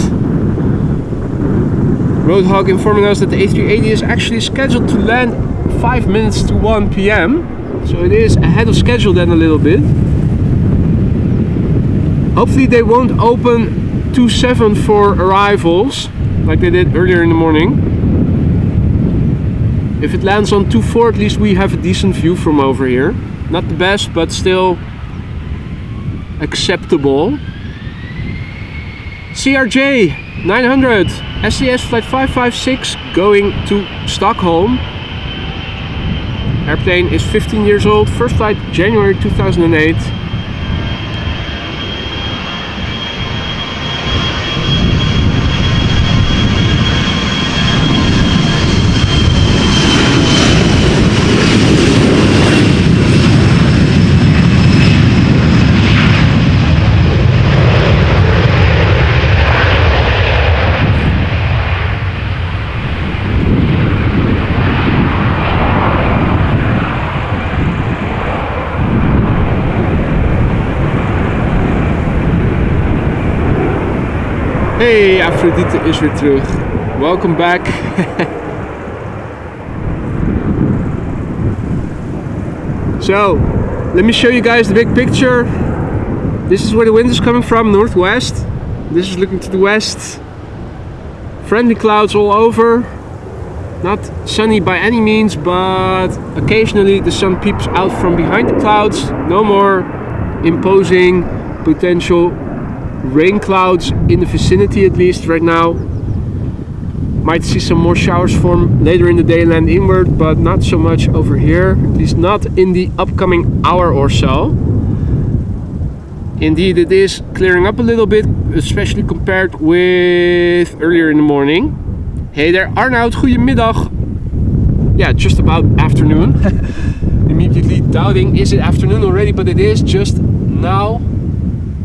Roadhog informing us that the A380 is actually scheduled to land 5 minutes to 1 p.m. So it is ahead of schedule then a little bit. Hopefully they won't open 2.7 for arrivals like they did earlier in the morning. If it lands on 2.4, at least we have a decent view from over here. Not the best, but still acceptable. CRJ 900 SCS flight 556 going to Stockholm. Airplane is 15 years old, first flight January 2008. Hey, Aphrodite is weer terug. Welcome back. So, let me show you guys the big picture. This is where the wind is coming from, northwest. This is looking to the west. Friendly clouds all over. Not sunny by any means, but occasionally the sun peeps out from behind the clouds. No more imposing potential rain clouds in the vicinity, at least right now. Might see some more showers form later in the day and land inward, but not so much over here, at least not in the upcoming hour or so. Indeed, it is clearing up a little bit, especially compared with earlier in the morning. Hey there, Arnoud, goedemiddag. Yeah, just about afternoon. Immediately doubting, is it afternoon already? But it is just now.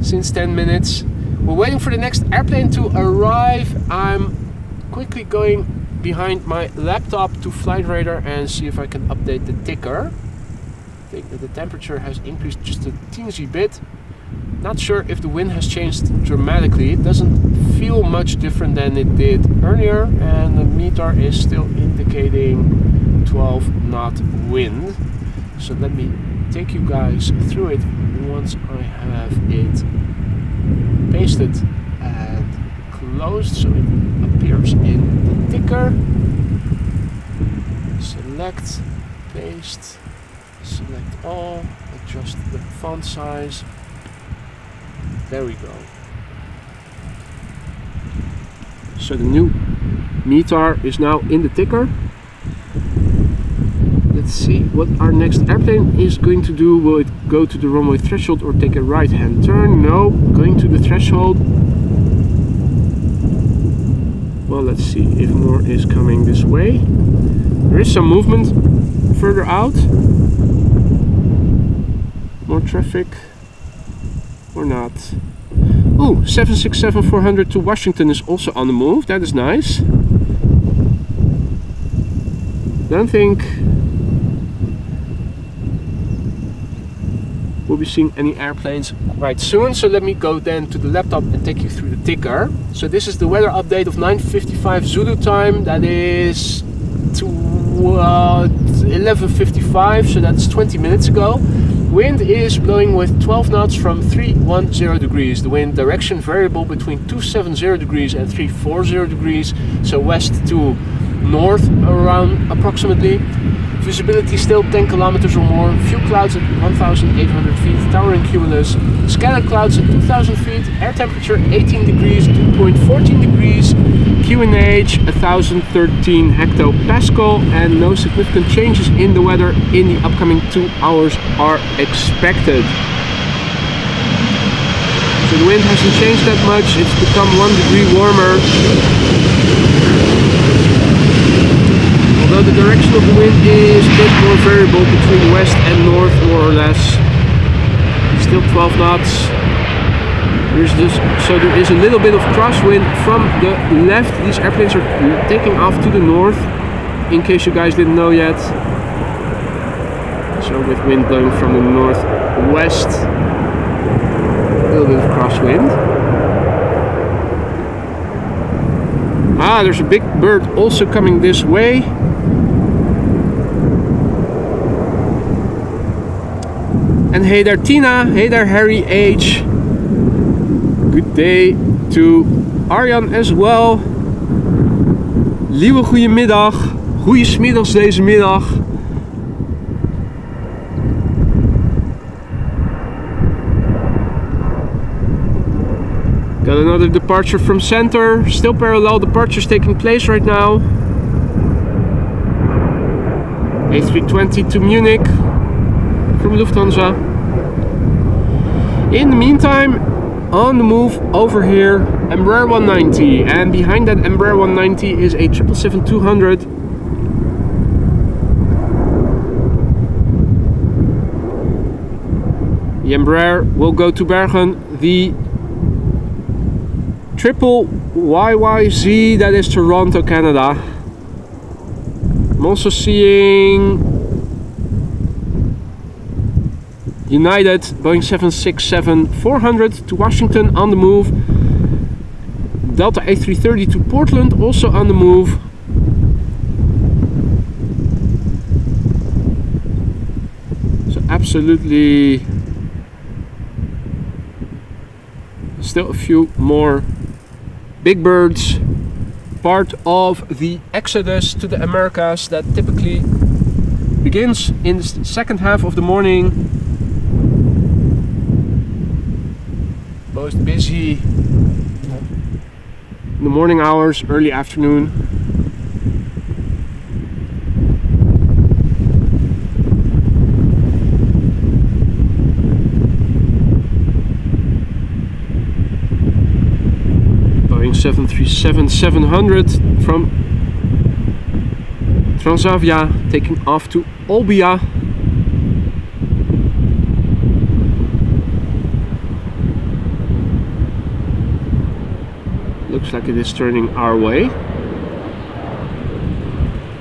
Since 10 minutes. We're waiting for the next airplane to arrive. I'm quickly going behind my laptop to Flight Radar and see if I can update the ticker. I think that the temperature has increased just a teensy bit. Not sure if the wind has changed dramatically. It doesn't feel much different than it did earlier, and the meter is still indicating 12 knot wind. So let me take you guys through it once I have it pasted and closed, so it appears in the ticker. Select, paste, select all, adjust the font size. There we go. So the new meter is now in the ticker. Let's see what our next airplane is going to do. Will it go to the runway threshold or take a right hand turn? No, going to the threshold. Well, let's see if more is coming this way. There is some movement further out. More traffic or not. Oh, 767-400 to Washington is also on the move. That is nice. Don't think we'll be seeing any airplanes quite soon, so let me go then to the laptop and take you through the ticker. So this is the weather update of 9:55 Zulu time. That is 11:55, so that's 20 minutes ago. Wind is blowing with 12 knots from 310 degrees. The wind direction variable between 270 degrees and 340 degrees, so west to north around approximately. Visibility still 10 kilometers or more. Few clouds at 1,800 feet. Towering cumulus. Scattered clouds at 2,000 feet. Air temperature 18 degrees, 2.14 degrees. QNH 1013 hectopascal, and no significant changes in the weather in the upcoming 2 hours are expected. So the wind hasn't changed that much. It's become 1 degree warmer. Although the direction of the wind is a bit more variable between west and north, more or less. Still 12 knots. So there is a little bit of crosswind from the left. These airplanes are taking off to the north, in case you guys didn't know yet. So with wind blowing from the northwest, a little bit of crosswind. Ah, there's a big bird also coming this way. And hey there Tina, hey there Harry H. Good day to Arjan as well. Lieve goedemiddag. Goeie smiddags deze middag. Got another departure from center. Still parallel departures taking place right now. A320 to Munich from Lufthansa. In the meantime, on the move over here, Embraer 190, and behind that Embraer 190 is a 777-200. The Embraer will go to Bergen. The triple YYZ, that is Toronto, Canada. I'm also seeing United Boeing 767-400 to Washington on the move. Delta A330 to Portland also on the move. So absolutely still a few more big birds, part of the exodus to the Americas that typically begins in the second half of the morning. Most busy in the morning hours, early afternoon. Boeing 737-700 from Transavia taking off to Olbia. Looks like it is turning our way.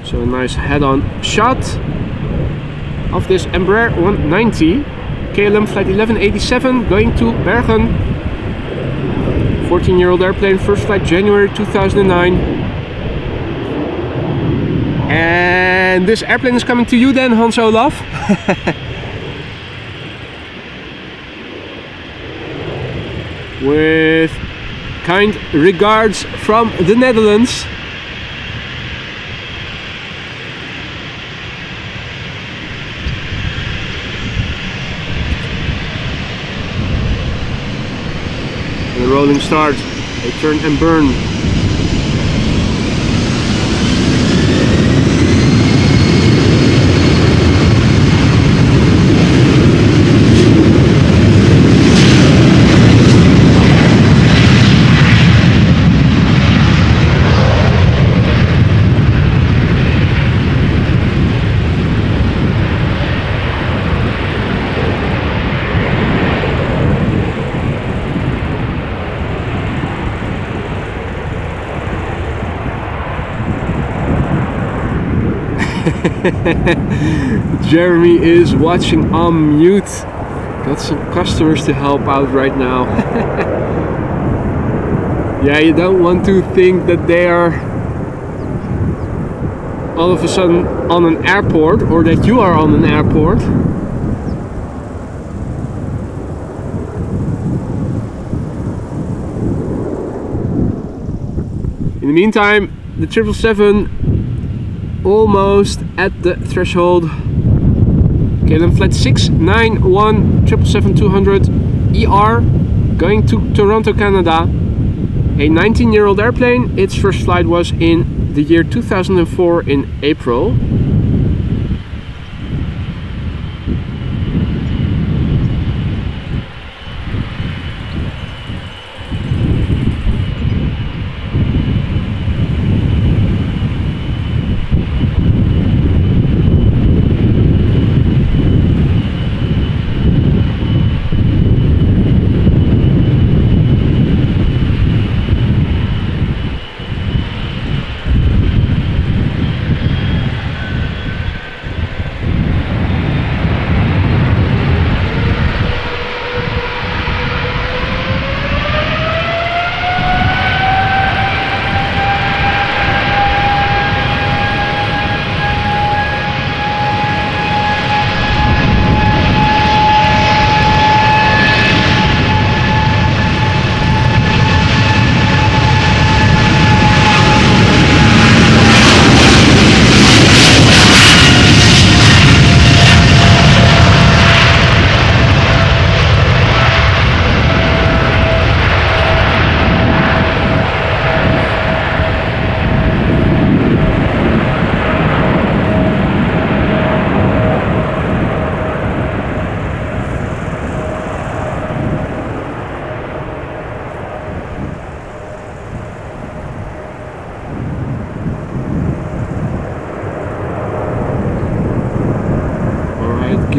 So a nice head-on shot of this Embraer 190 KLM flight 1187 going to Bergen. 14-year-old airplane, first flight January 2009. And this airplane is coming to you then, Hans Olaf. With kind regards from the Netherlands. And a rolling start, a turn and burn. Jeremy is watching on mute. Got some customers to help out right now. Yeah, you don't want to think that they are all of a sudden on an airport, or that you are on an airport. In the meantime, the 777 almost at the threshold. KLM flight 691 777-200 ER going to Toronto, Canada. A 19-year-old airplane. Its first flight was in the year 2004 in April.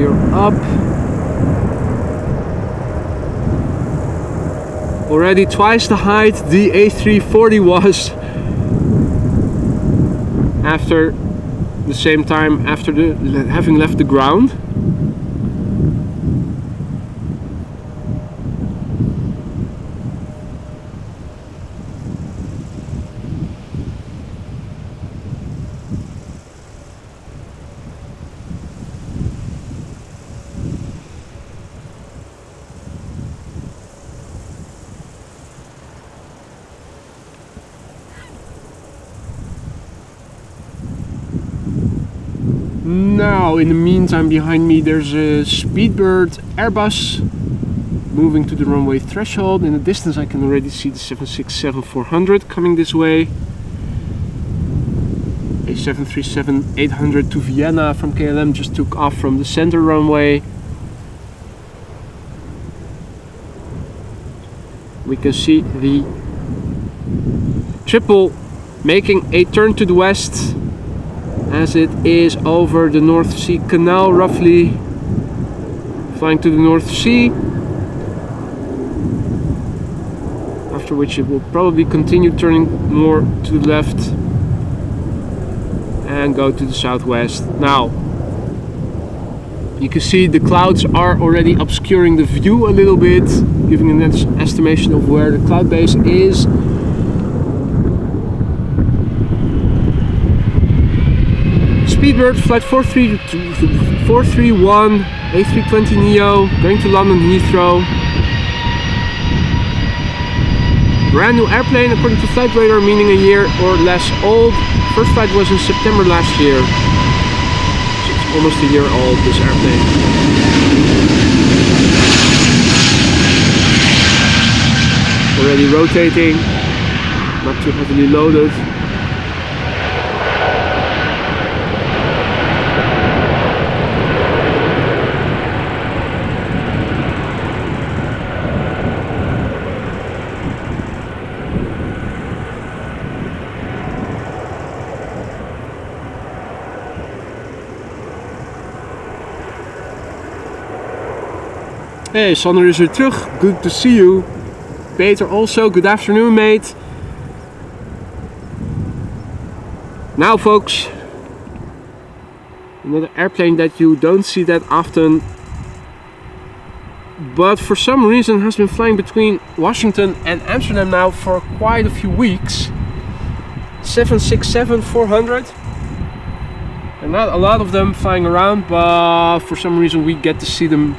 gear up. Already twice the height the A340 was after the same time after having left the ground. Now, in the meantime, behind me there's a Speedbird Airbus moving to the runway threshold. In the distance I can already see the 767-400 coming this way. A 737-800 to Vienna from KLM just took off from the center runway. We can see the Schiphol making a turn to the west, as it is over the North Sea Canal roughly, flying to the North Sea, after which it will probably continue turning more to the left and go to the southwest. Now you can see the clouds are already obscuring the view a little bit, giving an estimation of where the cloud base is. Speedbird flight 431 A320neo going to London Heathrow. Brand new airplane according to flight radar, meaning a year or less old. First flight was in September last year. So it's almost a year old, this airplane. Already rotating, not too heavily loaded. Hey, Sander is weer terug. Good to see you. Peter also, good afternoon, mate. Now, folks, another airplane that you don't see that often, but for some reason has been flying between Washington and Amsterdam now for quite a few weeks. 767-400. There are not a lot of them flying around, but for some reason we get to see them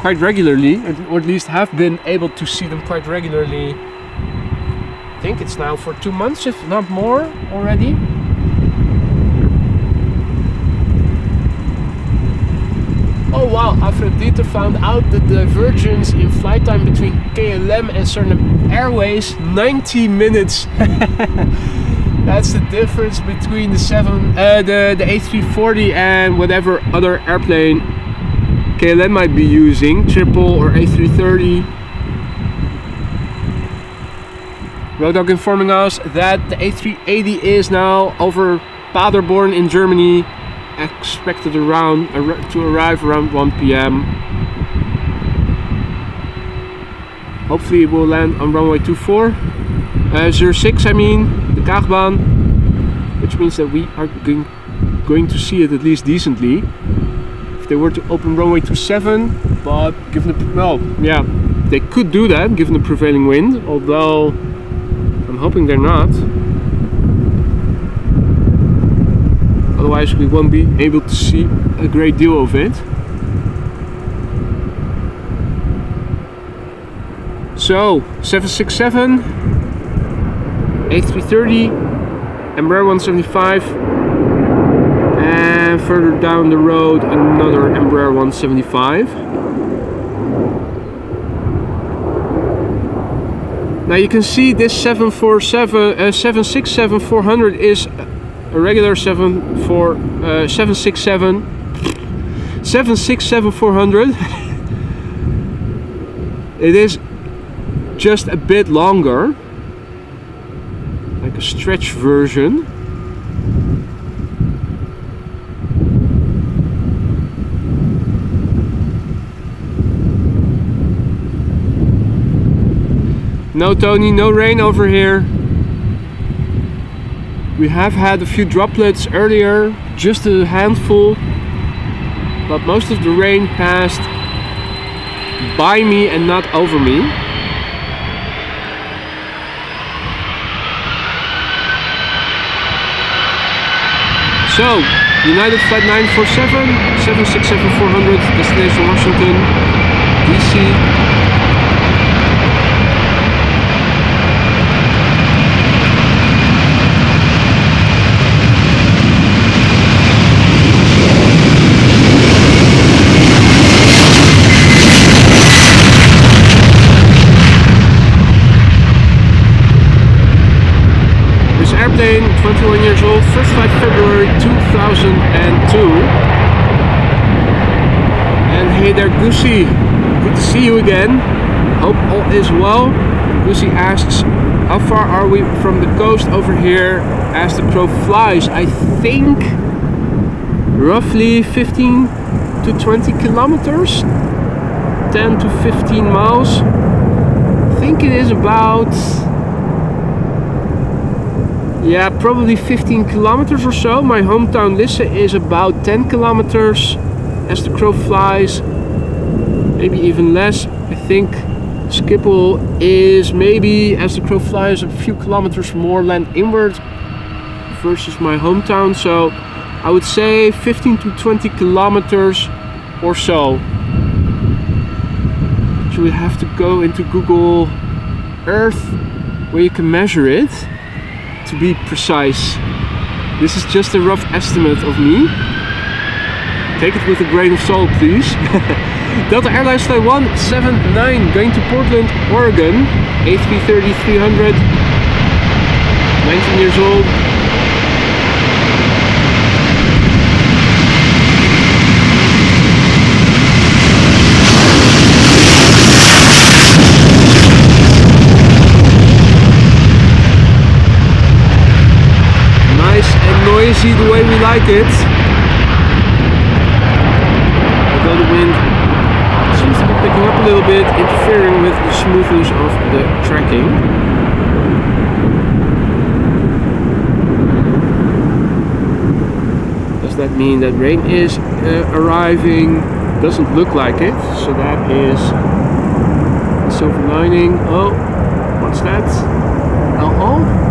quite regularly, or at least have been able to see them quite regularly. I think it's now for 2 months, if not more already. Oh wow, Aphrodite found out the divergence in flight time between KLM and Surinam Airways 90 minutes. That's the difference between the A340 and whatever other airplane KLM might be using, Schiphol or A330. Roadhog informing us that the A380 is now over Paderborn in Germany, expected to arrive around 1 p.m. Hopefully it will land on runway 06, I mean, the Kaagbaan, which means that we are going to see it at least decently. If they were to open runway 27, but given the, well, yeah, they could do that given the prevailing wind, although I'm hoping they're not. Otherwise we won't be able to see a great deal of it. So 767, A330, Embraer 175, and further down the road another Embraer 175. Now you can see this 767-400 is a regular 767-400. It is just a bit longer, like a stretch version. No, Tony, no rain over here. We have had a few droplets earlier, just a handful, but most of the rain passed by me and not over me. So, United Flight 947, 767-400, destination Washington, DC. Airplane, 21 years old, first flight February 2002. And hey there, Goosey, good to see you again. Hope all is well. Goosey asks, how far are we from the coast over here as the crow flies? I think roughly 15 to 20 kilometers, 10 to 15 miles. I think it is about, yeah, probably 15 kilometers or so. My hometown Lisse is about 10 kilometers as the crow flies, maybe even less. I think Schiphol is maybe, as the crow flies, a few kilometers more land inward versus my hometown. So I would say 15 to 20 kilometers or so. So we have to go into Google Earth where you can measure it. To be precise, this is just a rough estimate of me. Take it with a grain of salt, please. Delta Airlines Flight 179 going to Portland, Oregon, A330-300, 19 years old. Noisy the way we like it. Although the wind seems to be picking up a little bit, interfering with the smoothness of the tracking. Does that mean that rain is arriving? Doesn't look like it, so that is the silver lining. Oh, what's that? Oh.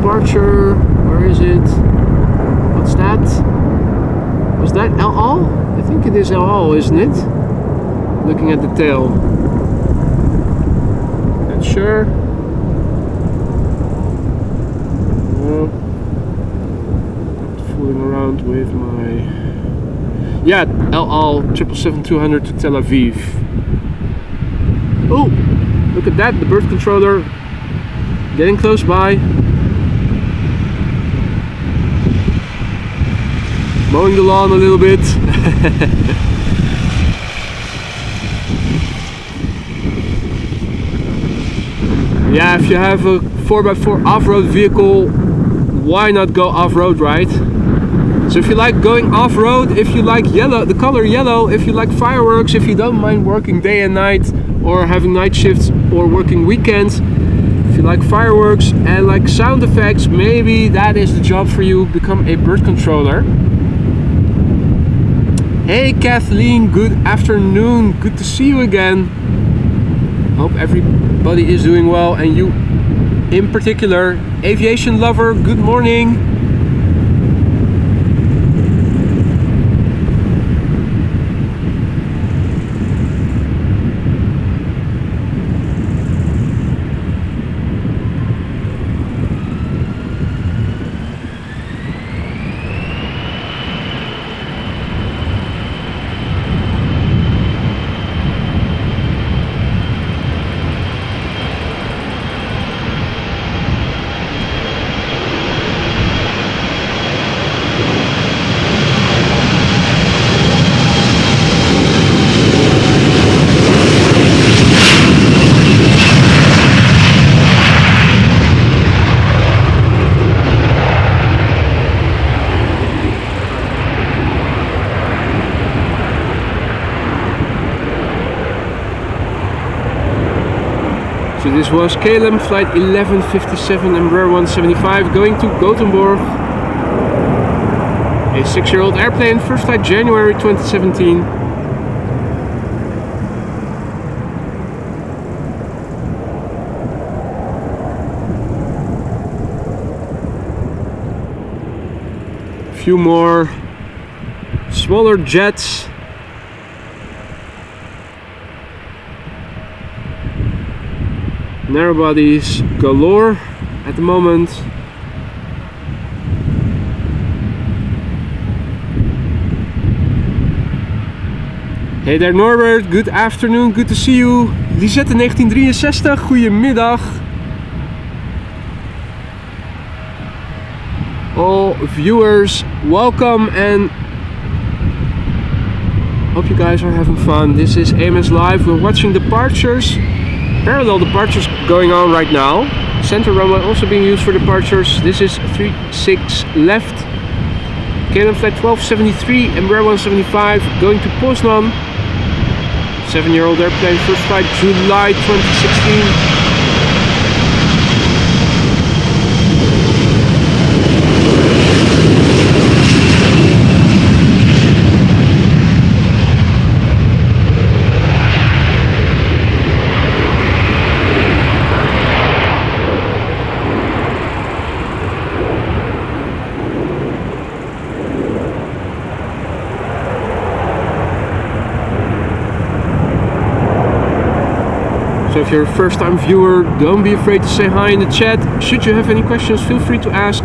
Departure, where is it? What's that? Was that El Al? I think it is El Al, isn't it? Looking at the tail. Not sure. Not fooling around with my... Yeah, El Al 777-200 to Tel Aviv. Oh, look at that, the bird controller getting close by. Mowing the lawn a little bit. Yeah, if you have a 4x4 off-road vehicle, why not go off-road, right? So if you like going off-road, if you like yellow, the color yellow, if you like fireworks, if you don't mind working day and night or having night shifts or working weekends, if you like fireworks and like sound effects, maybe that is the job for you. Become a bird controller. Hey Kathleen, good afternoon, good to see you again. Hope everybody is doing well, and you in particular. Aviation lover, good morning. So this was KLM flight 1157 Embraer 175 going to Gothenburg. A 6-year-old airplane, first flight January 2017. A few more smaller jets. Narrow bodies galore at the moment. Hey there Norbert, good afternoon, good to see you. Lisette 1963, goedemiddag. All viewers, welcome and hope you guys are having fun. This is AMS Live, we're watching departures. Parallel departures going on right now. Center runway also being used for departures. This is 36 left. KLM flight 1273, Embraer 175 going to Poznan. 7-year-old airplane, first flight July 2016. So if you're a first-time viewer, don't be afraid to say hi in the chat. Should you have any questions, feel free to ask.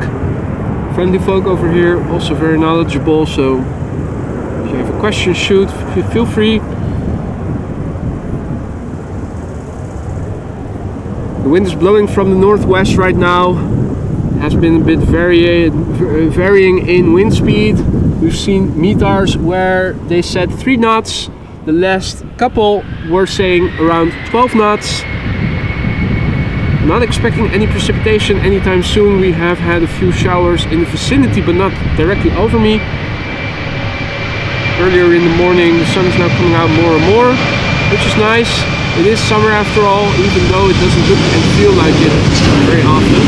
Friendly folk over here, also very knowledgeable, so if you have a question, shoot, feel free. The wind is blowing from the northwest right now. Has been a bit varying in wind speed. We've seen METARs where they said 3 knots. The last couple were saying around 12 knots. Not expecting any precipitation anytime soon. We have had a few showers in the vicinity, but not directly over me. Earlier in the morning, the sun is now coming out more and more, which is nice. It is summer after all, even though it doesn't look and feel like it very often.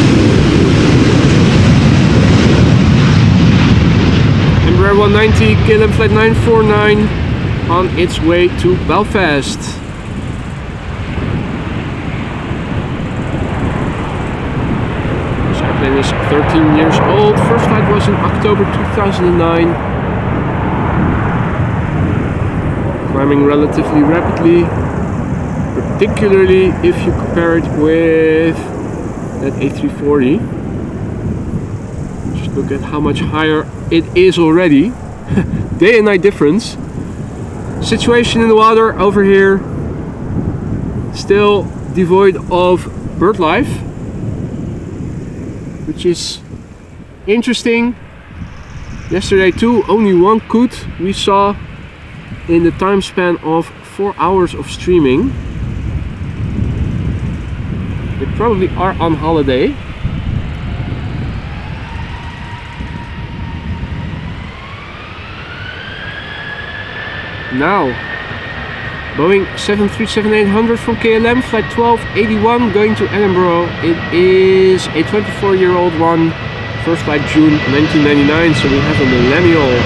Embraer 190, KLM flight 949. On its way to Belfast. This airplane is 13 years old. First flight was in October 2009. Climbing relatively rapidly, particularly if you compare it with that A340. Just look at how much higher it is already. Day and night difference. Situation in the water over here still devoid of bird life, which is interesting. Yesterday too, only one coot we saw in the time span of 4 hours of streaming. They probably are on holiday. Now, Boeing 737-800 from KLM, flight 1281 going to Edinburgh. It is a 24-year-old one, first flight June 1999, so we have a millennial.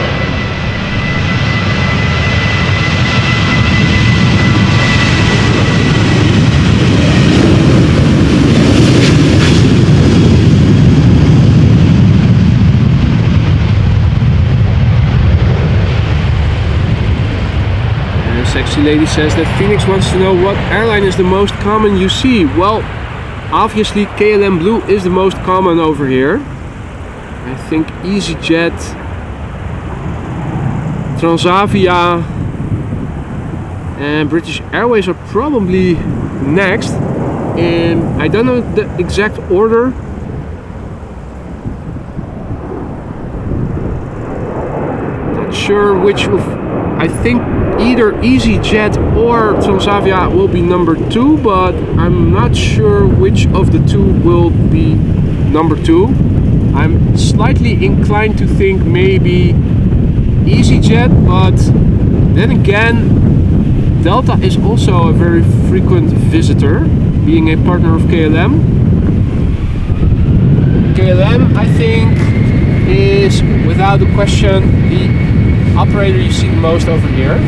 Sexy lady says that Phoenix wants to know what airline is the most common you see. Well, obviously KLM Blue is the most common over here. I think EasyJet, Transavia and British Airways are probably next. I don't know the exact order. Not sure which of. I think either EasyJet or Transavia will be number 2, but I'm not sure which of the two will be number 2. I'm slightly inclined to think maybe EasyJet, but then again, Delta is also a very frequent visitor. being a partner of KLM. KLM, I think, is without a question the operator you see the most over here.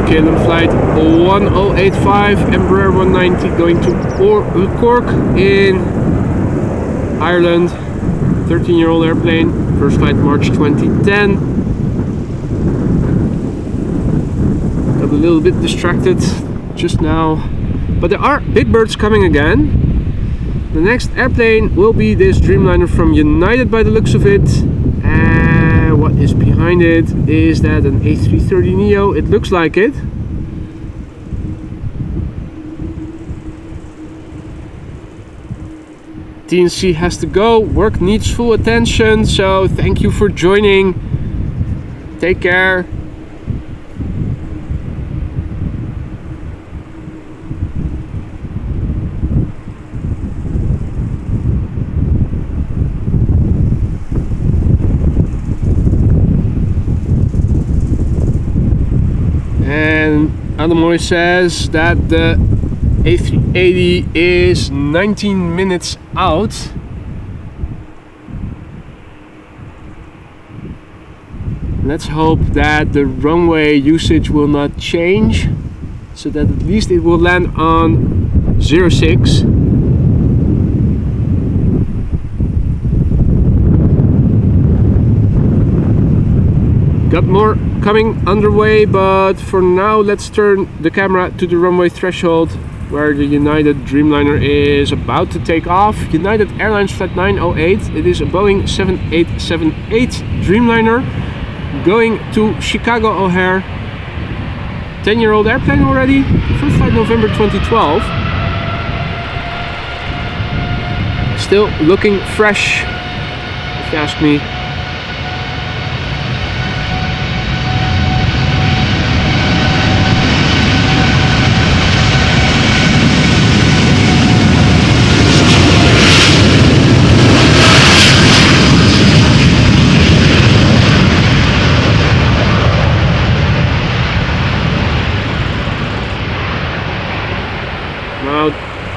KLM flight 1085, Embraer 190 going to Cork in Ireland. 13-year-old airplane, first flight March 2010. Got a little bit distracted just now, but there are big birds coming again. The next airplane will be this Dreamliner from United by the looks of it. And what is behind it? Is that an A330neo? It looks like it. TNC has to go. Work needs full attention. So thank you for joining. Take care. And Adamoy says that the A380 is 19 minutes out. Let's hope that the runway usage will not change, so that at least it will land on 06. Got more coming underway, but for now let's turn the camera to the runway threshold where the United Dreamliner is about to take off. United Airlines Flight 908. It is a Boeing 7878 Dreamliner going to Chicago O'Hare. 10-year-old airplane already. First flight November 2012. Still looking fresh, if you ask me.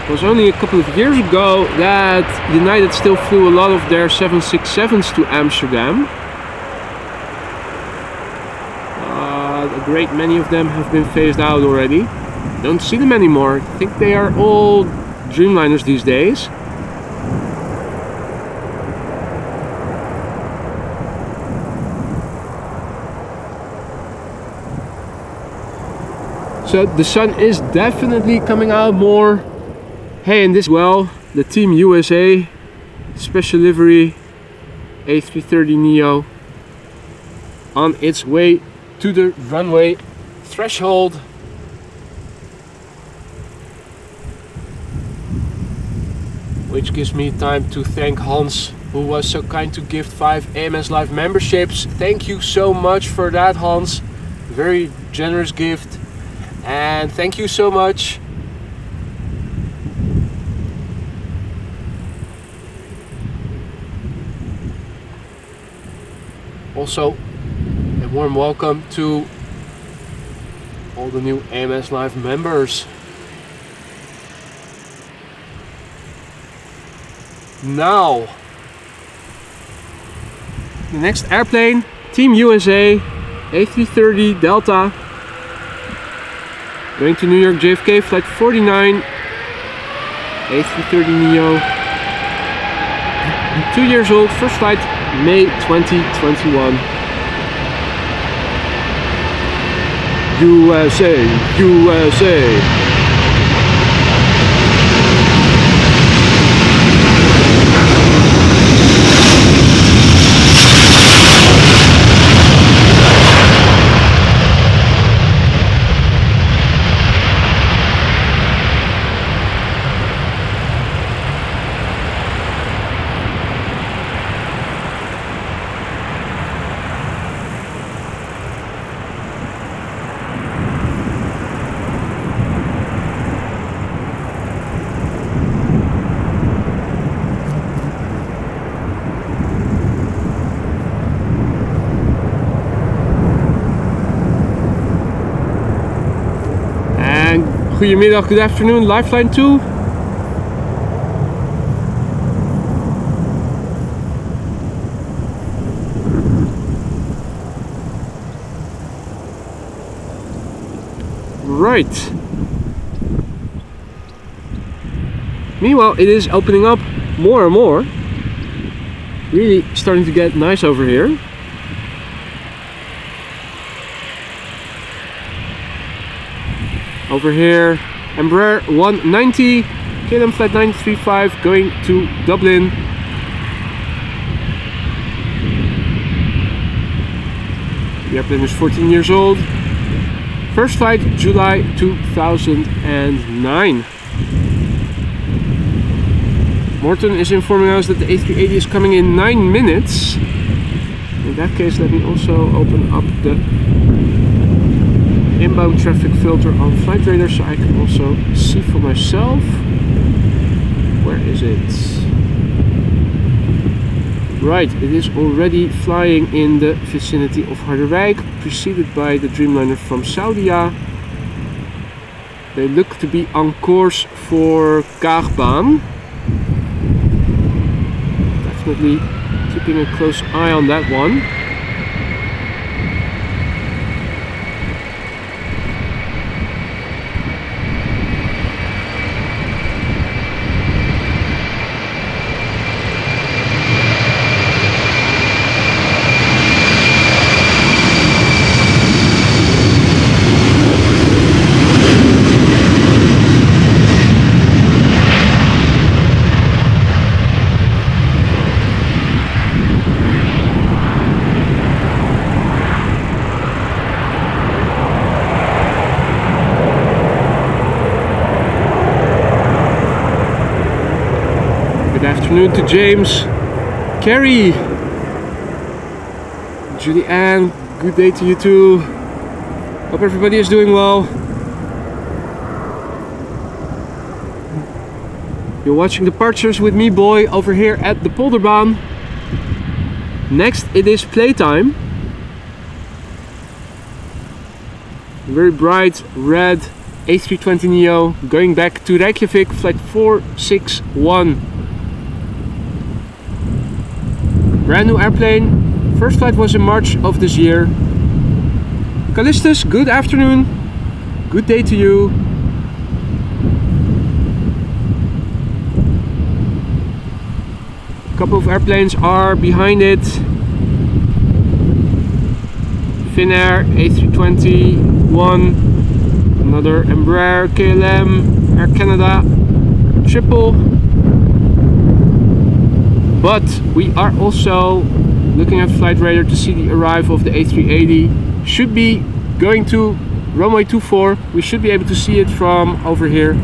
It was only a couple of years ago that United still flew a lot of their 767s to Amsterdam. A great many of them have been phased out already. Don't see them anymore. I think they are all Dreamliners these days. So the sun is definitely coming out more. Hey, and this well, the Team USA special livery A330neo on its way to the runway threshold. Which gives me time to thank Hans, who was so kind to gift 5 AMS Live memberships. Thank you so much for that, Hans. Very generous gift. And thank you so much. Also, a warm welcome to all the new AMS Live members. Now, the next airplane, Team USA A330 Delta, going to New York JFK, flight 49, A330neo, 2 years old, first flight May 2021. USA, USA. Goedemiddag, good afternoon, Lifeline 2. Right. Meanwhile, it is opening up more and more. Really starting to get nice over here. Over here, Embraer 190, KLM flight 935 going to Dublin. The airplane is 14 years old. First flight July 2009. Morton is informing us that the A380 is coming in 9 minutes. In that case, let me also open up the inbound traffic filter on Flight Radar so I can also see for myself. Where is it? Right, it is already flying in the vicinity of Harderwijk, preceded by the Dreamliner from Saudia. They look to be on course for Kaagbaan. Definitely keeping a close eye on that one. Good afternoon to James, Carrie, Julie Ann, good day to you too. Hope everybody is doing well. You're watching Departures with me, boy, over here at the Polderbaan. Next it is playtime. Very bright red A320neo going back to Reykjavik, flight 461. Brand new airplane. First flight was in March of this year. Callistus, good afternoon. Good day to you. A couple of airplanes are behind it. Finnair A321. Another Embraer, KLM, Air Canada, Schiphol. But we are also looking at Flight Radar to see the arrival of the A380. Should be going to runway 24. We should be able to see it from over here.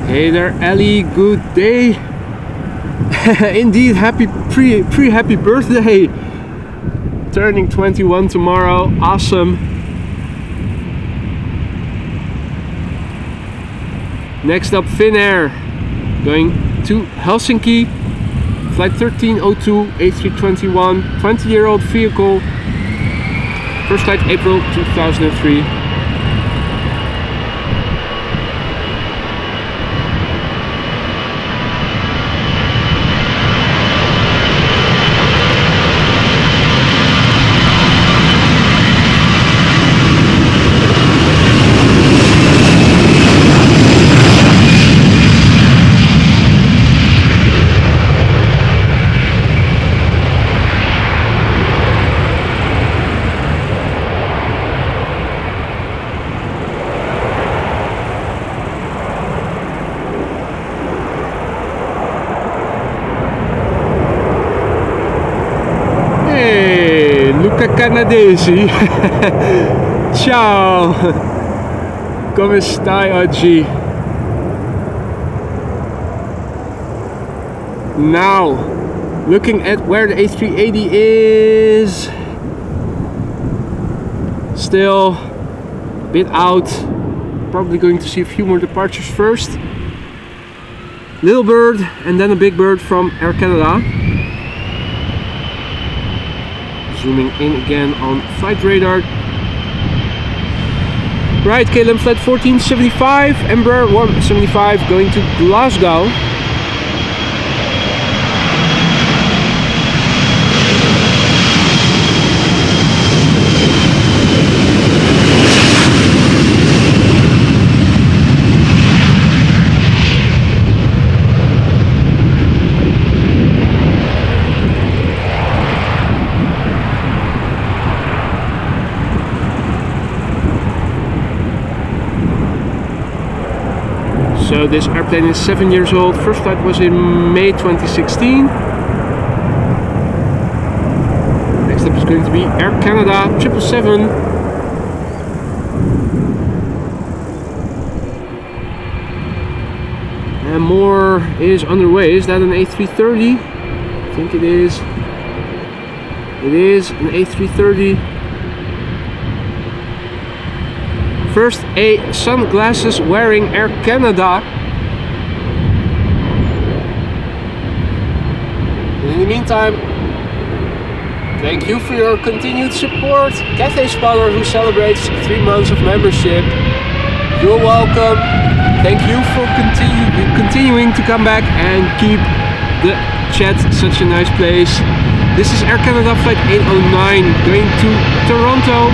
Hey there, Ellie, good day. Indeed, happy birthday. Turning 21 tomorrow, awesome. Next up, Finnair, going to Helsinki, flight 1302, A321, 20-year-old vehicle. First flight April 2003. canadesi. Ciao! Come stai oggi? Now, looking at where the A380 is. Still a bit out. Probably going to see a few more departures first. Little bird and then a big bird from Air Canada. Zooming in again on flight radar. Right, KLM flight 1475, Embraer 175 going to Glasgow. So this airplane is 7 years old. First flight was in May 2016. Next up is going to be Air Canada 777. And more is underway. Is that an A330? I think it is. It is an A330. First, a sunglasses wearing Air Canada. In the meantime, thank you for your continued support. Cafe Spotter, who celebrates 3 months of membership. You're welcome. Thank you for continuing to come back and keep the chat such a nice place. This is Air Canada flight 809 going to Toronto.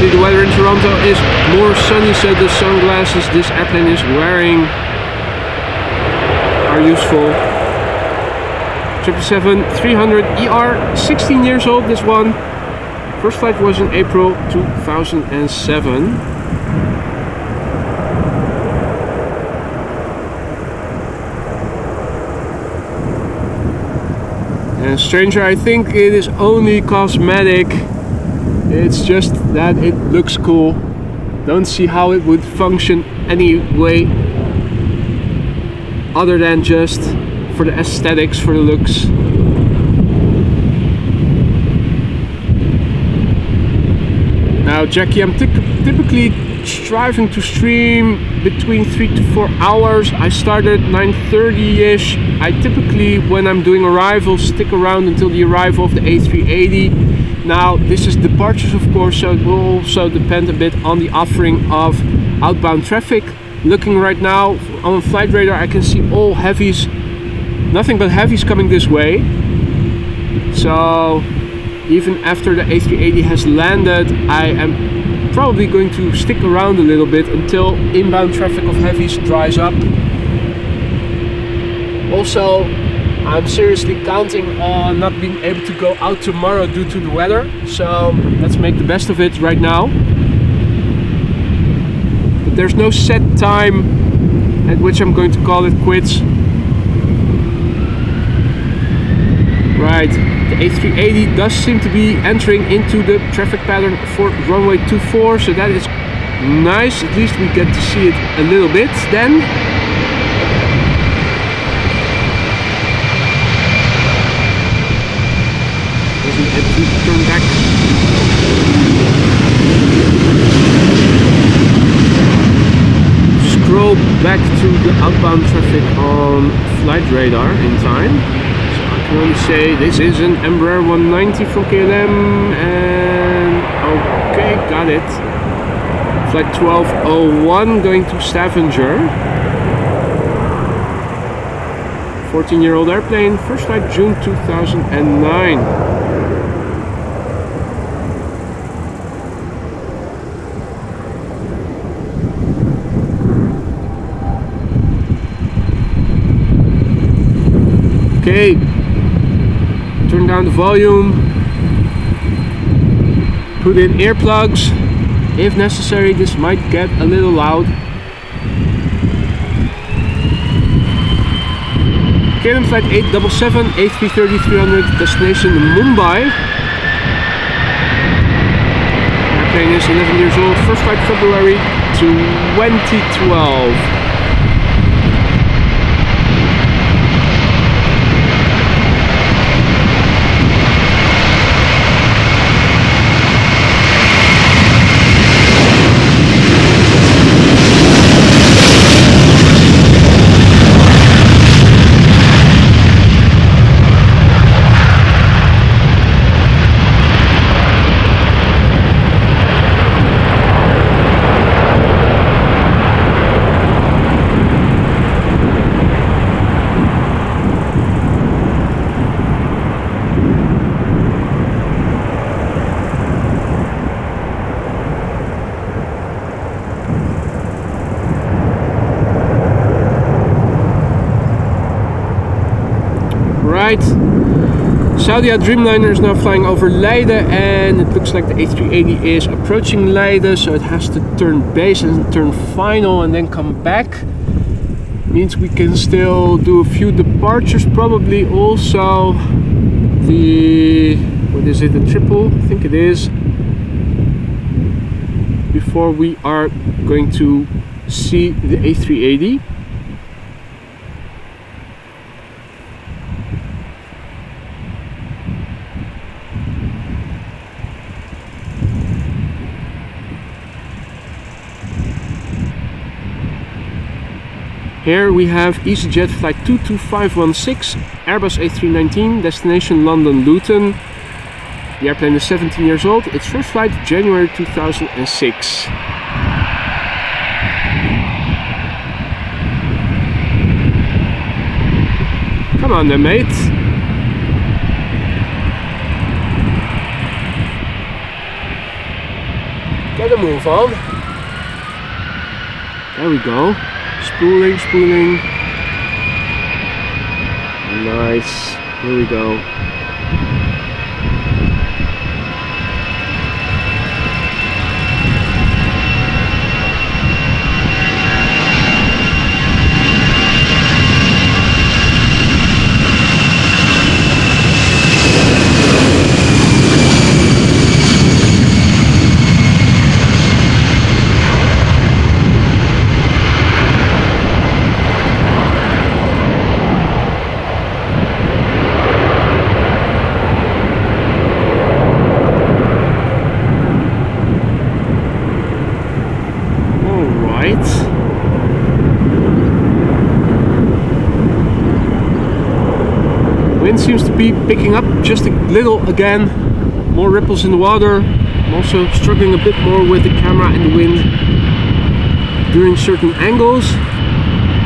The weather in Toronto is more sunny, so the sunglasses this airplane is wearing are useful. 777-300ER, 16 years old this one. First flight was in April 2007. And stranger, I think it is only cosmetic. It's just that it looks cool. Don't see how it would function anyway other than just for the aesthetics, for the looks. Now Jackie, I'm typically striving to stream between 3 to 4 hours. I started 9:30ish. I typically, when I'm doing arrivals, stick around until the arrival of the A380. Now this is departures, of course, so it will also depend a bit on the offering of outbound traffic. Looking right now on flight radar, I can see all heavies, nothing but heavies coming this way. So even after the A380 has landed, I am probably going to stick around a little bit until inbound traffic of heavies dries up. Also, I'm seriously counting on not being able to go out tomorrow due to the weather, so let's make the best of it right now. But there's no set time at which I'm going to call it quits. Right, the A380 does seem to be entering into the traffic pattern for runway 24, so that is nice. At least we get to see it a little bit then. And to turn back. Scroll back to the outbound traffic on flight radar in time. So I can only say this is an Embraer 190 from KLM, and okay, got it. Flight 1201 going to Stavanger. 14-year-old airplane, first flight June 2009. Okay, turn down the volume. Put in earplugs. If necessary, this might get a little loud. KLM flight 877, A330-300, destination Mumbai. Airplane is 11 years old, first flight February 2012. Right, Saudia Dreamliner is now flying over Leiden, and it looks like the A380 is approaching Leiden, so it has to turn base and turn final and then come back. Means we can still do a few departures, probably also the, what is it, the triple, I think it is, before we are going to see the A380. Here we have EasyJet flight 22516, Airbus A319, destination London Luton. The airplane is 17 years old, its first flight January 2006. Come on then, mate. Get a move on. There we go. Spooling, spooling. Nice. Here we go. Wind seems to be picking up just a little again. More ripples in the water. I'm also struggling a bit more with the camera and the wind during certain angles.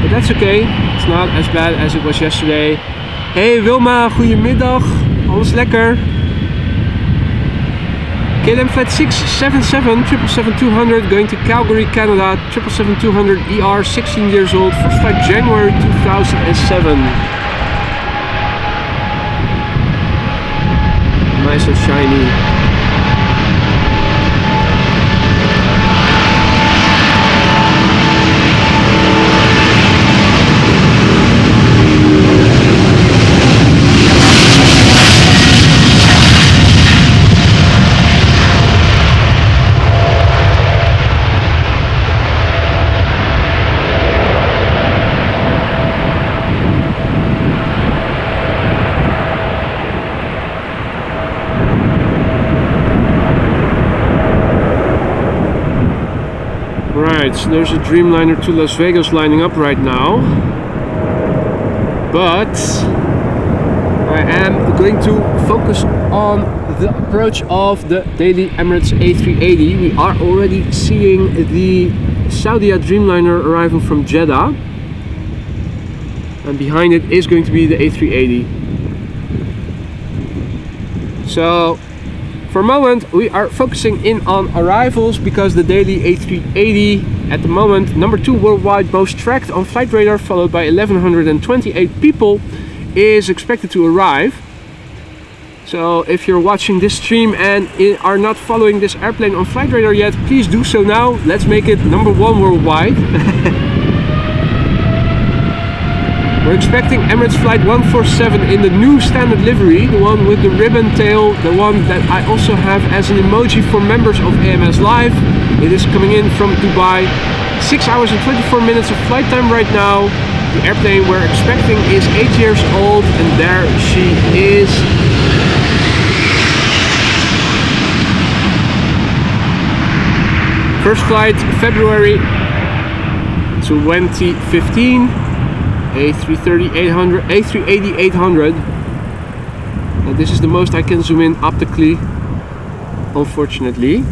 But that's okay. It's not as bad as it was yesterday. Hey Wilma, goedemiddag. Alles lekker? KLM flight 677, 777-200 going to Calgary, Canada. 777-200 ER, 16 years old. First flight January 2007. Nice and shiny. Right, so there's a Dreamliner to Las Vegas lining up right now, but I am going to focus on the approach of the daily Emirates A380. We are already seeing the Saudia Dreamliner arrival from Jeddah, and behind it is going to be the A380. So for a moment we are focusing in on arrivals, because the daily A380 at the moment, number 2 worldwide most tracked on flight radar, followed by 1128 people, is expected to arrive. So if you're watching this stream and are not following this airplane on Flight Radar yet, please do so now. Let's make it #1 worldwide. We're expecting Emirates Flight 147 in the new standard livery, the one with the ribbon tail, the one that I also have as an emoji for members of AMS Live. It is coming in from Dubai. 6 hours and 24 minutes of flight time right now. The airplane we're expecting is 8 years old, and there she is. First flight February 2015, A330-800, A380-800. And this is the most I can zoom in optically, unfortunately.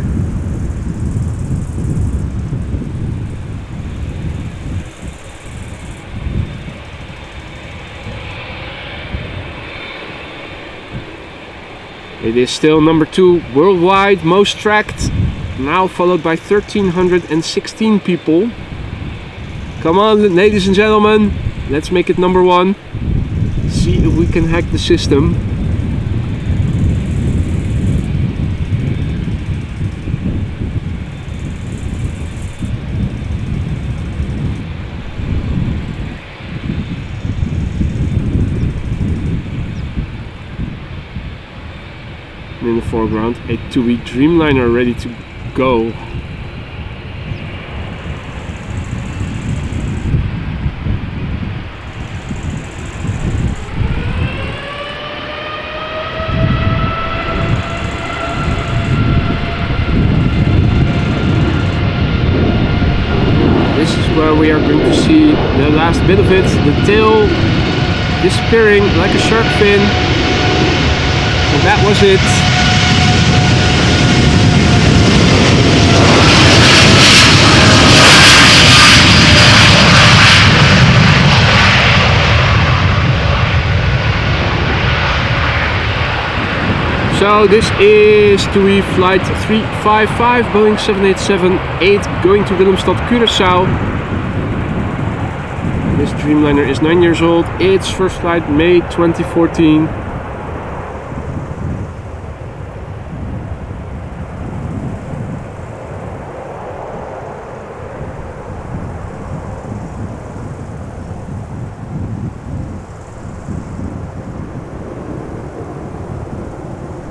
It is still #2 worldwide, most tracked, now followed by 1,316 people. Come on, ladies and gentlemen, let's make it #1. See if we can hack the system. In the foreground, a TUI Dreamliner ready to go. This is where we are going to see the last bit of it, the tail disappearing like a shark fin. And that was it. So this is TUI flight 355, Boeing 787-8, going to Willemstad, Curaçao. This Dreamliner is 9 years old. Its first flight May 2014.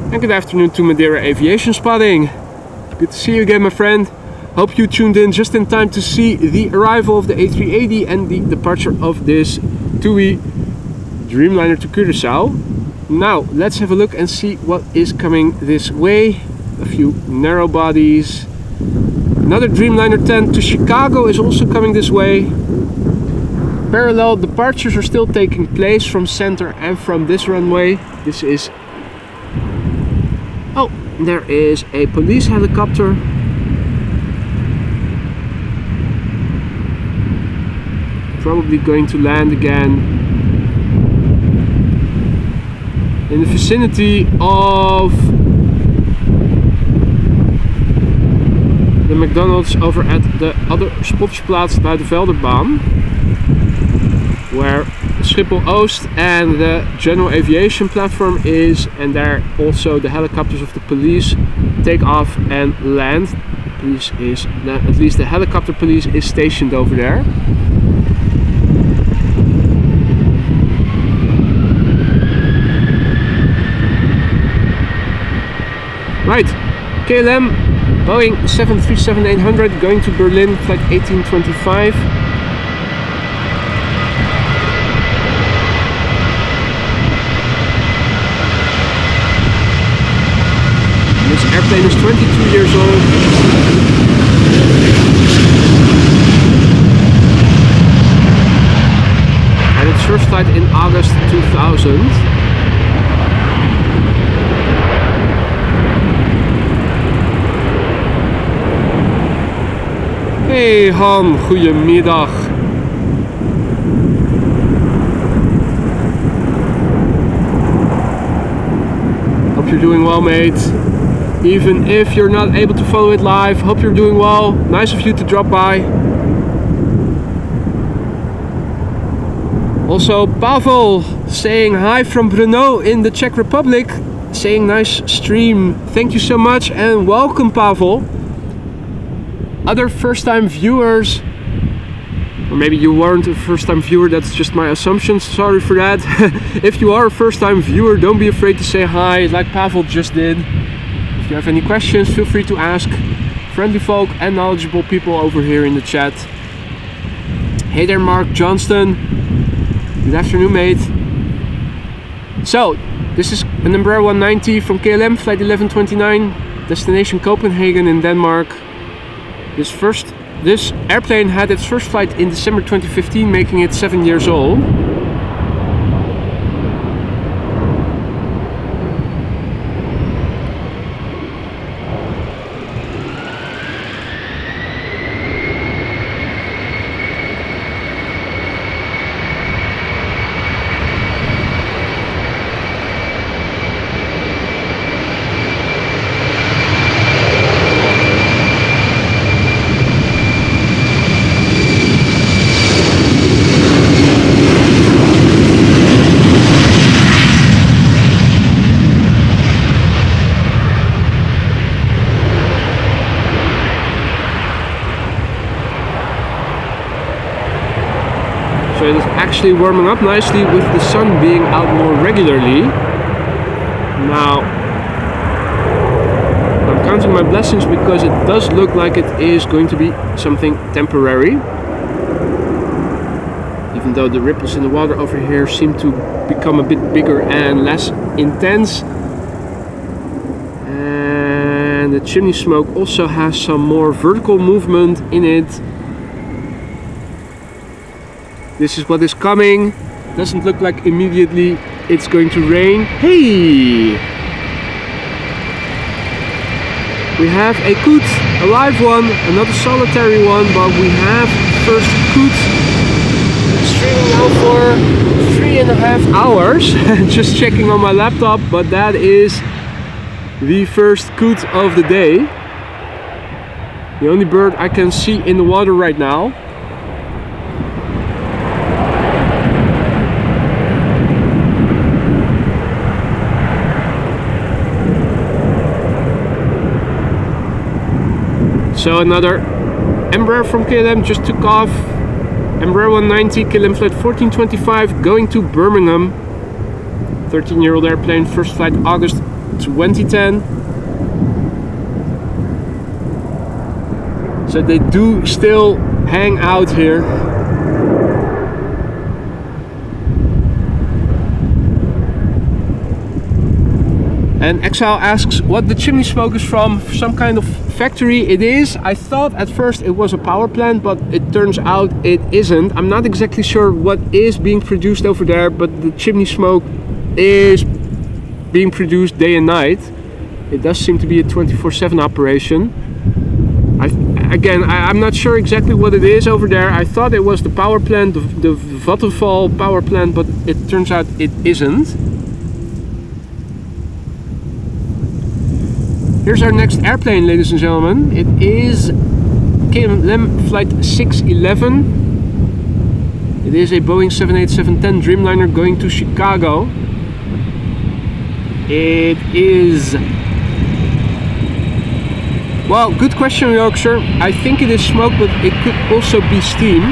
And good afternoon to Madeira Aviation Spotting. Good to see you again, my friend. Hope you tuned in just in time to see the arrival of the A380 and the departure of this TUI Dreamliner to Curaçao. Now, let's have a look and see what is coming this way. A few narrow bodies. Another Dreamliner 10 to Chicago is also coming this way. Parallel departures are still taking place from center and from this runway. This is... Oh, there is a police helicopter. Probably going to land again in the vicinity of the McDonald's over at the other Spotsplatz Buitenvelderbaan, where Schiphol Oost and the general aviation platform is, and there also the helicopters of the police take off and land. Police is, at least the helicopter police is stationed over there. Right, KLM Boeing 737-800 going to Berlin, flight 1825. This airplane is 22 years old. And its first flight in August 2000. Hey Han, goedemiddag. Hope you're doing well, mate. Even if you're not able to follow it live, hope you're doing well. Nice of you to drop by. Also, Pavel saying hi from Brno in the Czech Republic. saying nice stream. Thank you so much and welcome, Pavel. Other first-time viewers, or maybe you weren't a first-time viewer, that's just my assumption, sorry for that. If you are a first-time viewer, don't be afraid to say hi like Pavel just did. If you have any questions, feel free to ask friendly folk and knowledgeable people over here in the chat. Hey there, Mark Johnston. Good afternoon, mate. So, this is an Embraer 190 from KLM, flight 1129, destination Copenhagen in Denmark. This airplane had its first flight in December 2015, making it 7 years old. So it is actually warming up nicely with the sun being out more regularly. Now, I'm counting my blessings because it does look like it is going to be something temporary. Even though the ripples in the water over here seem to become a bit bigger and less intense. And the chimney smoke also has some more vertical movement in it. This is what is coming. Doesn't look like immediately it's going to rain. Hey! We have a coot, a live one, another solitary one, but we have first coot streaming now for 3.5 hours. Just checking on my laptop, but that is the first coot of the day. The only bird I can see in the water right now. So another Embraer from KLM just took off. Embraer 190, KLM flight 1425, going to Birmingham. 13-year-old airplane, first flight August 2010. So they do still hang out here. And Exile asks what the chimney smoke is from, some kind of factory. It is. I thought at first it was a power plant, but it turns out it isn't. I'm not exactly sure what is being produced over there, but the chimney smoke is being produced day and night. It does seem to be a 24/7 operation. I'm not sure exactly what it is over there. I thought it was the power plant, the Vattenfall power plant, but it turns out it isn't. Here's our next airplane, ladies and gentlemen. It is KLM flight 611. It is a Boeing 787-10 Dreamliner going to Chicago. It is... Well, good question, Yorkshire. I think it is smoke, but it could also be steam.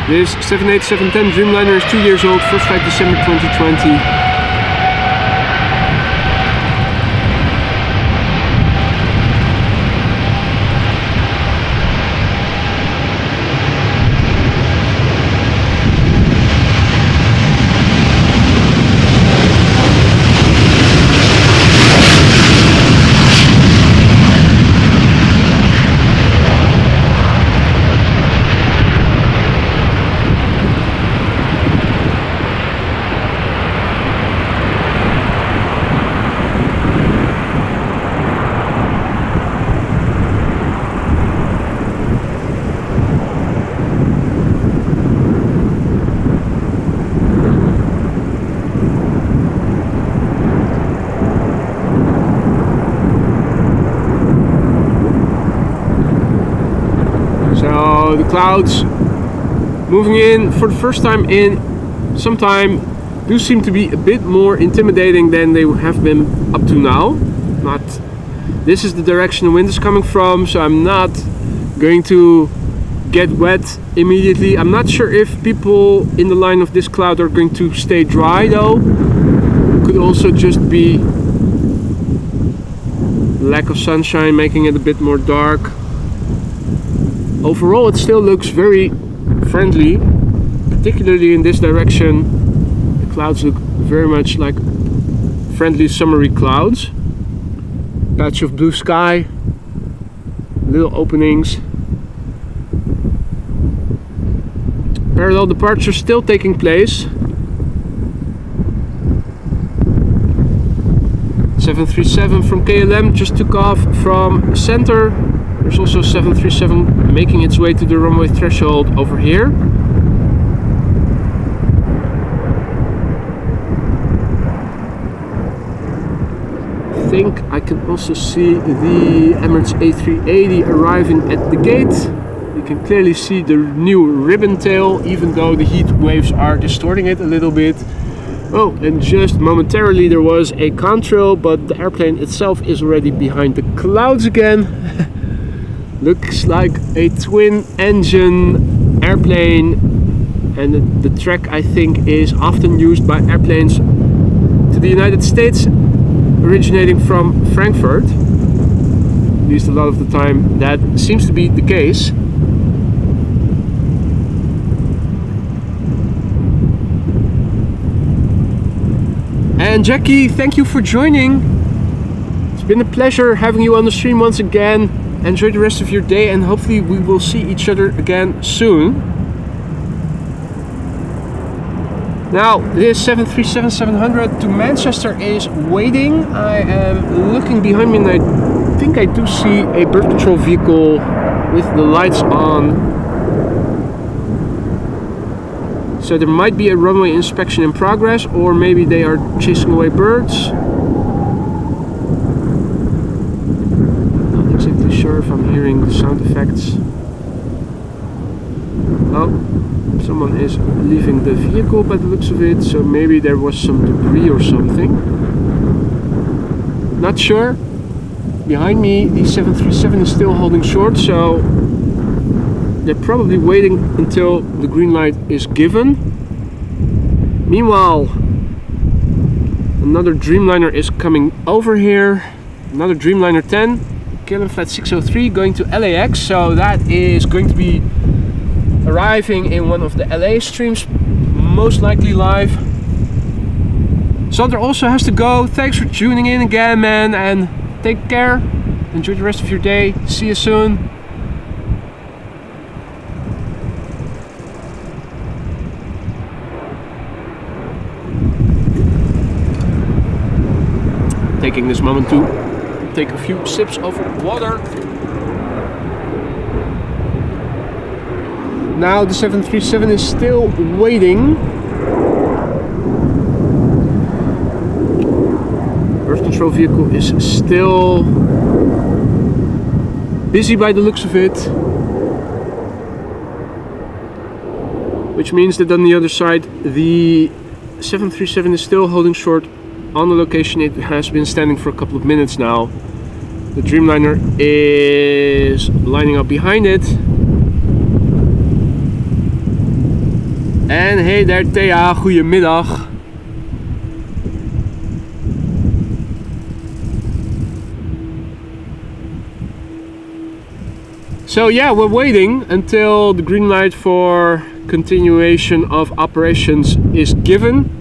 This 787-10 Dreamliner is 2 years old, first flight December 2020. The clouds moving in for the first time in some time do seem to be a bit more intimidating than they have been up to now. This is the direction the wind is coming from, so I'm not going to get wet immediately. I'm not sure if people in the line of this cloud are going to stay dry though. Could also just be lack of sunshine making it a bit more dark. Overall it still looks very friendly, particularly in this direction. The clouds look very much like friendly summery clouds. Patch of blue sky, little openings. Parallel departure still taking place. 737 from KLM just took off from center. There's also 737 making its way to the runway threshold over here. I think I can also see the Emirates A380 arriving at the gate. You can clearly see the new ribbon tail, even though the heat waves are distorting it a little bit. Oh, and just momentarily there was a contrail, but the airplane itself is already behind the clouds again. Looks like a twin engine airplane, and the track I think is often used by airplanes to the United States originating from Frankfurt. At least a lot of the time that seems to be the case. And Jackie, thank you for joining. It's been a pleasure having you on the stream once again. Enjoy the rest of your day and hopefully we will see each other again soon. Now this 737-700 to Manchester is waiting. I am looking behind me and I think I do see a bird control vehicle with the lights on. So there might be a runway inspection in progress, or maybe they are chasing away birds. Not exactly sure if I'm hearing the sound effects. Oh, someone is leaving the vehicle by the looks of it, so maybe there was some debris or something. Not sure. Behind me the 737 is still holding short, so they're probably waiting until the green light is given. Meanwhile, another Dreamliner is coming over here. Another Dreamliner 10, KLM flight 603 going to LAX, so that is going to be arriving in one of the LA streams, most likely live. Sander also has to go. Thanks for tuning in again, man, and take care. Enjoy the rest of your day. See you soon. Taking this moment to take a few sips of water. Now the 737 is still waiting. Bird control vehicle is still busy by the looks of it. Which means that on the other side the 737 is still holding short on the location it has been standing for a couple of minutes now. The Dreamliner is lining up behind it. En hey daar Thea, goedemiddag. So yeah, we're waiting until the green light for continuation of operations is given.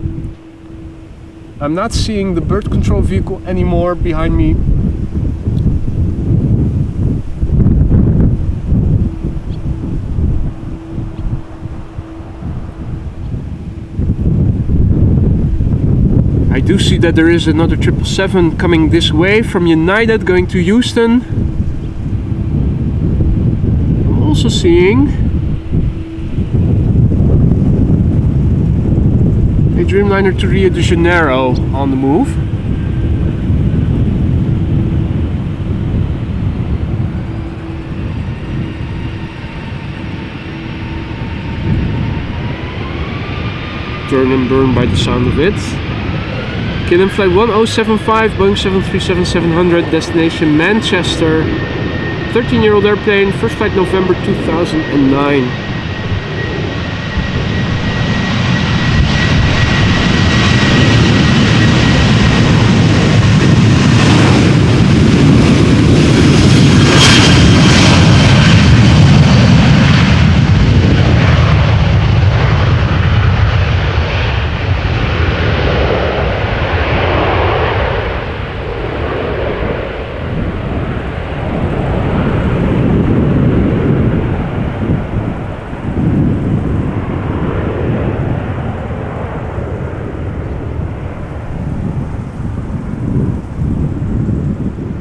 I'm not seeing the bird control vehicle anymore behind me. I do see that there is another 777 coming this way from United going to Houston. I'm also seeing a Dreamliner to Rio de Janeiro on the move. turn and burn by the sound of it. KLM flight 1075, Boeing 737-700, destination Manchester. 13-year-old airplane, first flight November 2009.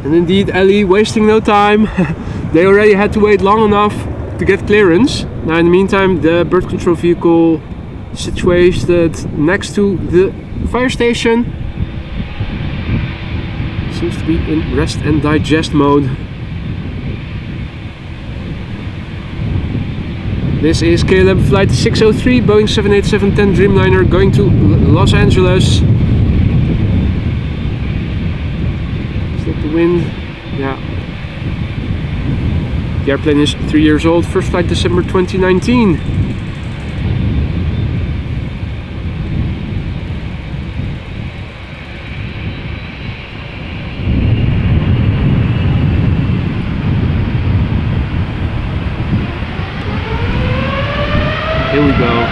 And indeed, Ellie, wasting no time. They already had to wait long enough to get clearance. Now in the meantime, the bird control vehicle situated next to the fire station seems to be in rest and digest mode. This is KLM flight 603, Boeing 787-10 Dreamliner going to Los Angeles. The wind, yeah. The airplane is 3 years old, first flight December 2019. Here we go.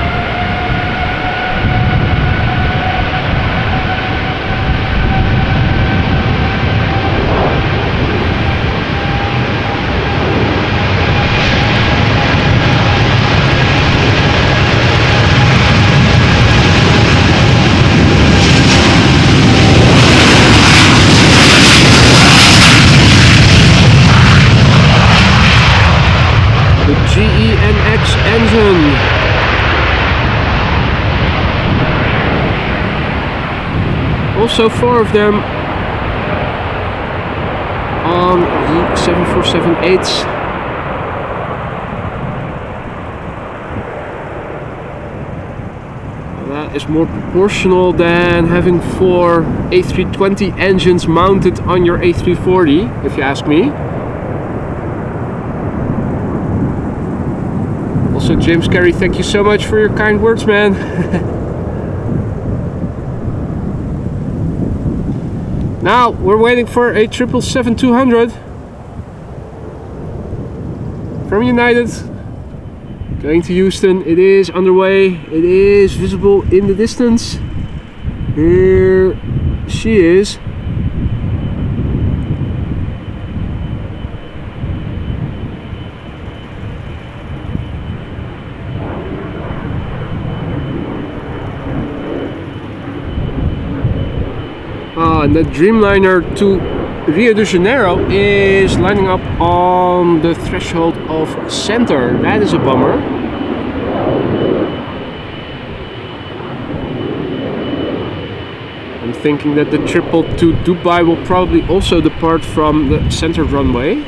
Also 4 of them on the 747-8s. That is more proportional than having 4 A320 engines mounted on your A340, if you ask me. Also, James Carey, thank you so much for your kind words, man. Now we're waiting for a 777-200 from United going to Houston. It is underway. It is visible in the distance. Here she is. And the Dreamliner to Rio de Janeiro is lining up on the threshold of center. That is a bummer. I'm thinking that the triple to Dubai will probably also depart from the center runway.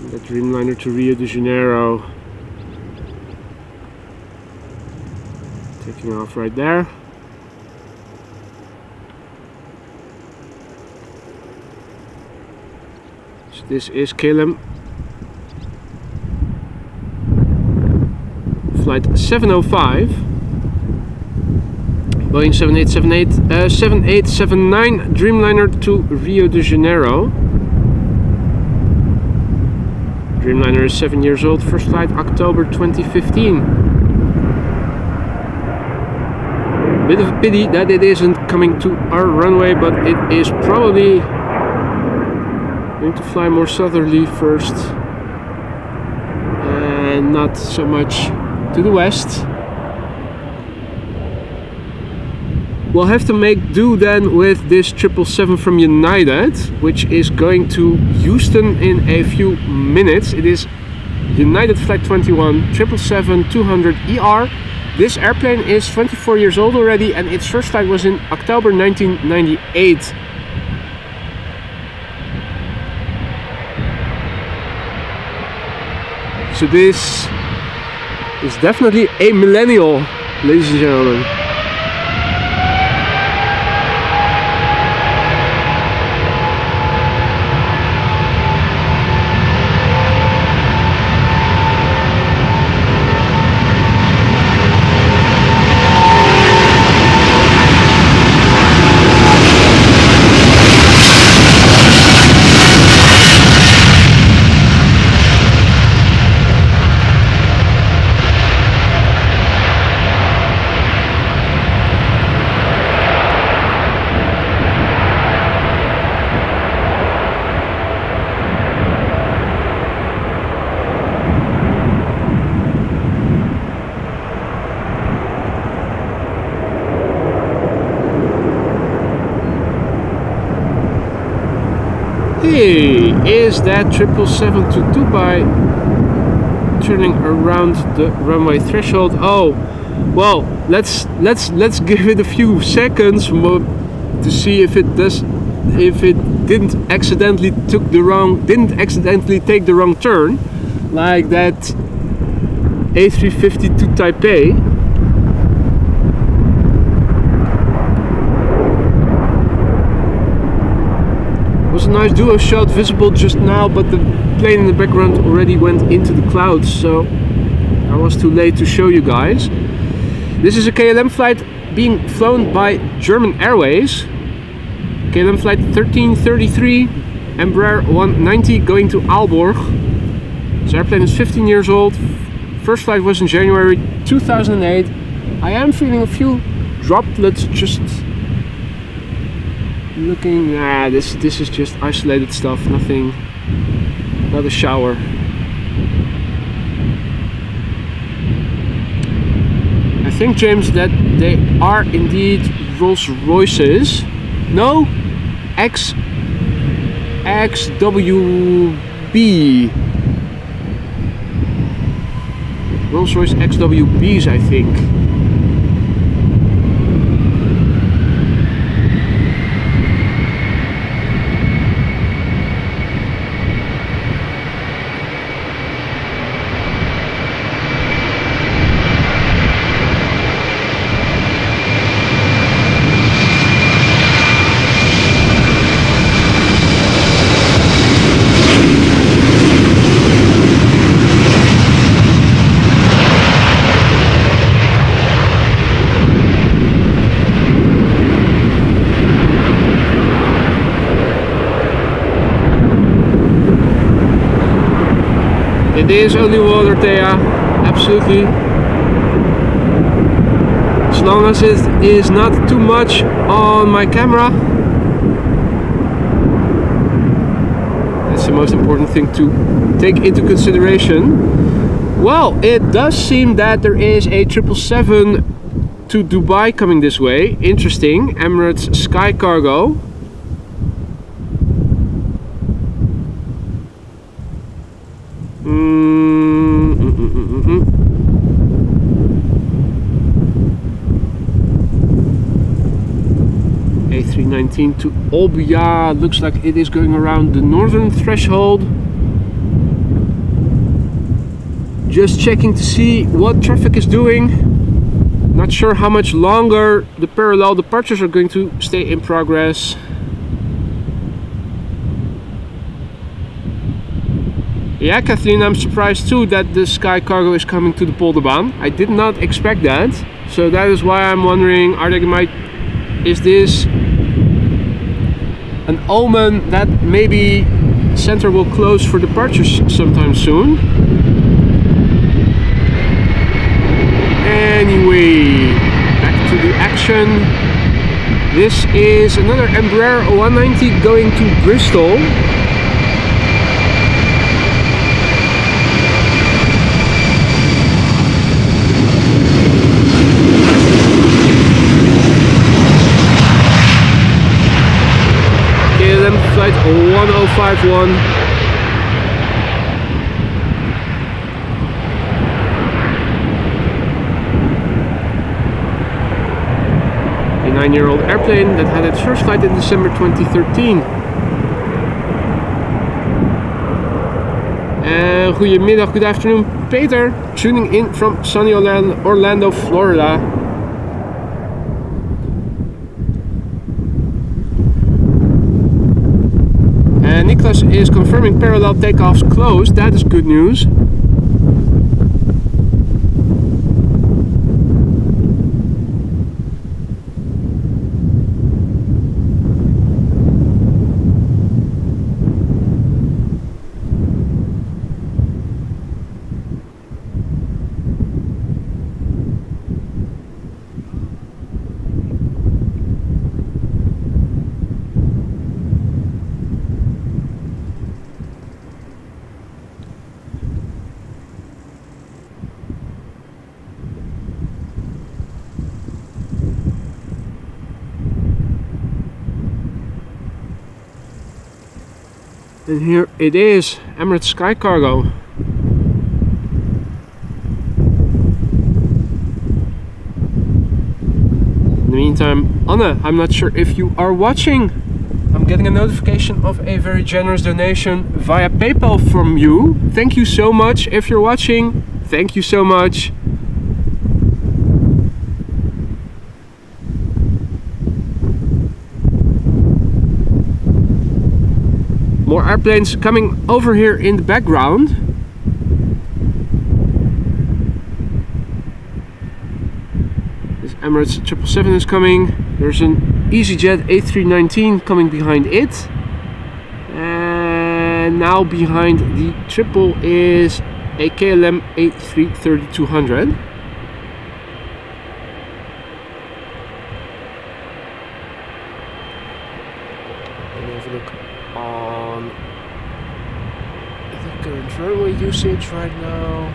The Dreamliner to Rio de Janeiro, taking off right there. So this is KLM flight 705, Boeing 7879 Dreamliner to Rio de Janeiro. Dreamliner is 7 years old, first flight October 2015. Bit of a pity that it isn't coming to our runway, but it is probably going to fly more southerly first and not so much to the west. We'll have to make do then with this 777 from United, which is going to Houston in a few minutes. It is United Flight 21 777-200ER. This airplane is 24 years old already, and its first flight was in October 1998. So this is definitely a millennial, ladies and gentlemen. Hey, is that 777 to Dubai turning around the runway threshold? Oh, well, let's give it a few seconds to see if it didn't accidentally take the wrong turn, like that A352 Taipei. Was a nice duo shot visible just now, but the plane in the background already went into the clouds, so I was too late to show you guys. This is a KLM flight being flown by German Airways. KLM flight 1333, Embraer 190 going to Aalborg. This airplane is 15 years old. First flight was in January 2008. I am feeling a few droplets just looking. This is just isolated stuff, nothing, not a shower. I think, James, that they are indeed Rolls Royces. No, XWB. Rolls Royce XWBs, I think. It is only water, Thea, absolutely. As long as it is not too much on my camera. That's the most important thing to take into consideration. Well, it does seem that there is a 777 to Dubai coming this way. Interesting. Emirates Sky Cargo. A319 to Olbia. Looks like it is going around the northern threshold. Just checking to see what traffic is doing. Not sure how much longer the parallel departures are going to stay in progress. Yeah, Kathleen, I'm surprised too that the Sky Cargo is coming to the Polderbaan. I did not expect that, so that is why I'm wondering, is this an omen that maybe center will close for departures sometime soon? Anyway, back to the action. This is another Embraer 190 going to Bristol. 1051. A 9-year-old airplane that had its first flight in December 2013. Goedemiddag, good afternoon, Peter, tuning in from sunny Orlando, Florida. And Nicholas is confirming parallel takeoffs closed. That is good news. And here it is, Emirates Sky Cargo. In the meantime, Anna, I'm not sure if you are watching. I'm getting a notification of a very generous donation via PayPal from you. Thank you so much. If you're watching, thank you so much. More airplanes coming over here in the background. This Emirates 777 is coming. There's an EasyJet A319 coming behind it. And now behind the triple is a KLM A33200. Runway usage right now.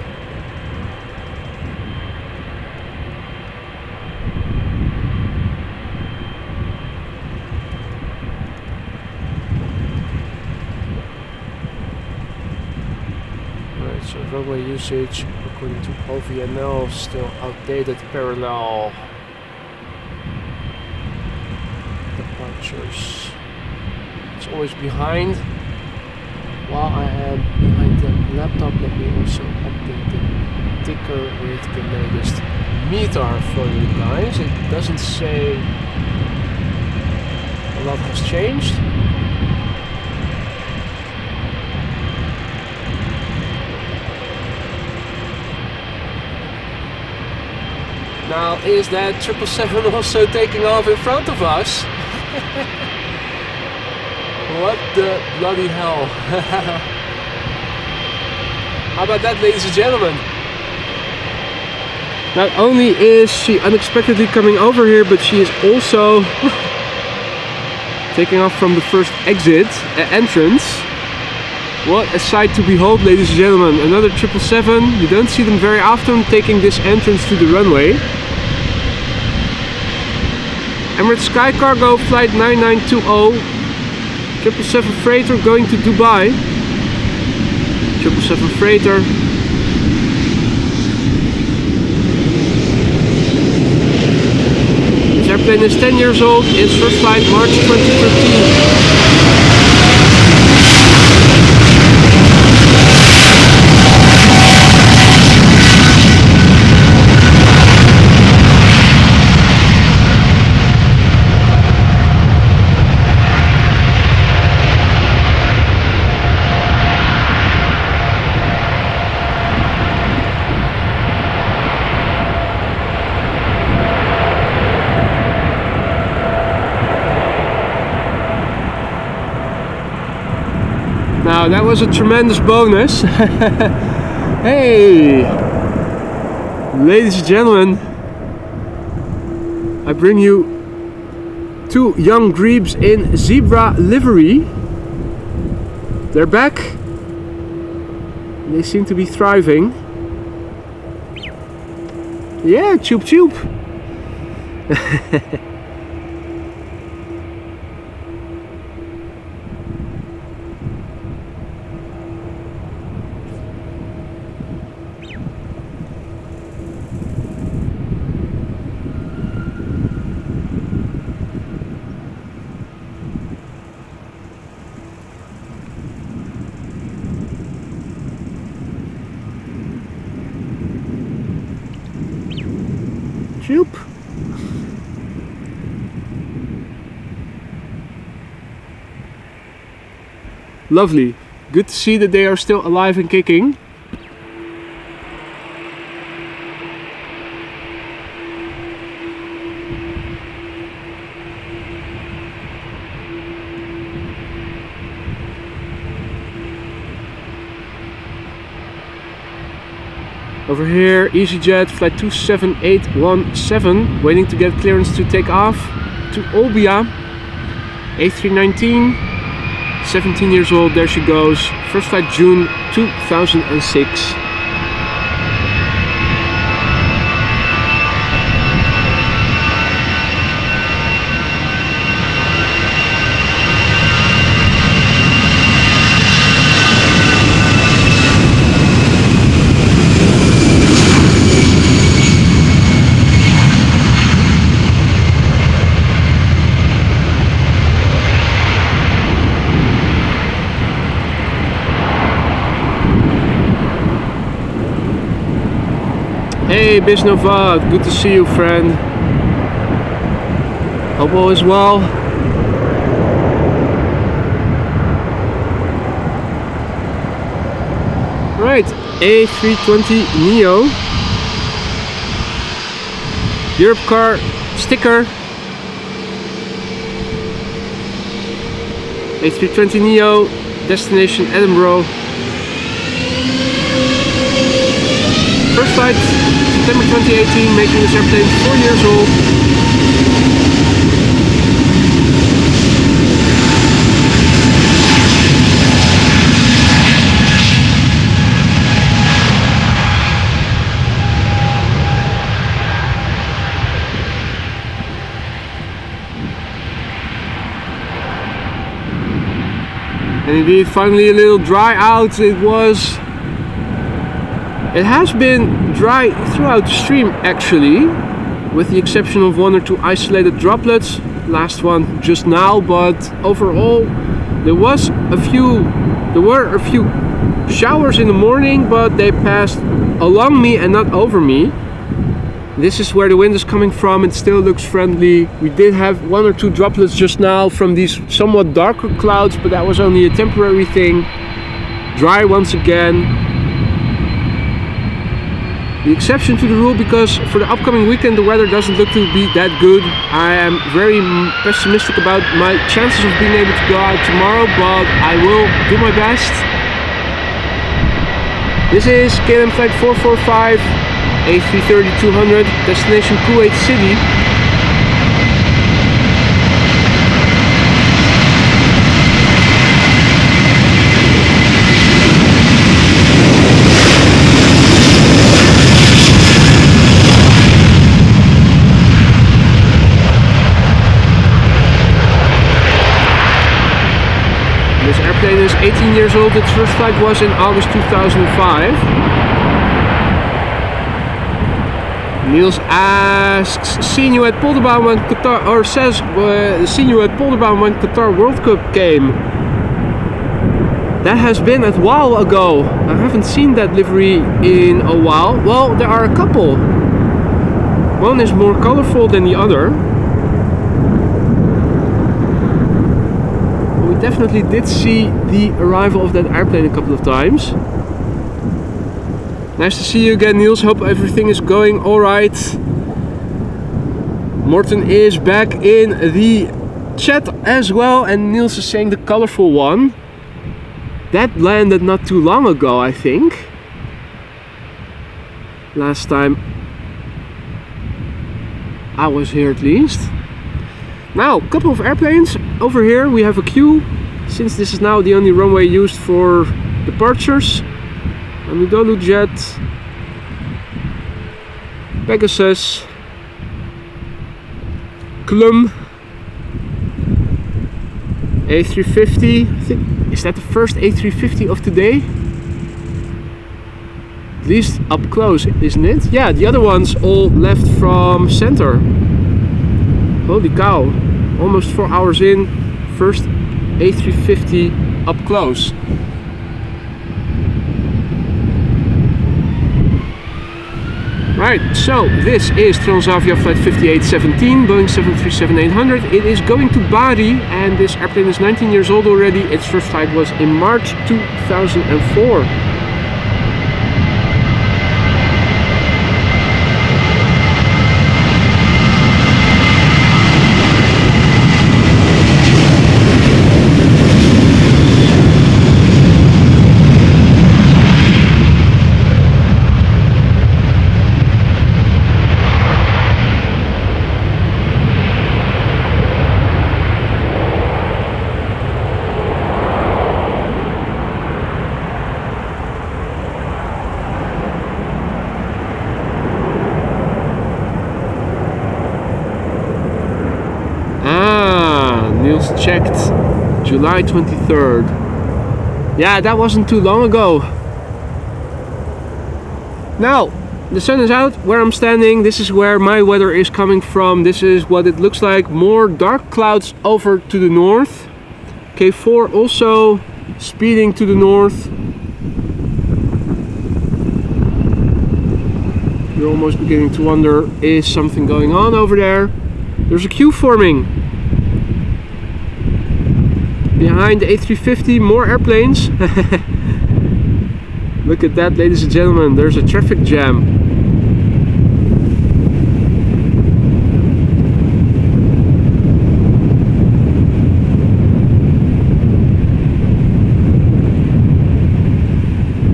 Right, so runway usage according to OVNL still outdated. Parallel departures. It's always behind. While I am behind the laptop, let me also update the ticker with the latest METAR for you guys. It doesn't say a lot has changed. Now, is that 777 also taking off in front of us? What the bloody hell? How about that, ladies and gentlemen? Not only is she unexpectedly coming over here, but she is also taking off from the first entrance. What a sight to behold, ladies and gentlemen. Another 777. You don't see them very often taking this entrance to the runway. Emirates Sky Cargo flight 9920. 777 freighter going to Dubai. 777 freighter. This airplane is 10 years old. Its first flight March 2013. Now that was a tremendous bonus. Hey, ladies and gentlemen, I bring you two young grebes in zebra livery. They're back. They seem to be thriving. Yeah, choop choop. Shoop. Lovely. Good to see that they are still alive and kicking. Over here, EasyJet flight 27817, waiting to get clearance to take off to Olbia. A319, 17 years old, there she goes. First flight June 2006. Hey Bisnova, good to see you, friend. Hope all is well. Right, A320 Neo. Europe car sticker. A320 Neo, destination Edinburgh. First flight, September 2018, making this airplane 4 years old. And indeed, finally a little dry out it was. It has been dry throughout the stream actually, with the exception of 1 or 2 isolated droplets, last one just now, but overall there were a few showers in the morning, but they passed along me and not over me. This is where the wind is coming from. It still looks friendly. We did have 1 or 2 droplets just now from these somewhat darker clouds, but that was only a temporary thing. Dry once again. The exception to the rule, because for the upcoming weekend the weather doesn't look to be that good. I am very pessimistic about my chances of being able to go out tomorrow, but I will do my best. This is KLM flight 445, A330-200, destination Kuwait City. This airplane is 18 years old. Its first flight was in August 2005. Niels asks, seen you at Polderbaum when Qatar, or says, seen you at Polderbaum when Qatar World Cup came. That has been a while ago. I haven't seen that livery in a while. Well, there are a couple. One is more colorful than the other. Definitely did see the arrival of that airplane a couple of times. Nice to see you again, Niels. Hope everything is going alright. Morten is back in the chat as well, and Niels is saying the colorful one. That landed not too long ago, I think. Last time I was here at least. Now, a couple of airplanes. Over here we have a queue, since this is now the only runway used for departures. Anadolu Jet, Pegasus, Klum, A350. I think, is that the first A350 of today? At least up close, isn't it? Yeah, the other ones all left from center. Holy cow, almost 4 hours in, first A350 up close. Right, so this is Transavia flight 5817, Boeing 737-800. It is going to Bari, and this airplane is 19 years old already. Its first flight was in March 2004. Checked July 23rd. Yeah, that wasn't too long ago. Now the sun is out where I'm standing. This is where my weather is coming from. This is what it looks like. More dark clouds over to the north. K4 also speeding to the north. You're almost beginning to wonder, is something going on over there? There's a queue forming. Behind the A350, more airplanes. Look at that, ladies and gentlemen, there's a traffic jam.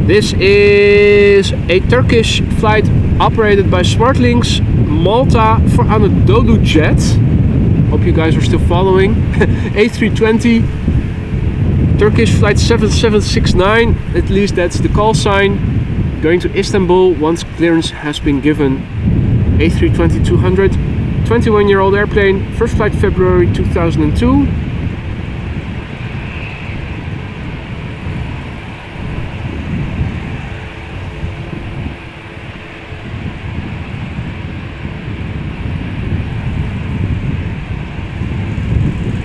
This is a Turkish flight operated by Smartlinks Malta for Anadolu Jet. Hope you guys are still following. A320. Turkish flight 7769, at least that's the call sign, going to Istanbul once clearance has been given. A320-200, 21-year-old airplane, first flight February 2002.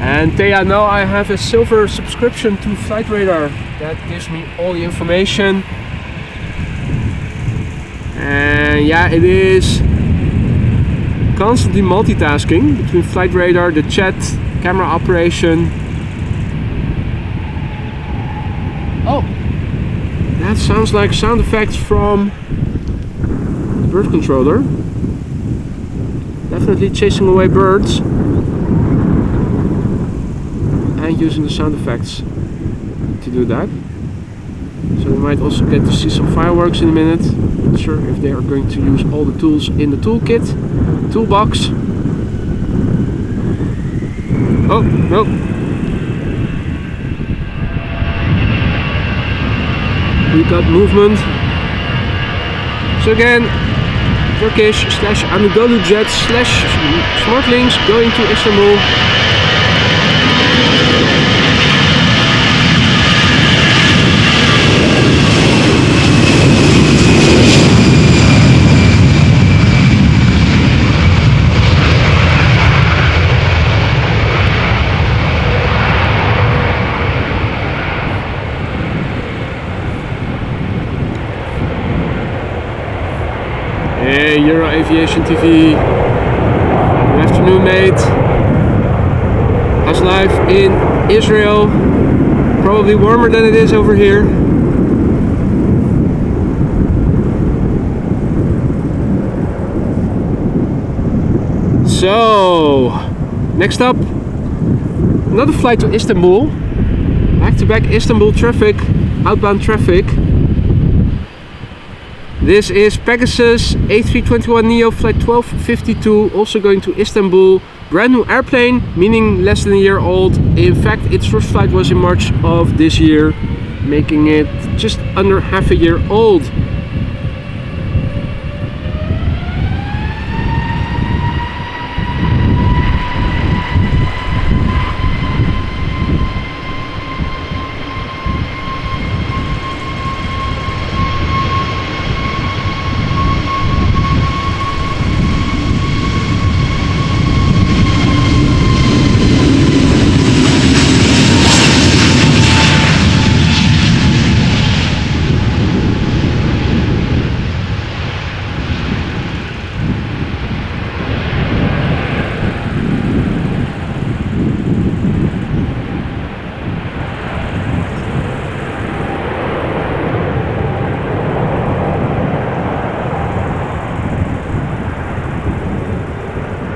And Thea, now I have a silver subscription to Flight Radar. That gives me all the information. And yeah, it is constantly multitasking between Flight Radar, the chat, camera operation. Oh, that sounds like sound effects from the bird controller. Definitely chasing away birds. And using the sound effects to do that. So we might also get to see some fireworks in a minute. Not sure if they are going to use all the tools in the toolkit, toolbox. Oh, no. We got movement. So again, Turkish / Anadolu Jet / Smartlinks going to Istanbul. Hey, Euro Aviation TV. Good afternoon, mate. How's life in Israel? Probably warmer than it is over here. So, next up, another flight to Istanbul. Back-to-back Istanbul traffic, outbound traffic. This is Pegasus A321neo flight 1252, also going to Istanbul. Brand new airplane, meaning less than a year old. In fact, its first flight was in March of this year, making it just under half a year old.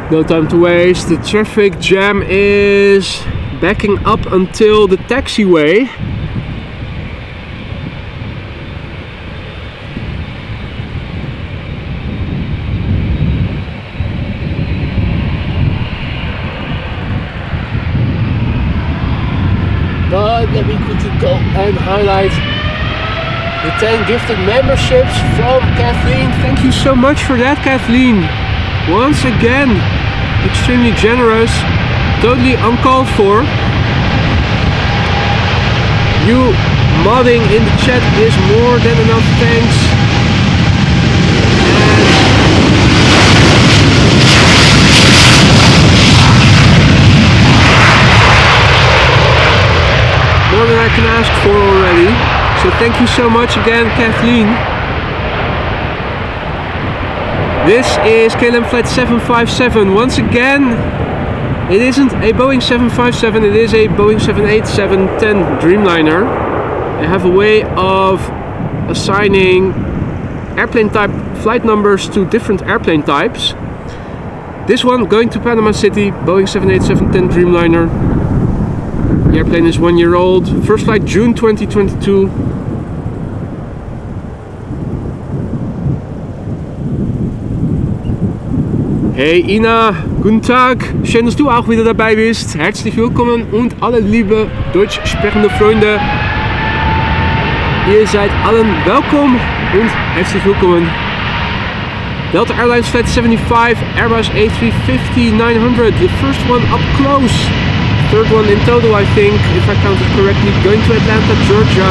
No time to waste. The traffic jam is backing up until the taxiway. But let me quickly go and highlight the 10 gifted memberships from Kathleen. Thank you so much for that, Kathleen. Once again, extremely generous, totally uncalled for. You modding in the chat is more than enough thanks. More than I can ask for already. So thank you so much again, Kathleen. This is KLM flight 757. Once again, it isn't a Boeing 757, it is a Boeing 787-10 Dreamliner. They have a way of assigning airplane type flight numbers to different airplane types. This one going to Panama City, Boeing 787-10 Dreamliner. The airplane is 1 year old. First flight June 2022. Hey Ina, guten Tag. Schön, dass du auch wieder dabei bist. Herzlich willkommen und alle liebe deutsch sprechende Freunde. Ihr seid allen welkom und herzlich willkommen. Delta Airlines Flight 75, Airbus A350-900, the first one up close. Third one in total, I think, if I counted correctly, going to Atlanta, Georgia.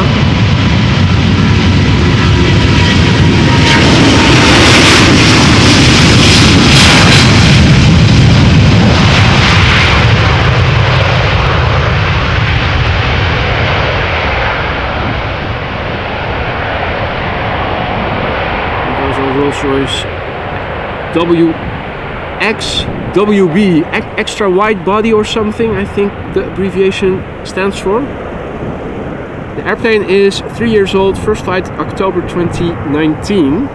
Rolls-Royce WXWB, extra wide body or something, I think the abbreviation stands for. The airplane is 3 years old, first flight October 2019.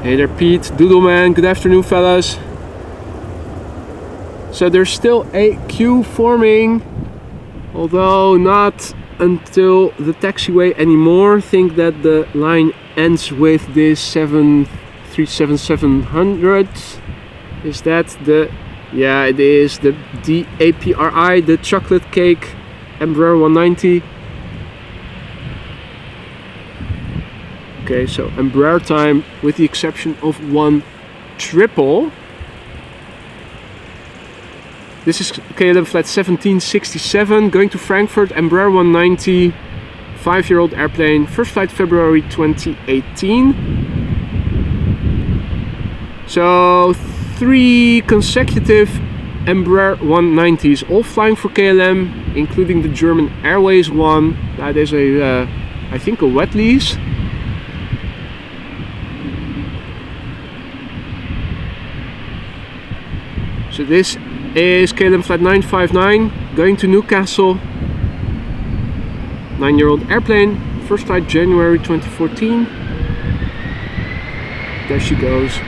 Hey there Pete, Doodleman, good afternoon fellas. So there's still a queue forming, although not until the taxiway anymore. I think that the line ends with this 737-700. Is that the, yeah it is, the APRI, the chocolate cake Embraer 190. Okay, so Embraer time with the exception of one triple. This is KLM flight 1767 going to Frankfurt, Embraer 190, 5-year-old airplane, first flight February 2018. So 3 consecutive Embraer 190s, all flying for KLM, including the German Airways one. That is a, I think a wet lease. So this is KLM flight 959 going to Newcastle, 9-year-old airplane, first flight January 2014. There she goes.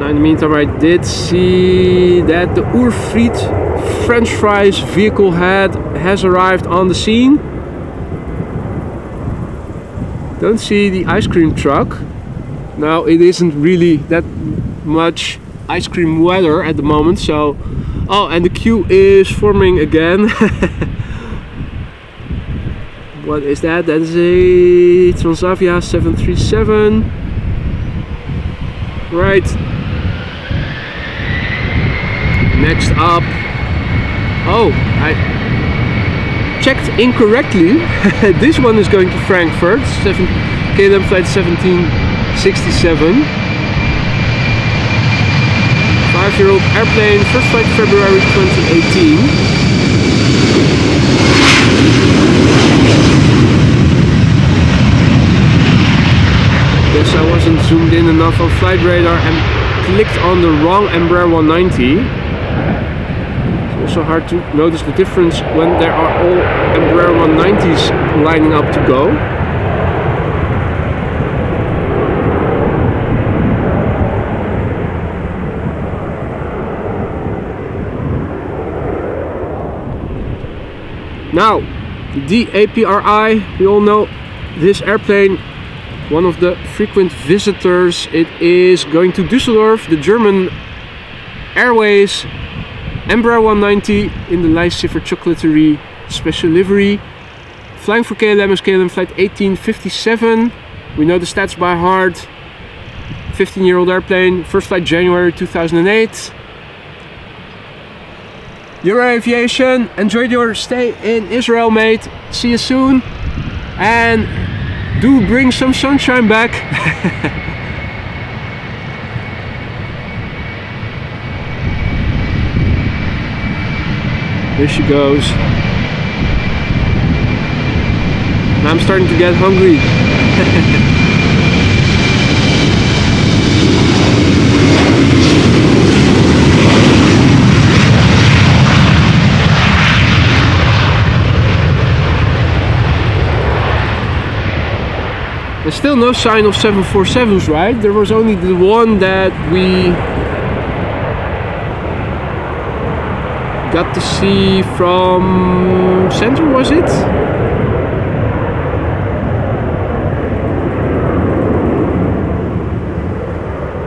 In the meantime, I did see that the Urfried French fries vehicle has arrived on the scene. Don't see the ice cream truck. Now it isn't really that much ice cream weather at the moment, so oh, and the queue is forming again. What is that? That is a Transavia 737. Right. Next up. Oh, I checked incorrectly. This one is going to Frankfurt. KLM flight 1767. 5-year-old airplane. First flight February 2018. Guess I wasn't zoomed in enough on flight radar and clicked on the wrong Embraer 190. It's also hard to notice the difference when there are all Embraer 190s lining up to go. Now, the APRI, we all know this airplane, one of the frequent visitors. It is going to Düsseldorf, the German Airways Embraer 190 in the Lyciffer Chocolatory special livery. Flying for KLM is KLM flight 1857. We know the stats by heart. 15-year-old airplane, first flight January 2008. Euro Aviation, enjoyed your stay in Israel, mate. See you soon. And do bring some sunshine back. There she goes. I'm starting to get hungry. There's still no sign of 747s, right? There was only the one that we got to see from center, was it?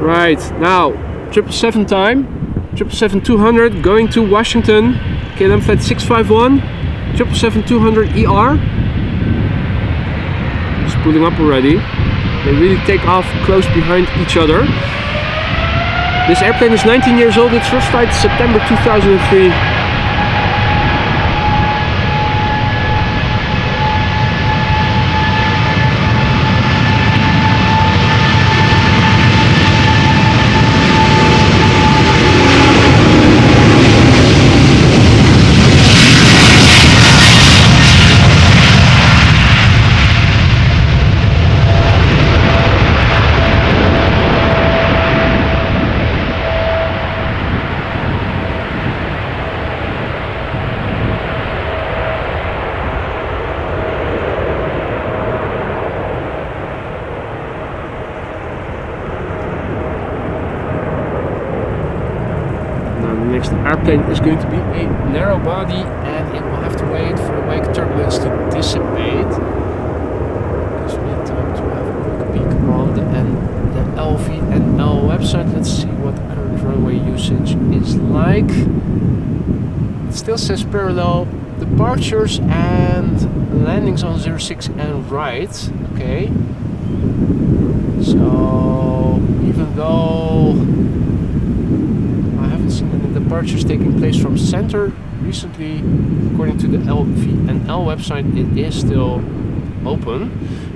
Right, now 777 time, 777-200 going to Washington, KLM flight 651, 777-200 ER. It's pulling up already. They really take off close behind each other. This airplane is 19 years old. Its first flight September 2003. Airplane is going to be a narrow body and it will have to wait for the wake turbulence to dissipate. Gives me time to have a quick peek on the LVNL website. Let's see what the current runway usage is like. It still says parallel departures and landings on 06 and right. Okay. So even though departures taking place from center recently, according to the LVNL website, it is still open.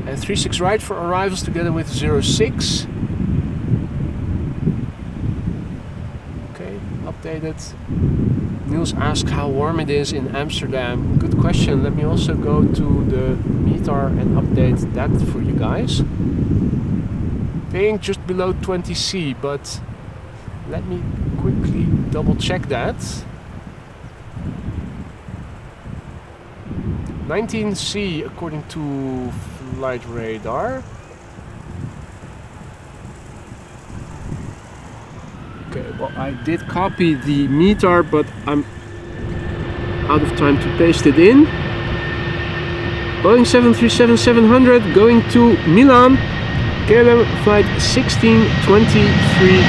And 36 right for arrivals together with 06. Okay, updated. Niels asked how warm it is in Amsterdam. Good question. Let me also go to the METAR and update that for you guys. Being just below 20°C, but let me quickly double check that. 19°C according to flight radar. Okay, well I did copy the METAR, but I'm out of time to paste it in. Boeing 737-700 going to Milan, KLM flight 1623.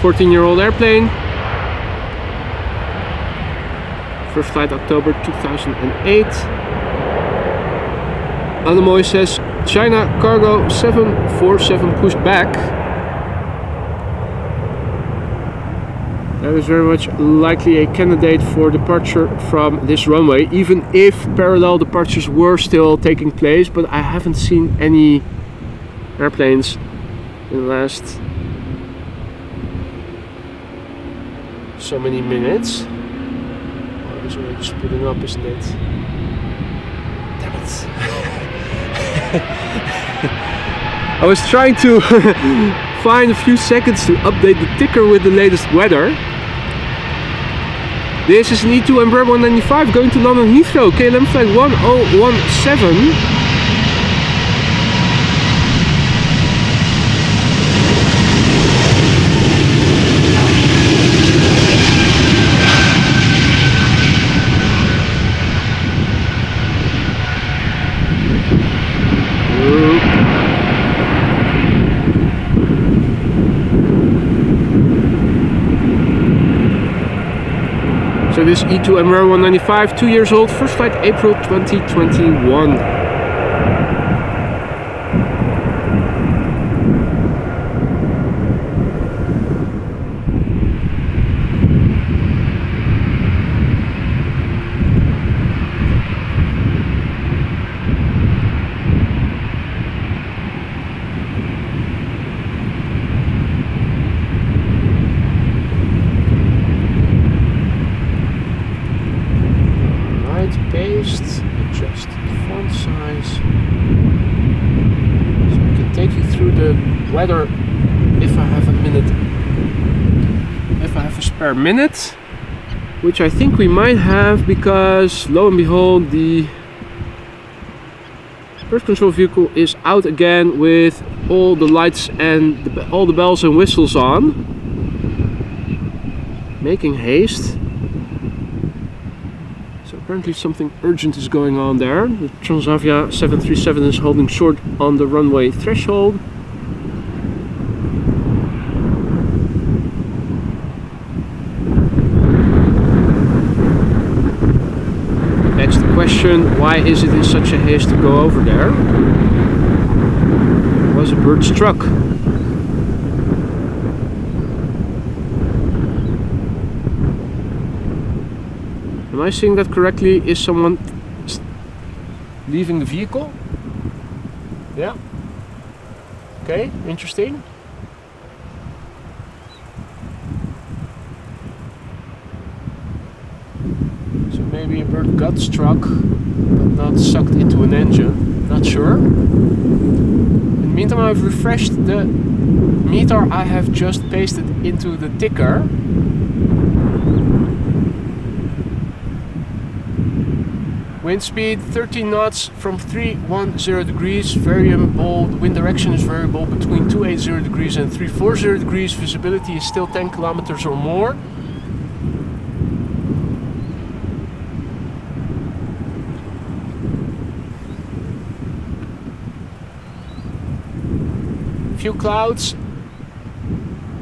14-year-old airplane. First flight October 2008. Anamoy says China Cargo 747 pushed back. That is very much likely a candidate for departure from this runway, even if parallel departures were still taking place, but I haven't seen any airplanes in the last so many minutes. Oh, it's already splitting up, isn't it? Damn it. I was trying to find a few seconds to update the ticker with the latest weather. This is an E2 Embraer 195 going to London Heathrow, KLM flight 1017. So this E2 Embraer 195, 2 years old, first flight April 2021. Adjust the font size, so I can take you through the weather if I have a minute, if I have a spare minute, which I think we might have, because lo and behold the bird control vehicle is out again with all the lights and all the bells and whistles on, making haste. Apparently something urgent is going on there. The Transavia 737 is holding short on the runway threshold. That's the question, why is it in such a haste to go over there? Was a bird struck? Am I seeing that correctly? Is someone leaving the vehicle? Yeah. Okay, interesting. So maybe a bird got struck, but not sucked into an engine. Not sure. In the meantime, I've refreshed the meter I have just pasted into the ticker. Wind speed 13 knots from 310 degrees, variable. Wind direction is variable between 280 degrees and 340 degrees. Visibility is still 10 kilometers or more. Few clouds,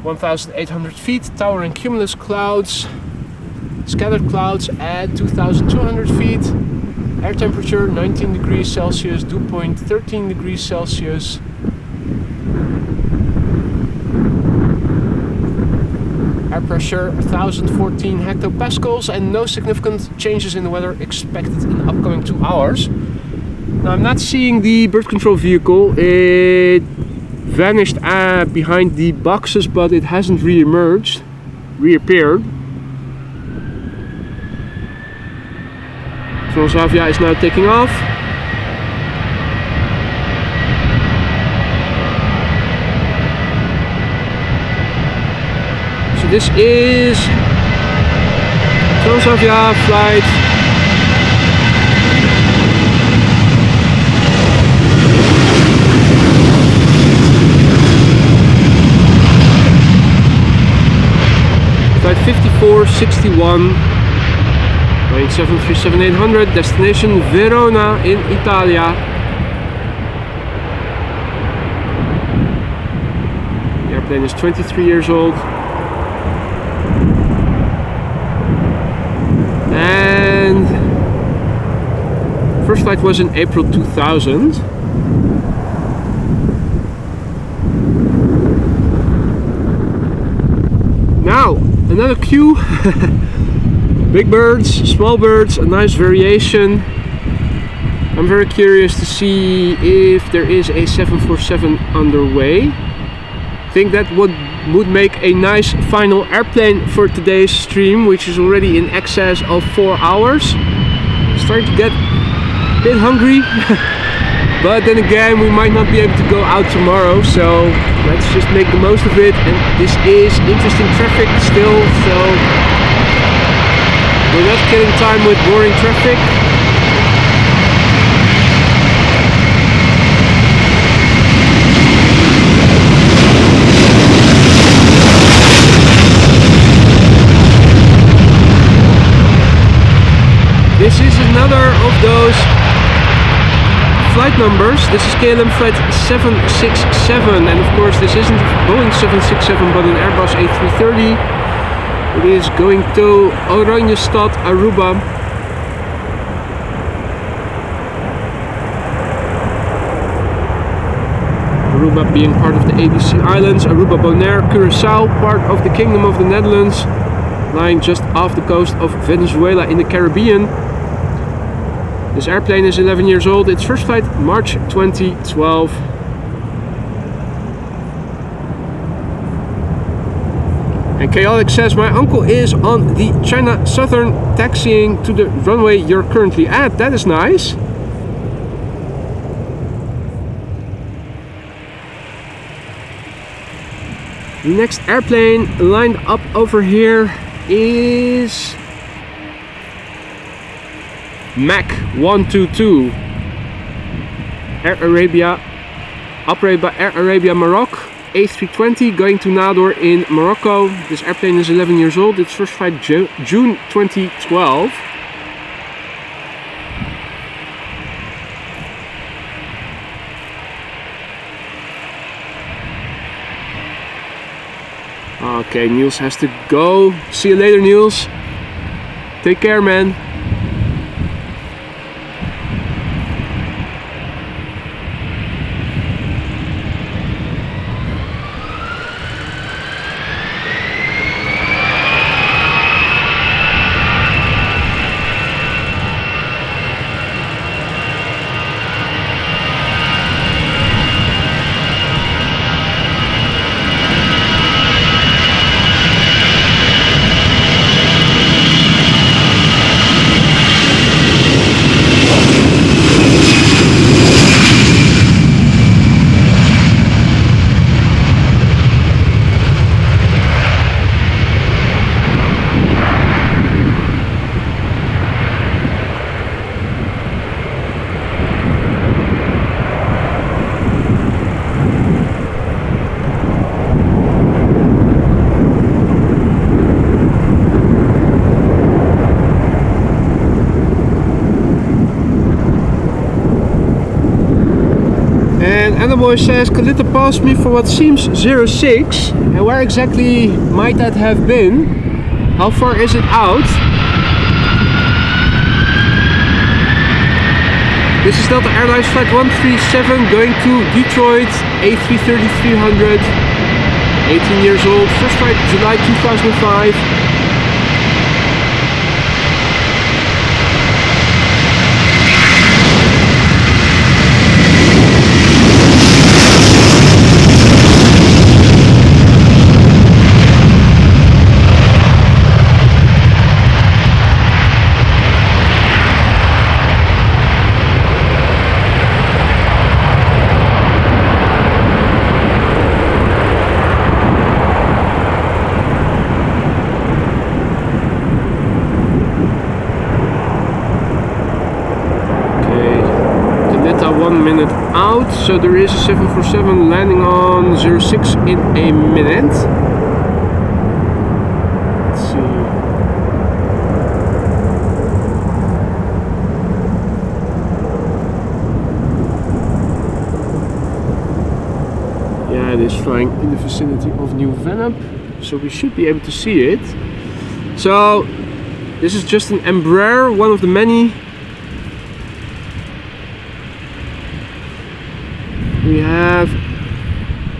1,800 feet, towering cumulus clouds, scattered clouds at 2,200 feet. Air temperature 19 degrees Celsius, dew point 13 degrees Celsius. Air pressure 1014 hectopascals, and no significant changes in the weather expected in the upcoming 2 hours. Now I'm not seeing the bird control vehicle. It vanished behind the boxes, but it hasn't reappeared. Transavia is now taking off. So this is Transavia flight 5461. 737-800, destination Verona in Italia. The airplane is 23 years old. First flight was in April 2000. Now, another queue. Big birds, small birds, a nice variation. I'm very curious to see if there is a 747 underway. I think that would make a nice final airplane for today's stream, which is already in excess of 4 hours. Starting to get a bit hungry. But then again, we might not be able to go out tomorrow, so let's just make the most of it. And this is interesting traffic still, so we're not killing time with boring traffic. This is another of those flight numbers. This is KLM flight 767, and of course this isn't a Boeing 767 but an Airbus A330. It is going to Oranjestad, Aruba. Aruba being part of the ABC Islands, Aruba, Bonaire, Curaçao, part of the Kingdom of the Netherlands, lying just off the coast of Venezuela in the Caribbean. This airplane is 11 years old. Its first flight March 2012. And Cargolux says, my uncle is on the China Southern taxiing to the runway you're currently at. That is nice. The next airplane lined up over here is MAC 122, Air Arabia, operated by Air Arabia Maroc, A320, going to Nador in Morocco. This airplane is 11 years old. Its first flight June 2012. Okay, Niels has to go. See you later, Niels. Take care, man. Boy says, Kalitta passed me for what seems 06. And where exactly might that have been? How far is it out? This is Delta Airlines flight 137 going to Detroit, A330-300, 18 years old, first flight July 2005. Out, so there is a 747 landing on 06 in a minute. Let's see. Yeah, it is flying in the vicinity of New Vennep, so we should be able to see it. So this is just an Embraer, one of the many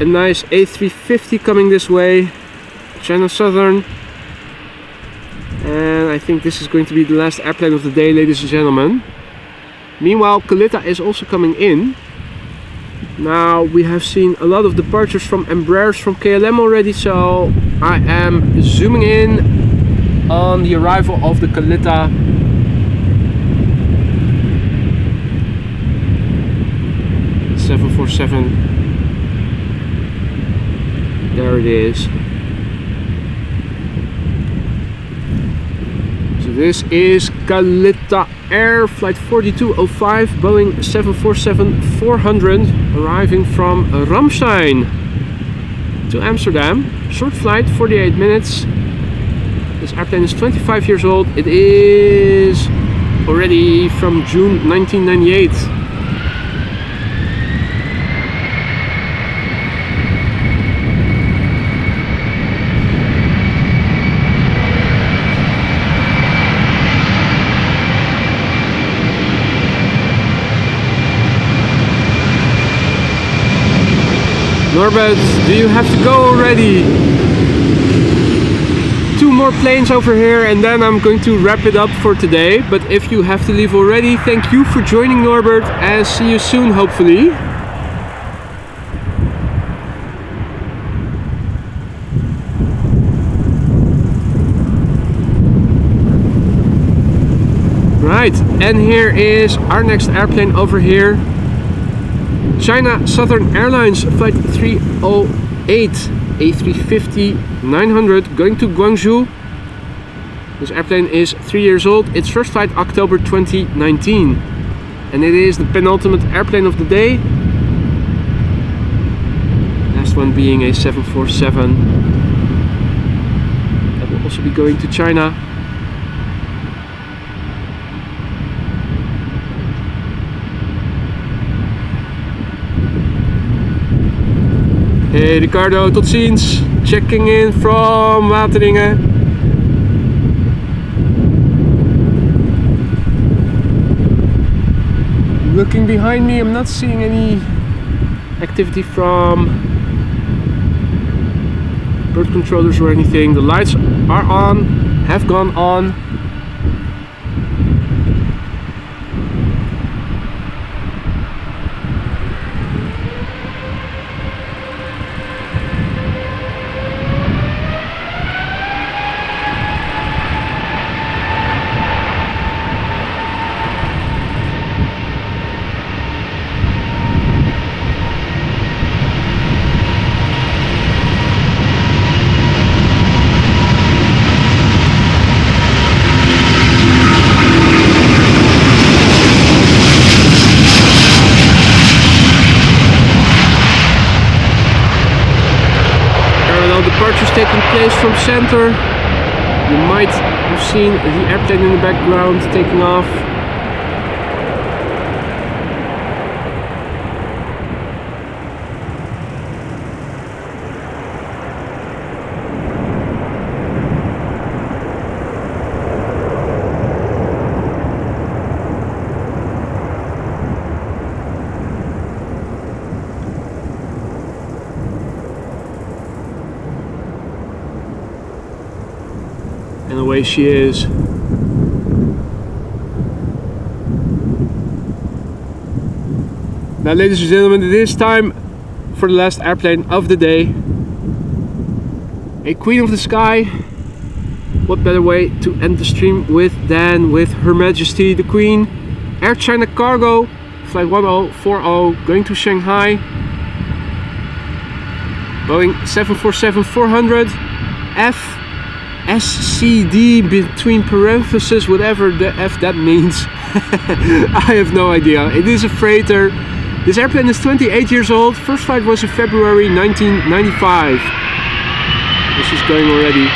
a nice A350 coming this way, China Southern. And I think this is going to be the last airplane of the day, ladies and gentlemen. Meanwhile, Kalitta is also coming in. Now we have seen a lot of departures from Embraers from KLM already, so I am zooming in on the arrival of the Kalitta. .747. There it is. So this is Kalitta Air Flight 4205 Boeing 747-400 arriving from Ramstein to Amsterdam. Short flight, 48 minutes. This airplane is 25 years old. It is already from June 1998. Norbert, do you have to go already? 2 more planes over here and then I'm going to wrap it up for today. But if you have to leave already, thank you for joining, Norbert, and see you soon, hopefully. Right, and here is our next airplane over here. China Southern Airlines Flight 308 A350-900 going to Guangzhou. This airplane is 3 years old. Its first flight October 2019. And it is the penultimate airplane of the day. Last one being a 747. That will also be going to China. Hey Ricardo, tot ziens. Checking in from Wateringen. Looking behind me, I'm not seeing any activity from bird controllers or anything. The lights are on, have gone on. Departures taking place from center. You might have seen the airplane in the background taking off. And away she is. Now, ladies and gentlemen, it is time for the last airplane of the day. A Queen of the Sky. What better way to end the stream with than with Her Majesty the Queen. Air China Cargo, Flight 1040, going to Shanghai. Boeing 747-400 F. SCD between parentheses, whatever the F that means. I have no idea. It is a freighter. This airplane is 28 years old. First flight was in February 1995. This is going already.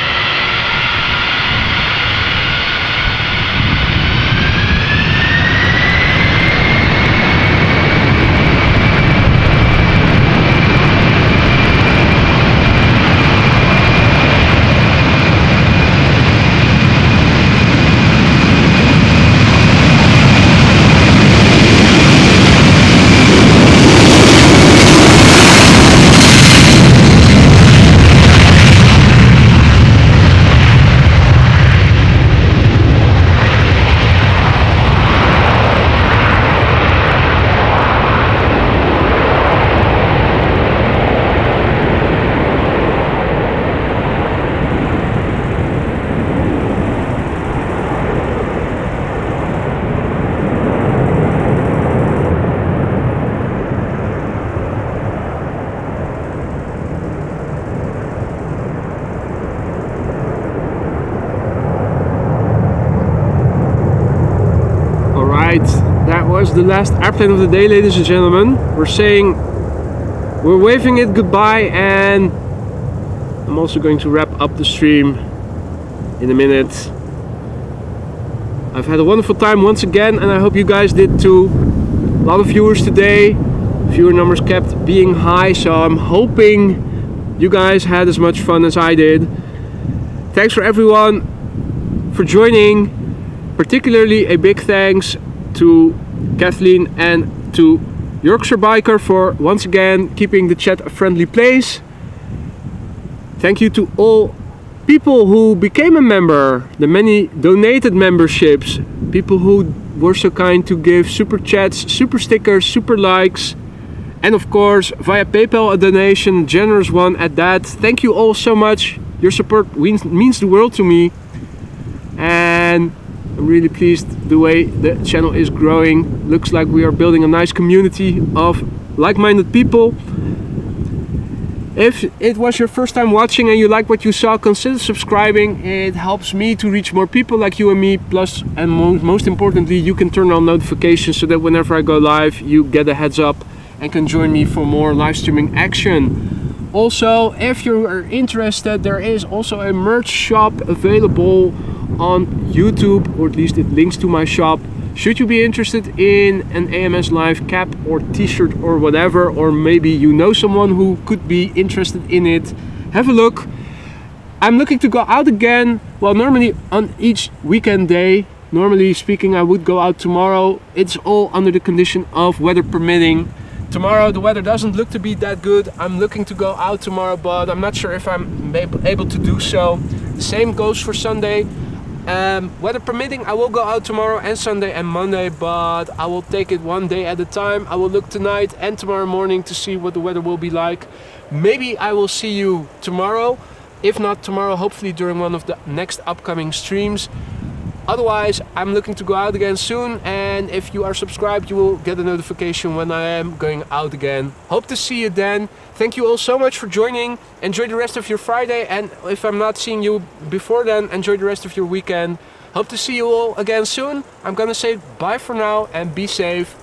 That was the last airplane of the day, ladies and gentlemen. We're waving it goodbye, and I'm also going to wrap up the stream in a minute. I've had a wonderful time once again, and I hope you guys did too. A lot of viewers today. Viewer numbers kept being high, so I'm hoping you guys had as much fun as I did. Thanks for everyone for joining. Particularly a big thanks to Kathleen and to Yorkshire Biker for once again keeping the chat a friendly place. Thank you to all people who became a member, the many donated memberships, people who were so kind to give super chats, super stickers, super likes, and of course via PayPal a donation, a generous one at that. Thank you all so much. Your support means the world to me, and I'm really pleased the way the channel is growing. Looks like we are building a nice community of like-minded people. If it was your first time watching and you like what you saw, consider subscribing. It helps me to reach more people like you and me. Plus, and most importantly, you can turn on notifications so that whenever I go live, you get a heads up and can join me for more live streaming action. Also, if you are interested, there is also a merch shop available on YouTube, or at least it links to my shop. Should you be interested in an AMS Live cap or t-shirt or whatever, or maybe you know someone who could be interested in it, have a look. I'm looking to go out again, well, normally on each weekend day. Normally speaking, I would go out tomorrow. It's all under the condition of weather permitting. Tomorrow the weather doesn't look to be that good. I'm looking to go out tomorrow, but I'm not sure if I'm able to do so. The same goes for Sunday. Weather permitting, I will go out tomorrow and Sunday and Monday, but I will take it one day at a time. I will look tonight and tomorrow morning to see what the weather will be like. Maybe I will see you tomorrow. If not tomorrow, hopefully during one of the next upcoming streams. Otherwise, I'm looking to go out again soon, and if you are subscribed, you will get a notification when I am going out again. Hope to see you then. Thank you all so much for joining. Enjoy the rest of your Friday, and if I'm not seeing you before then, enjoy the rest of your weekend. Hope to see you all again soon. I'm gonna say bye for now and be safe.